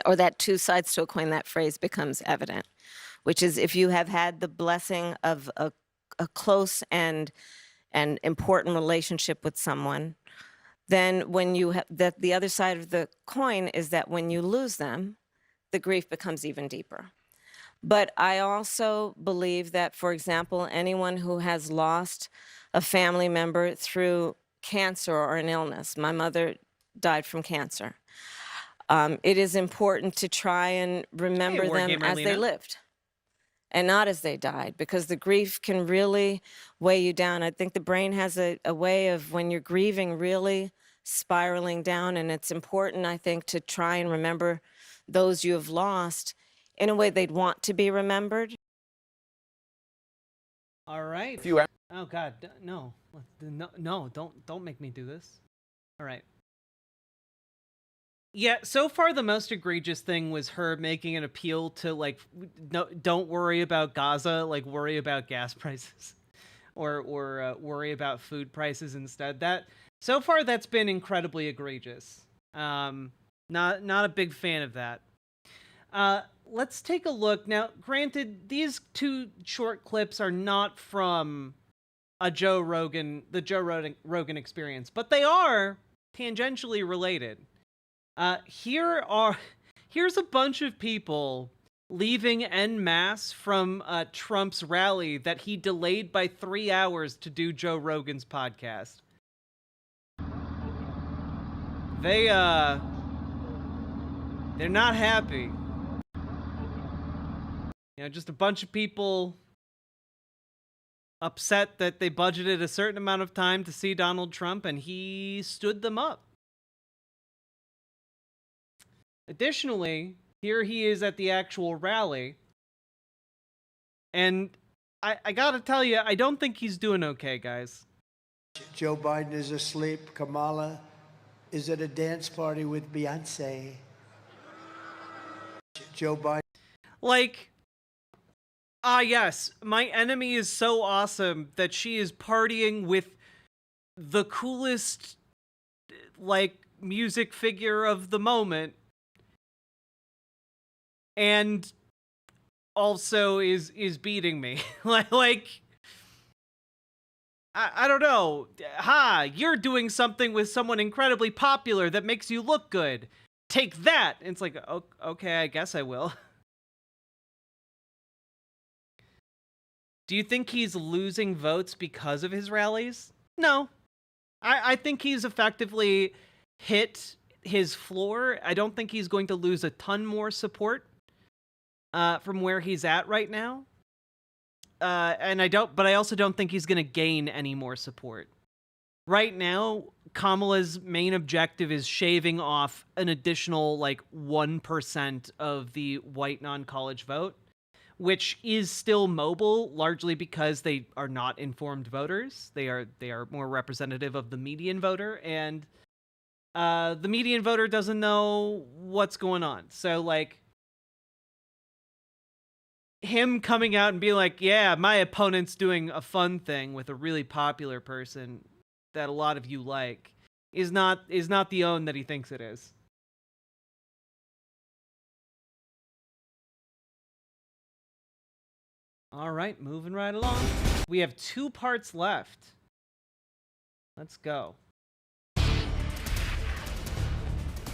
Or that two sides to a coin, that phrase becomes evident, which is if you have had the blessing of a close and important relationship with someone, then when you have that, the other side of the coin is that when you lose them, the grief becomes even deeper. But I also believe that, for example, anyone who has lost a family member through cancer or an illness, my mother died from cancer, it is important to try and remember them as they lived and not as they died, because the grief can really weigh you down. I think the brain has a way of, when you're grieving, really spiraling down, and it's important, I think, to try and remember those you have lost in a way they'd want to be remembered. All right. Oh God, no, don't make me do this. All right. Yeah, so far the most egregious thing was her making an appeal to no, don't worry about Gaza, worry about gas prices, or worry about food prices instead. That so far that's been incredibly egregious. Not a big fan of that. Let's take a look now. Granted, these two short clips are not from the Joe Rogan Experience, but they are tangentially related. Here's a bunch of people leaving en masse from Trump's rally that he delayed by 3 hours to do Joe Rogan's podcast. They're not happy. Just a bunch of people upset that they budgeted a certain amount of time to see Donald Trump, and he stood them up. Additionally, here he is at the actual rally, and I gotta tell you, I don't think he's doing okay, guys. Joe Biden is asleep. Kamala is at a dance party with Beyonce. Joe Biden. Ah, yes. My enemy is so awesome that she is partying with the coolest, like, music figure of the moment. And also is beating me. like, I don't know. Ha, you're doing something with someone incredibly popular that makes you look good. Take that. And it's like, okay, I guess I will. Do you think he's losing votes because of his rallies? No. I think he's effectively hit his floor. I don't think he's going to lose a ton more support from where he's at right now. But I also don't think he's going to gain any more support. Right now, Kamala's main objective is shaving off an additional, like, 1% of the white non-college vote, which is still mobile, largely because they are not informed voters. They are more representative of the median voter, and the median voter doesn't know what's going on. So, like, him coming out and being like, yeah, my opponent's doing a fun thing with a really popular person that a lot of you like, is not the own that he thinks it is. All right, moving right along. We have 2 parts left. Let's go.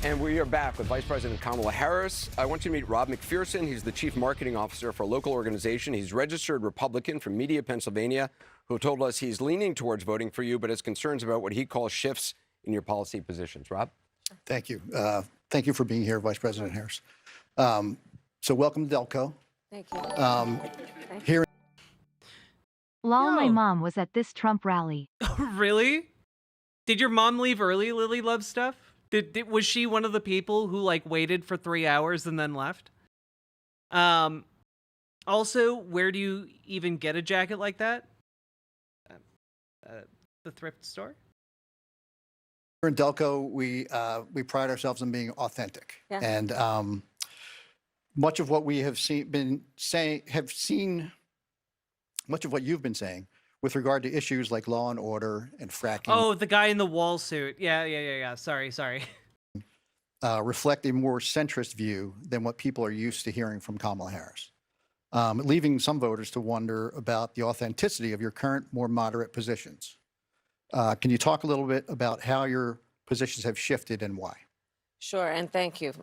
And we are back with Vice President Kamala Harris. I want you to meet Rob McPherson. He's the Chief Marketing Officer for a local organization. He's registered Republican from Media, Pennsylvania, who told us he's leaning towards voting for you, but has concerns about what he calls shifts in your policy positions. Rob? Thank you. Thank you for being here, Vice President Harris. So welcome to Delco. Thank you. Here. Lol, my No. mom was at this Trump rally. Really? Did your mom leave early, Lily Love Stuff? Was she one of the people who, like, waited for 3 hours and then left? Also, where do you even get a jacket like that? The thrift store? Here in Delco, we pride ourselves on being authentic, Yeah. and much of what we have seen, much of what you've been saying with regard to issues like law and order and fracking. Oh, the guy in the wall suit. Yeah. Sorry. Reflect a more centrist view than what people are used to hearing from Kamala Harris, leaving some voters to wonder about the authenticity of your current, more moderate positions. Can you talk a little bit about how your positions have shifted and why? Sure, and thank you.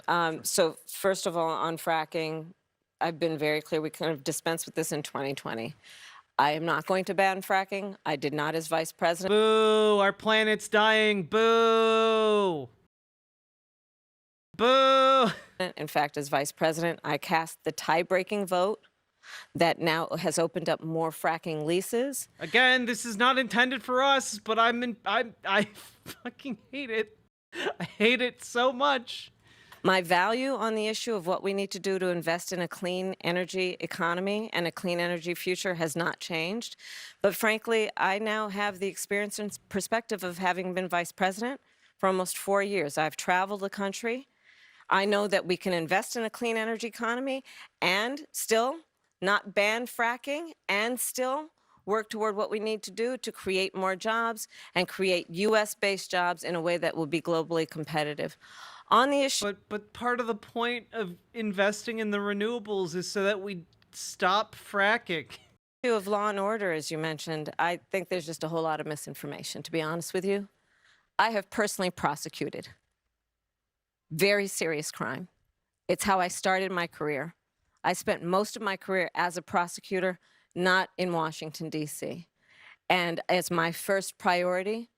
So first of all, on fracking, I've been very clear. We kind of dispensed with this in 2020. I am not going to ban fracking. I did not as vice president. Boo! Our planet's dying. Boo! Boo! In fact, as vice president, I cast the tie-breaking vote that now has opened up more fracking leases. Again, this is not intended for us, but I fucking hate it. I hate it so much. My value on the issue of what we need to do to invest in a clean energy economy and a clean energy future has not changed. But frankly, I now have the experience and perspective of having been vice president for almost 4 years. I've traveled the country. I know that we can invest in a clean energy economy and still not ban fracking and still work toward what we need to do to create more jobs and create U.S.-based jobs in a way that will be globally competitive. On the issue, but part of the point of investing in the renewables is so that we stop fracking. Of law and order, as you mentioned, I think there's just a whole lot of misinformation, to be honest with you. I have personally prosecuted very serious crime. It's how I started my career. I spent most of my career as a prosecutor, not in Washington, D.C. And as my first priority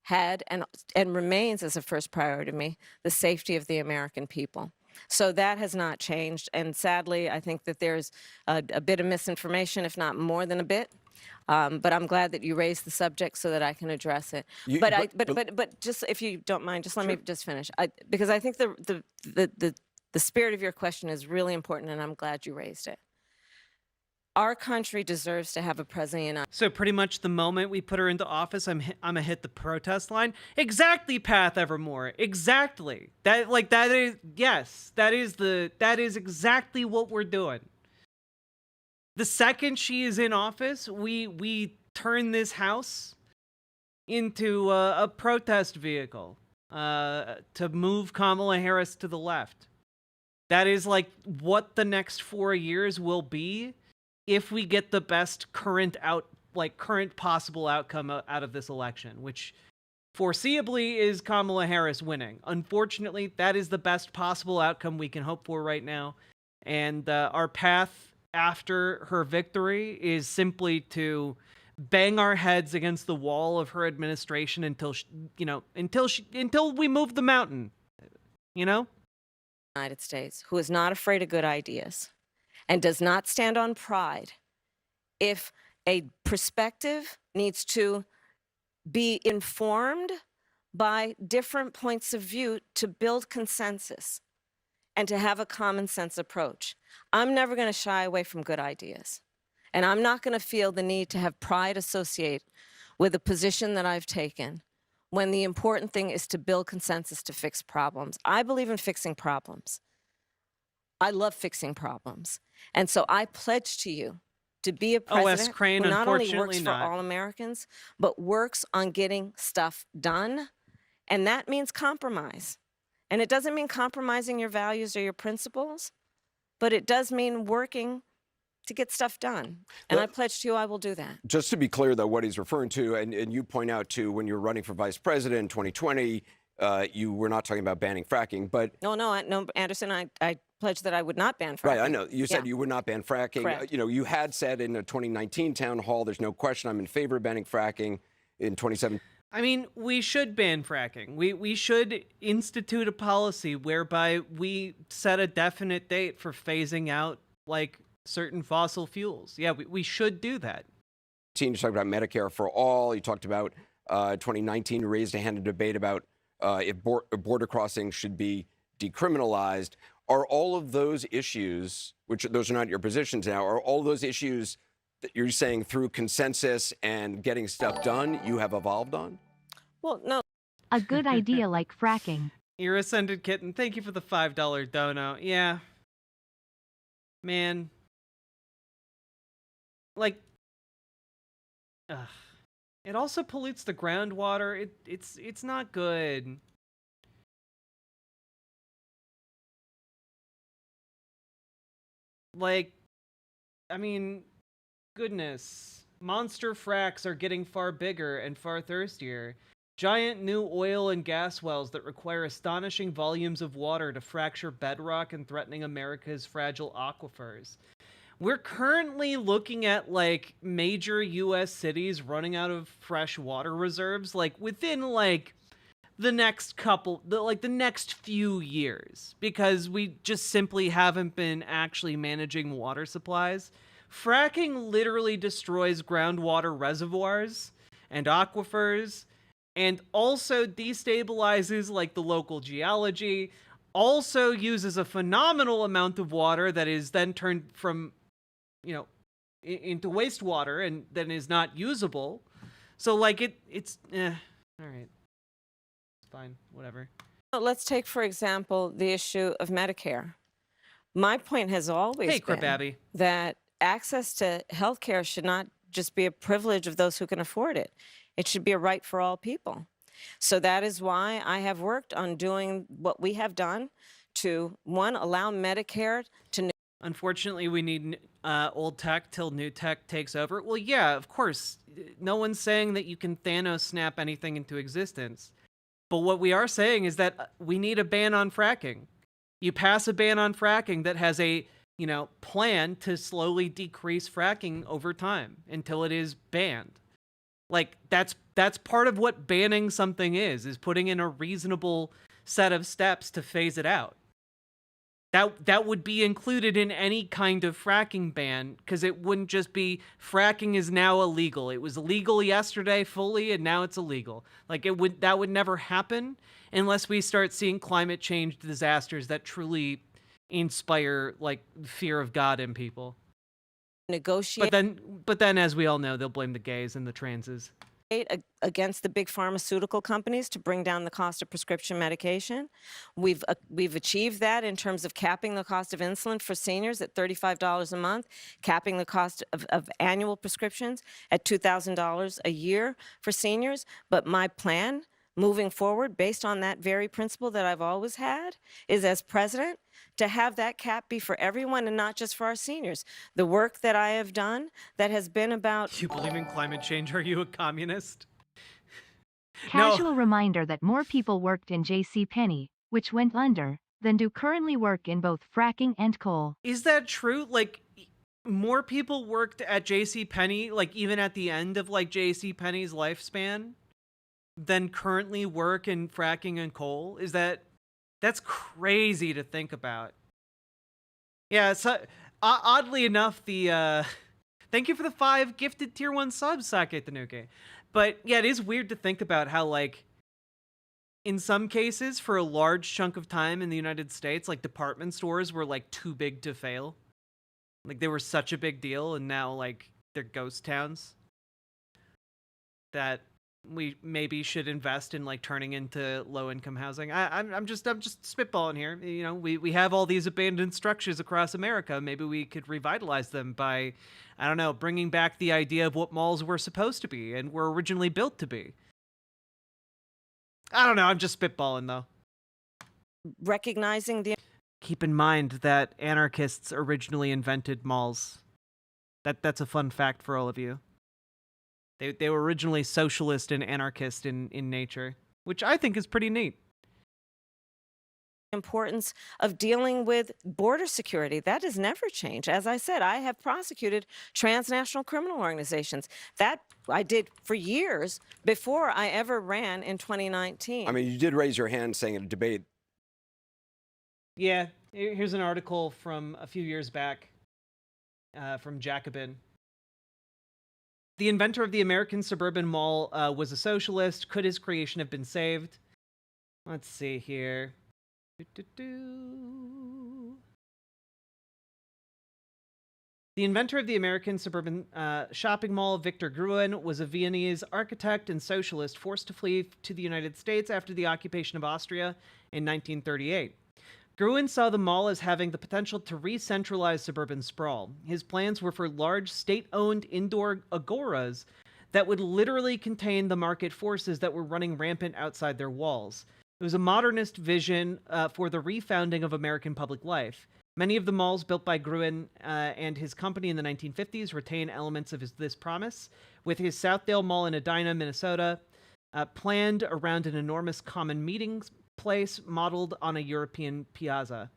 had and remains as a first priority to me, the safety of the American people. So that has not changed. And sadly, I think that there's a bit of misinformation, if not more than a bit. But I'm glad that you raised the subject so that I can address it. But just if you don't mind, just let me just finish. Because I think the spirit of your question is really important, and I'm glad you raised it. Our country deserves to have a president. So pretty much the moment we put her into office, I'm gonna hit the protest line. Exactly, Path Evermore. Exactly. That is exactly what we're doing. The second she is in office, we turn this house into a protest vehicle to move Kamala Harris to the left. That is like what the next 4 years will be if we get the best current possible outcome out of this election, which foreseeably is Kamala Harris winning. Unfortunately, that is the best possible outcome we can hope for right now. And our path after her victory is simply to bang our heads against the wall of her administration until we move the mountain, United States, who is not afraid of good ideas and does not stand on pride. If a perspective needs to be informed by different points of view to build consensus and to have a common sense approach, I'm never going to shy away from good ideas. And I'm not going to feel the need to have pride associate with the position that I've taken when the important thing is to build consensus to fix problems. I believe in fixing problems. I love fixing problems. And so I pledge to you to be a president Crane, who not only works unfortunately for not. all Americans, but works on getting stuff done. And that means compromise. And it doesn't mean compromising your values or your principles, but it does mean working to get stuff done. And I pledge to you I will do that. Just to be clear, though, what he's referring to, and you point out to when you're running for vice president in 2020, you were not talking about banning fracking, but... No, Anderson, I pledged that I would not ban fracking. Right, I know. You said you would not ban fracking. Correct. You had said in the 2019 town hall, there's no question I'm in favor of banning fracking in 2017. I mean, we should ban fracking. We should institute a policy whereby we set a definite date for phasing out, certain fossil fuels. Yeah, we should do that. You talked about Medicare for all. You talked about 2019, you raised a hand in debate about if border crossings should be decriminalized. Are all of those issues, which those are not your positions now, are all those issues that you're saying through consensus and getting stuff done you have evolved on? Well, no. A good idea like fracking. Your Ascended Kitten, thank you for the $5 dono. Yeah. Man. It also pollutes the groundwater. It's not good. I mean, goodness. Monster fracks are getting far bigger and far thirstier. Giant new oil and gas wells that require astonishing volumes of water to fracture bedrock and threatening America's fragile aquifers. We're currently looking at major US cities running out of fresh water reserves within the next the next few years, because we just simply haven't been actually managing water supplies. Fracking literally destroys groundwater reservoirs and aquifers, and also destabilizes the local geology, also uses a phenomenal amount of water that is then turned from into wastewater and then is not usable. So it's all right. It's fine, whatever. Let's take, for example, the issue of Medicare. My point has always been that access to health care should not just be a privilege of those who can afford it. It should be a right for all people. So that is why I have worked on doing what we have done to, one, allow Medicare to... Unfortunately, we need old tech till new tech takes over. Well, yeah, of course. No one's saying that you can Thanos snap anything into existence. But what we are saying is that we need a ban on fracking. You pass a ban on fracking that has a, plan to slowly decrease fracking over time until it is banned. That's part of what banning something is putting in a reasonable set of steps to phase it out. That would be included in any kind of fracking ban, because it wouldn't just be fracking is now illegal. It was illegal yesterday fully, and now it's illegal. That would never happen unless we start seeing climate change disasters that truly inspire fear of God in people. Negotiate. But then, as we all know, they'll blame the gays and the transes. against the big pharmaceutical companies to bring down the cost of prescription medication. We've achieved that in terms of capping the cost of insulin for seniors at $35 a month, capping the cost of annual prescriptions at $2,000 a year for seniors. But my plan moving forward, based on that very principle that I've always had, is as president to have that cap be for everyone and not just for our seniors. The work that I have done that has been about... You believe in climate change? Are you a communist? Casual reminder that more people worked in JCPenney, which went under, than do currently work in both fracking and coal. Is that true? Like, more people worked at JCPenney, like even at the end of like JCPenney's lifespan, than currently work in fracking and coal? That's crazy to think about. Yeah, so oddly enough, thank you for the 5 gifted tier 1 subs, Sake Tanuki. But yeah, it is weird to think about how, like, in some cases, for a large chunk of time in the United States, like, department stores were like too big to fail. Like, they were such a big deal, and now, like, they're ghost towns that we maybe should invest in, like, turning into low-income housing. I'm just spitballing here. You know, we have all these abandoned structures across America. Maybe we could revitalize them by, I don't know, bringing back the idea of what malls were supposed to be and were originally built to be. I don't know. I'm just spitballing, though. Recognizing the... Keep in mind that anarchists originally invented malls. That's a fun fact for all of you. They were originally socialist and anarchist in nature, which I think is pretty neat. Importance of dealing with border security. That has never changed. As I said, I have prosecuted transnational criminal organizations. That I did for years before I ever ran in 2019. I mean, you did raise your hand saying at a debate. Yeah, here's an article from a few years back from Jacobin. The inventor of the American suburban mall was a socialist. Could his creation have been saved? Let's see here. The inventor of the American suburban shopping mall, Victor Gruen, was a Viennese architect and socialist forced to flee to the United States after the occupation of Austria in 1938. Gruen saw the mall as having the potential to re-centralize suburban sprawl. His plans were for large state-owned indoor agoras that would literally contain the market forces that were running rampant outside their walls. It was a modernist vision for the refounding of American public life. Many of the malls built by Gruen and his company in the 1950s retain elements of this promise, with his Southdale Mall in Edina, Minnesota, planned around an enormous common meeting place modeled on a European piazza.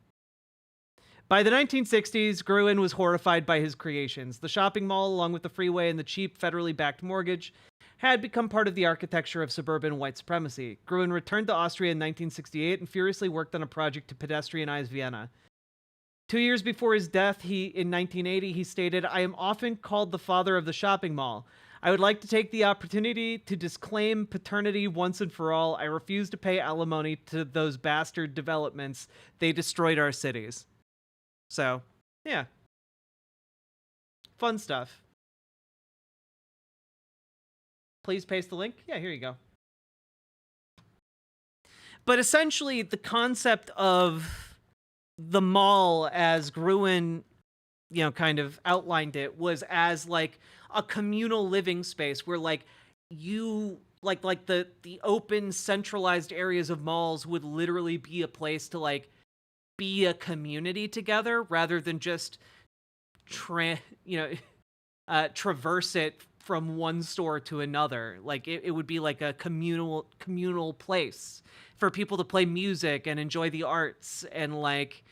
By the 1960s, Gruen was horrified by his creations. The shopping mall, along with the freeway and the cheap federally backed mortgage, had become part of the architecture of suburban white supremacy. Gruen returned to Austria in 1968 and furiously worked on a project to pedestrianize Vienna. 2 years before his death, in 1980, he stated, "I am often called the father of the shopping mall. I would like to take the opportunity to disclaim paternity once and for all. I refuse to pay alimony to those bastard developments. They destroyed our cities." So, yeah. Fun stuff. Please paste the link. Yeah, here you go. But essentially, the concept of the mall as Gruen, you know, kind of outlined it was as like a communal living space where like you like the open centralized areas of malls would literally be a place to like be a community together rather than just traverse it from one store to another. Like it would be like a communal place for people to play music and enjoy the arts and like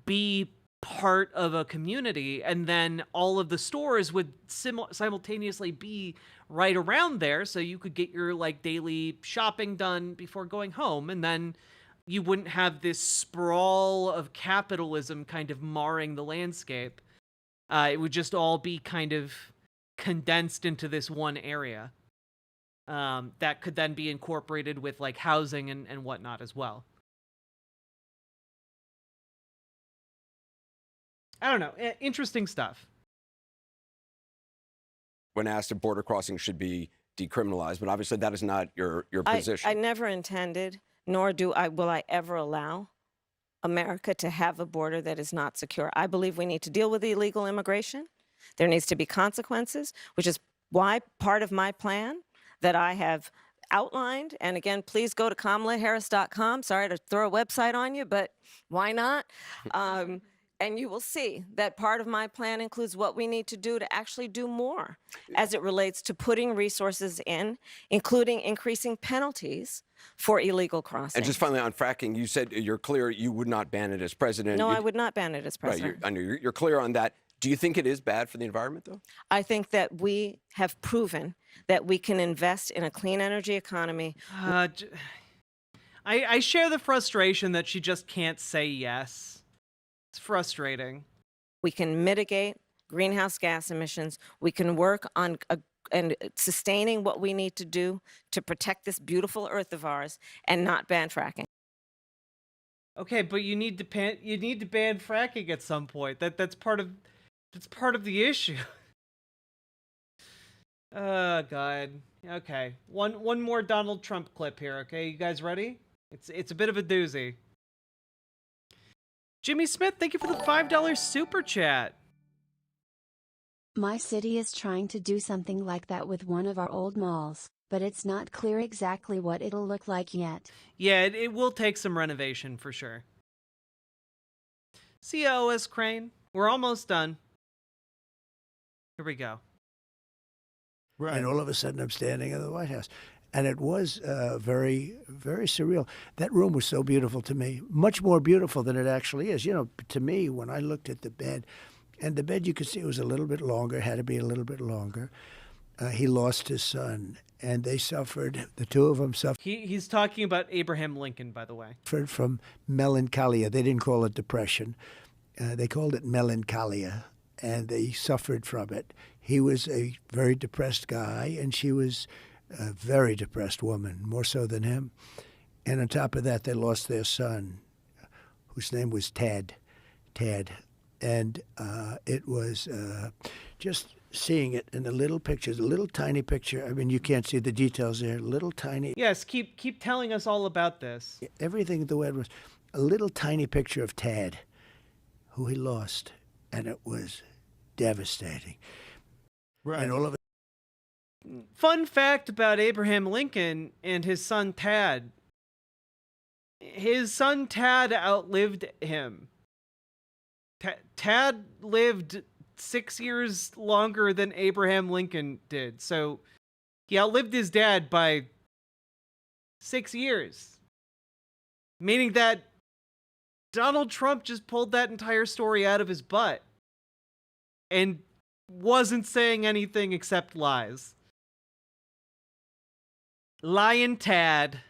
be part of a community, and then all of the stores would simultaneously be right around there, so you could get your like daily shopping done before going home, and then you wouldn't have this sprawl of capitalism kind of marring the landscape. It would just all be kind of condensed into this one area that could then be incorporated with like housing and whatnot as well. I don't know. Interesting stuff. When asked if border crossings should be decriminalized, but obviously that is not your position. I never intended, nor will I ever allow America to have a border that is not secure. I believe we need to deal with illegal immigration. There needs to be consequences, which is why part of my plan that I have outlined, and again, please go to kamalaharris.com. Sorry to throw a website on you, but why not? And you will see that part of my plan includes what we need to do to actually do more as it relates to putting resources in, including increasing penalties for illegal crossings. And just finally on fracking, you said you're clear you would not ban it as president. No, I would not ban it as president. Right, you're clear on that. Do you think it is bad for the environment, though? I think that we have proven that we can invest in a clean energy economy. I share the frustration that she just can't say yes. It's frustrating. We can mitigate greenhouse gas emissions. We can work on and sustaining what we need to do to protect this beautiful earth of ours and not ban fracking. Okay, but you need to ban fracking at some point. That's part of the issue. Oh God. Okay. One more Donald Trump clip here, okay? You guys ready? It's a bit of a doozy. Jimmy Smith, thank you for the $5 super chat. My city is trying to do something like that with one of our old malls, but it's not clear exactly what it'll look like yet. Yeah, it will take some renovation for sure. See ya, OS Crane. We're almost done. Here we go. Right. And all of a sudden, I'm standing in the White House. And it was very, very surreal. That room was so beautiful to me, much more beautiful than it actually is. You know, to me, when I looked at the bed, and the bed you could see it was a little bit longer, had to be a little bit longer. He lost his son, and they suffered, the two of them suffered. He's talking about Abraham Lincoln, by the way. From melancholia. They didn't call it depression. They called it melancholia, and they suffered from it. He was a very depressed guy, and she was a very depressed woman, more so than him. And on top of that, they lost their son, whose name was Ted. And it was just seeing it in the little pictures, a little tiny picture. I mean, you can't see the details there, little tiny. Yes, keep telling us all about this. Everything the way it was, a little tiny picture of Tad, who he lost, and it was devastating. Right. And all of it. Fun fact about Abraham Lincoln and his son Tad. His son Tad outlived him. Tad lived 6 years longer than Abraham Lincoln did. So he outlived his dad by 6 years. Meaning that Donald Trump just pulled that entire story out of his butt and wasn't saying anything except lies. Lion Tad.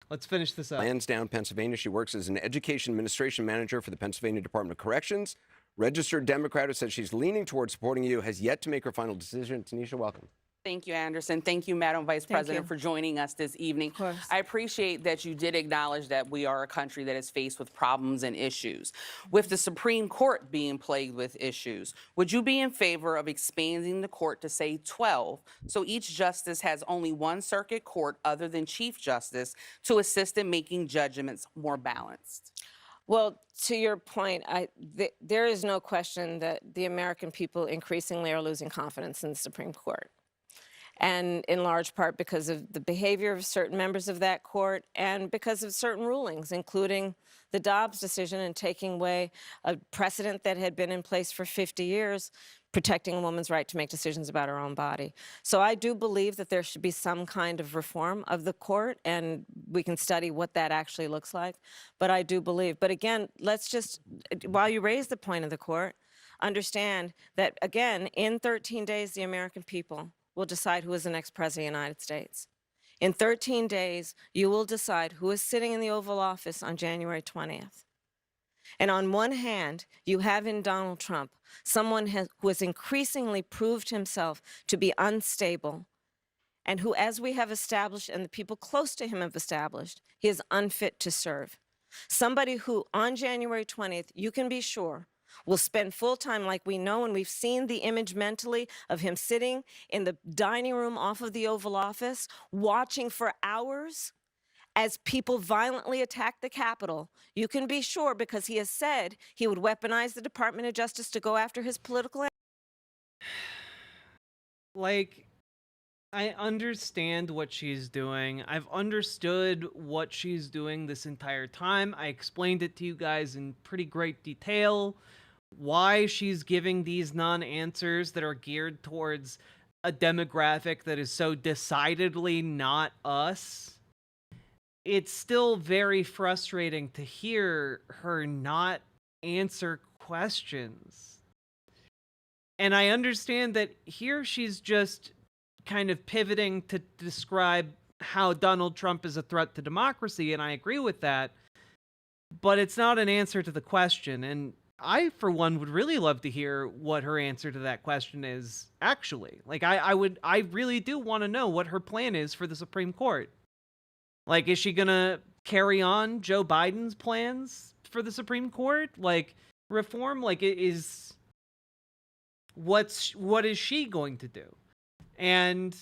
Let's finish this up. Lansdowne, Pennsylvania. She works as an education administration manager for the Pennsylvania Department of Corrections. Registered Democrat who says she's leaning towards supporting you, has yet to make her final decision. Tanisha, welcome. Thank you, Anderson. Thank you, Madam Vice President, for joining us this evening. I appreciate that you did acknowledge that we are a country that is faced with problems and issues. With the Supreme Court being plagued with issues, would you be in favor of expanding the court to, say, 12, so each justice has only one circuit court other than Chief Justice to assist in making judgments more balanced? Well, to your point, there is no question that the American people increasingly are losing confidence in the Supreme Court. And in large part because of the behavior of certain members of that court and because of certain rulings, including the Dobbs decision and taking away a precedent that had been in place for 50 years, protecting a woman's right to make decisions about her own body. So I do believe that there should be some kind of reform of the court, and we can study what that actually looks like. But I do believe. But again, let's just, while you raise the point of the court, understand that, again, in 13 days, the American people will decide who is the next president of the United States. In 13 days, you will decide who is sitting in the Oval Office on January 20th. And on one hand, you have in Donald Trump someone who has increasingly proved himself to be unstable and who, as we have established and the people close to him have established, he is unfit to serve. Somebody who, on January 20th, you can be sure, will spend full time, like we know, and we've seen the image mentally of him sitting in the dining room off of the Oval Office, watching for hours as people violently attack the Capitol. You can be sure, because he has said he would weaponize the Department of Justice to go after his political enemies. Like, I understand what she's doing. I've understood what she's doing this entire time. I explained it to you guys in pretty great detail, why she's giving these non-answers that are geared towards a demographic that is so decidedly not us. It's still very frustrating to hear her not answer questions. And I understand that here she's just kind of pivoting to describe how Donald Trump is a threat to democracy, and I agree with that, but it's not an answer to the question. And I, for one, would really love to hear what her answer to that question is, actually. Like, I really do want to know what her plan is for the Supreme Court. Like, is she gonna carry on Joe Biden's plans for the Supreme Court? Like, reform? Like, what is she going to do? And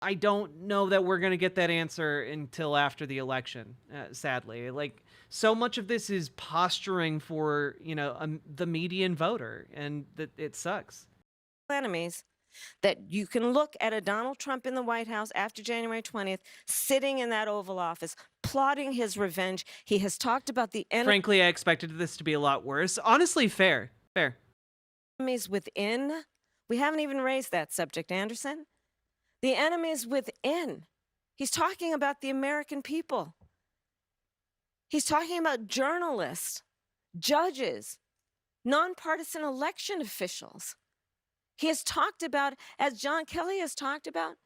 I don't know that we're going to get that answer until after the election, sadly. Like, so much of this is posturing for, the median voter, and that it sucks. Enemies, that you can look at a Donald Trump in the White House after January 20th, sitting in that Oval Office, plotting his revenge. He has talked about the Frankly, I expected this to be a lot worse. Honestly, fair. enemies within. We haven't even raised that subject, Anderson. The enemies within. He's talking about the American people. He's talking about journalists, judges, nonpartisan election officials. He has talked about, as John Kelly has talked about,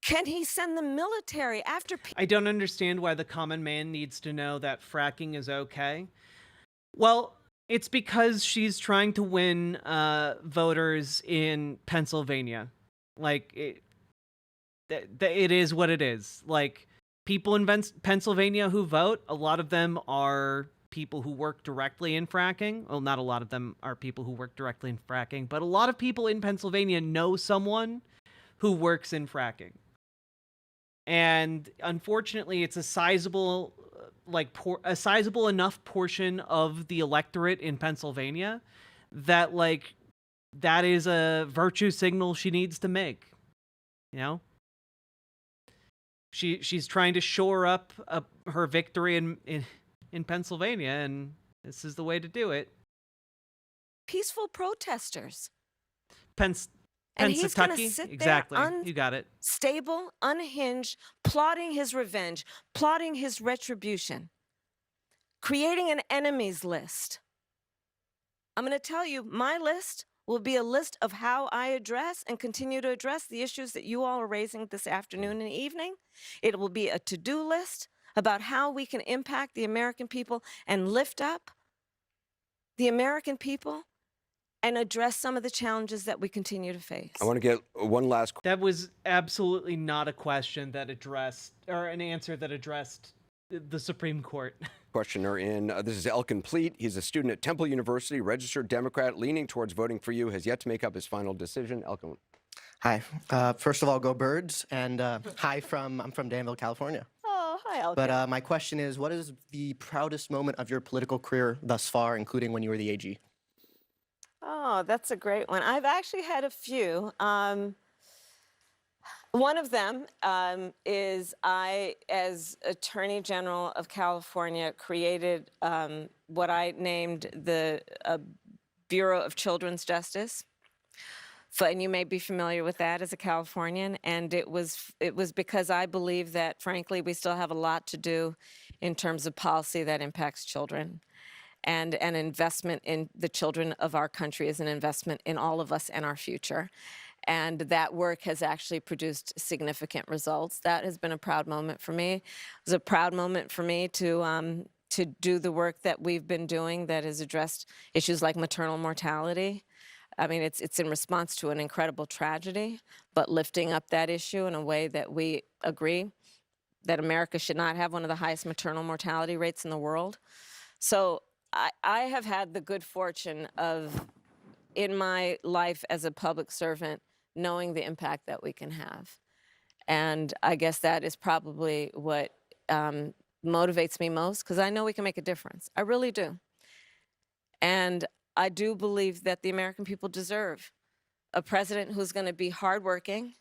can he send the military after people? I don't understand why the common man needs to know that fracking is okay. Well, it's because she's trying to win voters in Pennsylvania. Like, it is what it is. Like, people in Pennsylvania who vote, a lot of them are people who work directly in fracking. Well, not a lot of them are people who work directly in fracking, but a lot of people in Pennsylvania know someone who works in fracking. And unfortunately, it's a sizable enough portion of the electorate in Pennsylvania that, like, that is a virtue signal she needs to make. She's trying to shore up her victory in Pennsylvania, and this is the way to do it. Peaceful protesters. And he's going to sit exactly. You got it. Stable, unhinged, plotting his revenge, plotting his retribution, creating an enemies list. I'm going to tell you, my list will be a list of how I address and continue to address the issues that you all are raising this afternoon and evening. It will be a to-do list about how we can impact the American people and lift up the American people and address some of the challenges that we continue to face. I want to get one last question. That was absolutely not a question that addressed, or an answer that addressed the Supreme Court. Questioner in. This is Elkin Pleat. He's a student at Temple University, registered Democrat, leaning towards voting for you, has yet to make up his final decision. Elkin. Hi. First of all, go Birds, and hi I'm from Danville, California. Oh, hi, Elkin. But my question is, what is the proudest moment of your political career thus far, including when you were the AG? Oh, that's a great one. I've actually had a few. One of them is I, as Attorney General of California, created what I named the Bureau of Children's Justice. And you may be familiar with that as a Californian. And it was because I believe that, frankly, we still have a lot to do in terms of policy that impacts children. And an investment in the children of our country is an investment in all of us and our future. And that work has actually produced significant results. That has been a proud moment for me. It was a proud moment for me to do the work that we've been doing that has addressed issues like maternal mortality. I mean, it's in response to an incredible tragedy, but lifting up that issue in a way that we agree that America should not have one of the highest maternal mortality rates in the world. So I have had the good fortune of, in my life as a public servant, knowing the impact that we can have. And I guess that is probably what motivates me most, because I know we can make a difference. I really do. And I do believe that the American people deserve a president who's going to be hardworking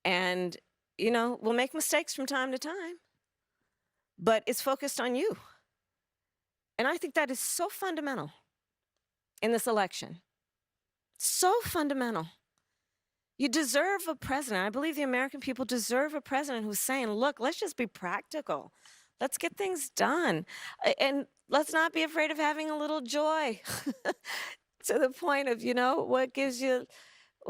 and, you know, will make mistakes from time to time, but it's focused on you. And I think that is so fundamental in this election. So fundamental. You deserve a president. I believe the American people deserve a president who's saying, look, let's just be practical. Let's get things done. And let's not be afraid of having a little joy to the point of, you know, what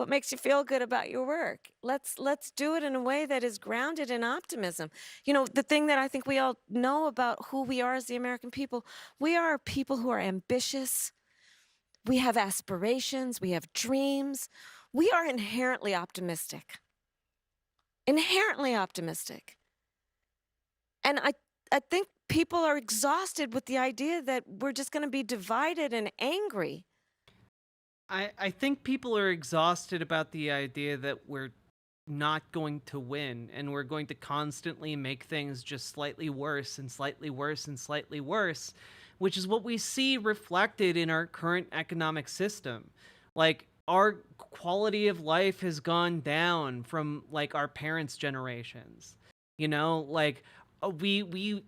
makes you feel good about your work. Let's do it in a way that is grounded in optimism. You know, the thing that I think we all know about who we are as the American people, we are people who are ambitious. We have aspirations. We have dreams. We are inherently optimistic. Inherently optimistic. And I think people are exhausted with the idea that we're just going to be divided and angry. I think people are exhausted about the idea that we're not going to win and we're going to constantly make things just slightly worse and slightly worse and slightly worse, which is what we see reflected in our current economic system. Like, our quality of life has gone down from, like, our parents' generations. You know, like, we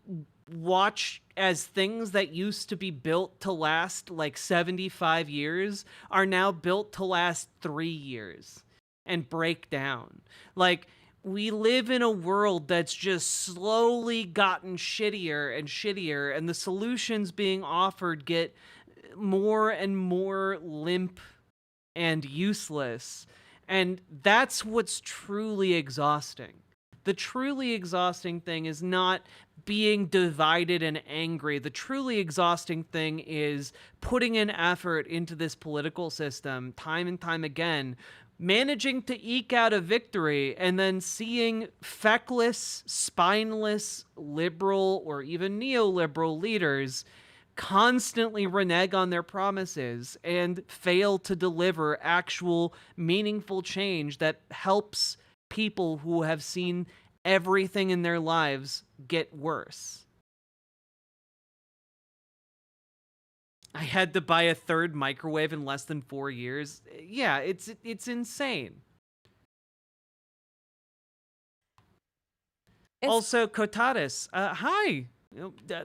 watch as things that used to be built to last like 75 years are now built to last 3 years and break down. Like, we live in a world that's just slowly gotten shittier and shittier, and the solutions being offered get more and more limp and useless. And that's what's truly exhausting. The truly exhausting thing is not being divided and angry. The truly exhausting thing is putting an effort into this political system time and time again, managing to eke out a victory, and then seeing feckless, spineless, liberal, or even neoliberal leaders constantly renege on their promises and fail to deliver actual meaningful change that helps people who have seen everything in their lives get worse. I had to buy a third microwave in less than 4 years. Yeah, it's insane. Also, Kotatis, hi.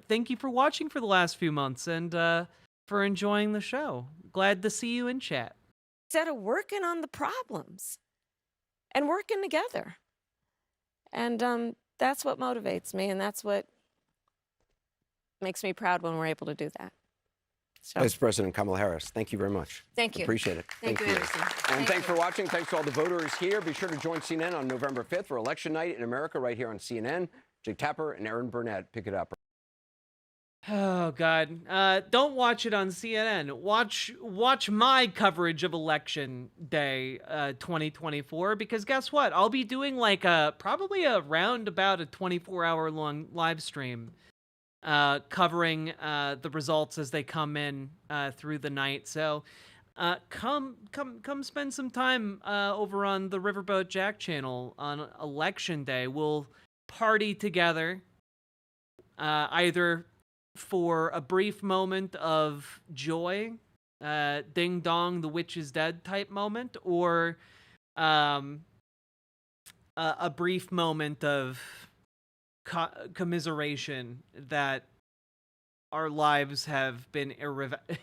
Thank you for watching for the last few months and for enjoying the show. Glad to see you in chat. Instead of working on the problems and working together. And that's what motivates me, and that's what makes me proud when we're able to do that. So. Vice President Kamala Harris, thank you very much. Thank you. Appreciate it. Thank you, Anderson. And thanks for watching. Thanks to all the voters here. Be sure to join CNN on November 5th for Election Night in America right here on CNN. Jake Tapper and Aaron Burnett pick it up. Oh, God. Don't watch it on CNN. Watch my coverage of Election Day 2024, because guess what? I'll be doing like probably around about a 24-hour long live stream covering the results as they come in through the night. So come spend some time over on the Riverboat Jack channel on Election Day. We'll party together, either for a brief moment of joy, ding dong, the witch is dead type moment, or a brief moment of commiseration that our lives have been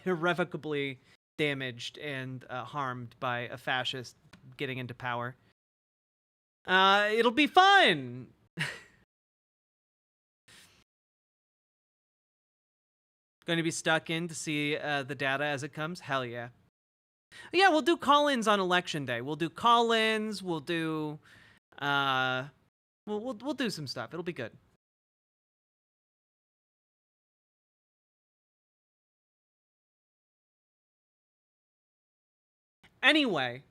irrevocably damaged and harmed by a fascist getting into power. It'll be fun! Going to be stuck in to see the data as it comes? Hell yeah. Yeah, we'll do call-ins on Election Day. We'll do call-ins. We'll do we'll do some stuff. It'll be good. Anyway,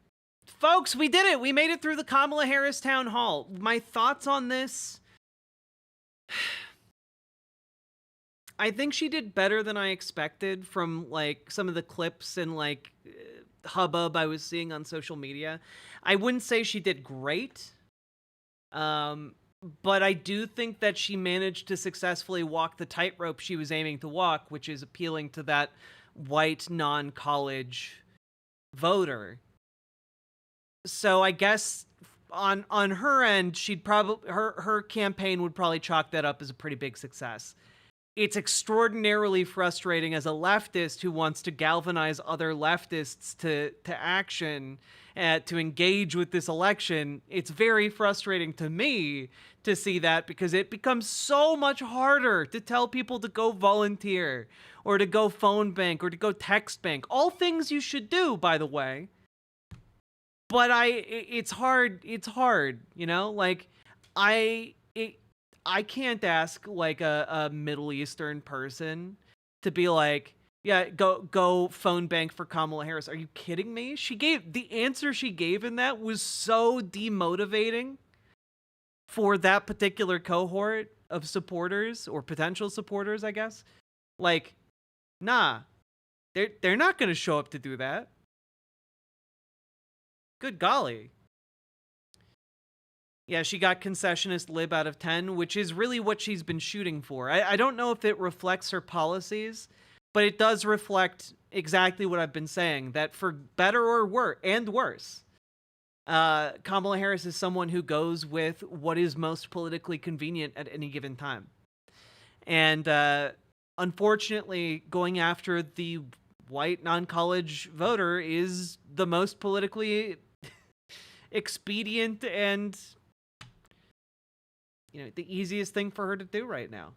folks, we did it. We made it through the Kamala Harris town hall. My thoughts on this. I think she did better than I expected from like some of the clips and like hubbub I was seeing on social media. I wouldn't say she did great. But I do think that she managed to successfully walk the tightrope she was aiming to walk, which is appealing to that white non-college voter. So I guess on her end, she'd probably her campaign would probably chalk that up as a pretty big success. It's extraordinarily frustrating as a leftist who wants to galvanize other leftists to action, to engage with this election. It's very frustrating to me to see that, because it becomes so much harder to tell people to go volunteer or to go phone bank or to go text bank. All things you should do, by the way. But it's hard, you know? Like, I can't ask like a Middle Eastern person to be like, yeah, go phone bank for Kamala Harris. Are you kidding me? The answer she gave in that was so demotivating for that particular cohort of supporters, or potential supporters, I guess. Like, nah, they're not going to show up to do that. Good golly. Yeah, she got concessionist lib out of 10, which is really what she's been shooting for. I don't know if it reflects her policies, but it does reflect exactly what I've been saying, that for better or worse, Kamala Harris is someone who goes with what is most politically convenient at any given time. And unfortunately, going after the white non-college voter is the most politically expedient and, you know, the easiest thing for her to do right now.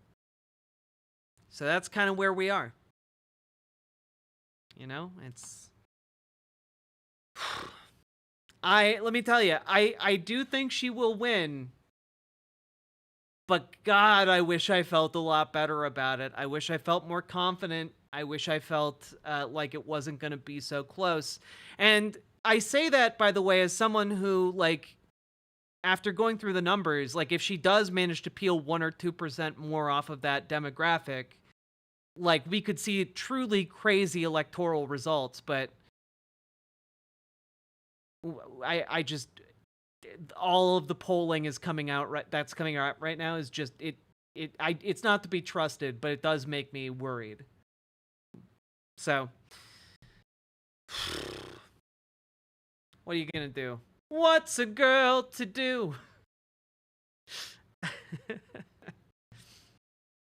So that's kind of where we are. You know, it's... let me tell you, I do think she will win. But God, I wish I felt a lot better about it. I wish I felt more confident. I wish I felt like it wasn't going to be so close. And I say that, by the way, as someone who, like, after going through the numbers, like, if she does manage to peel 1 or 2% more off of that demographic, like, we could see truly crazy electoral results. But I just, all of the polling is coming out that's coming out right now is just it's not to be trusted, but it does make me worried. So what are you gonna do? What's a girl to do?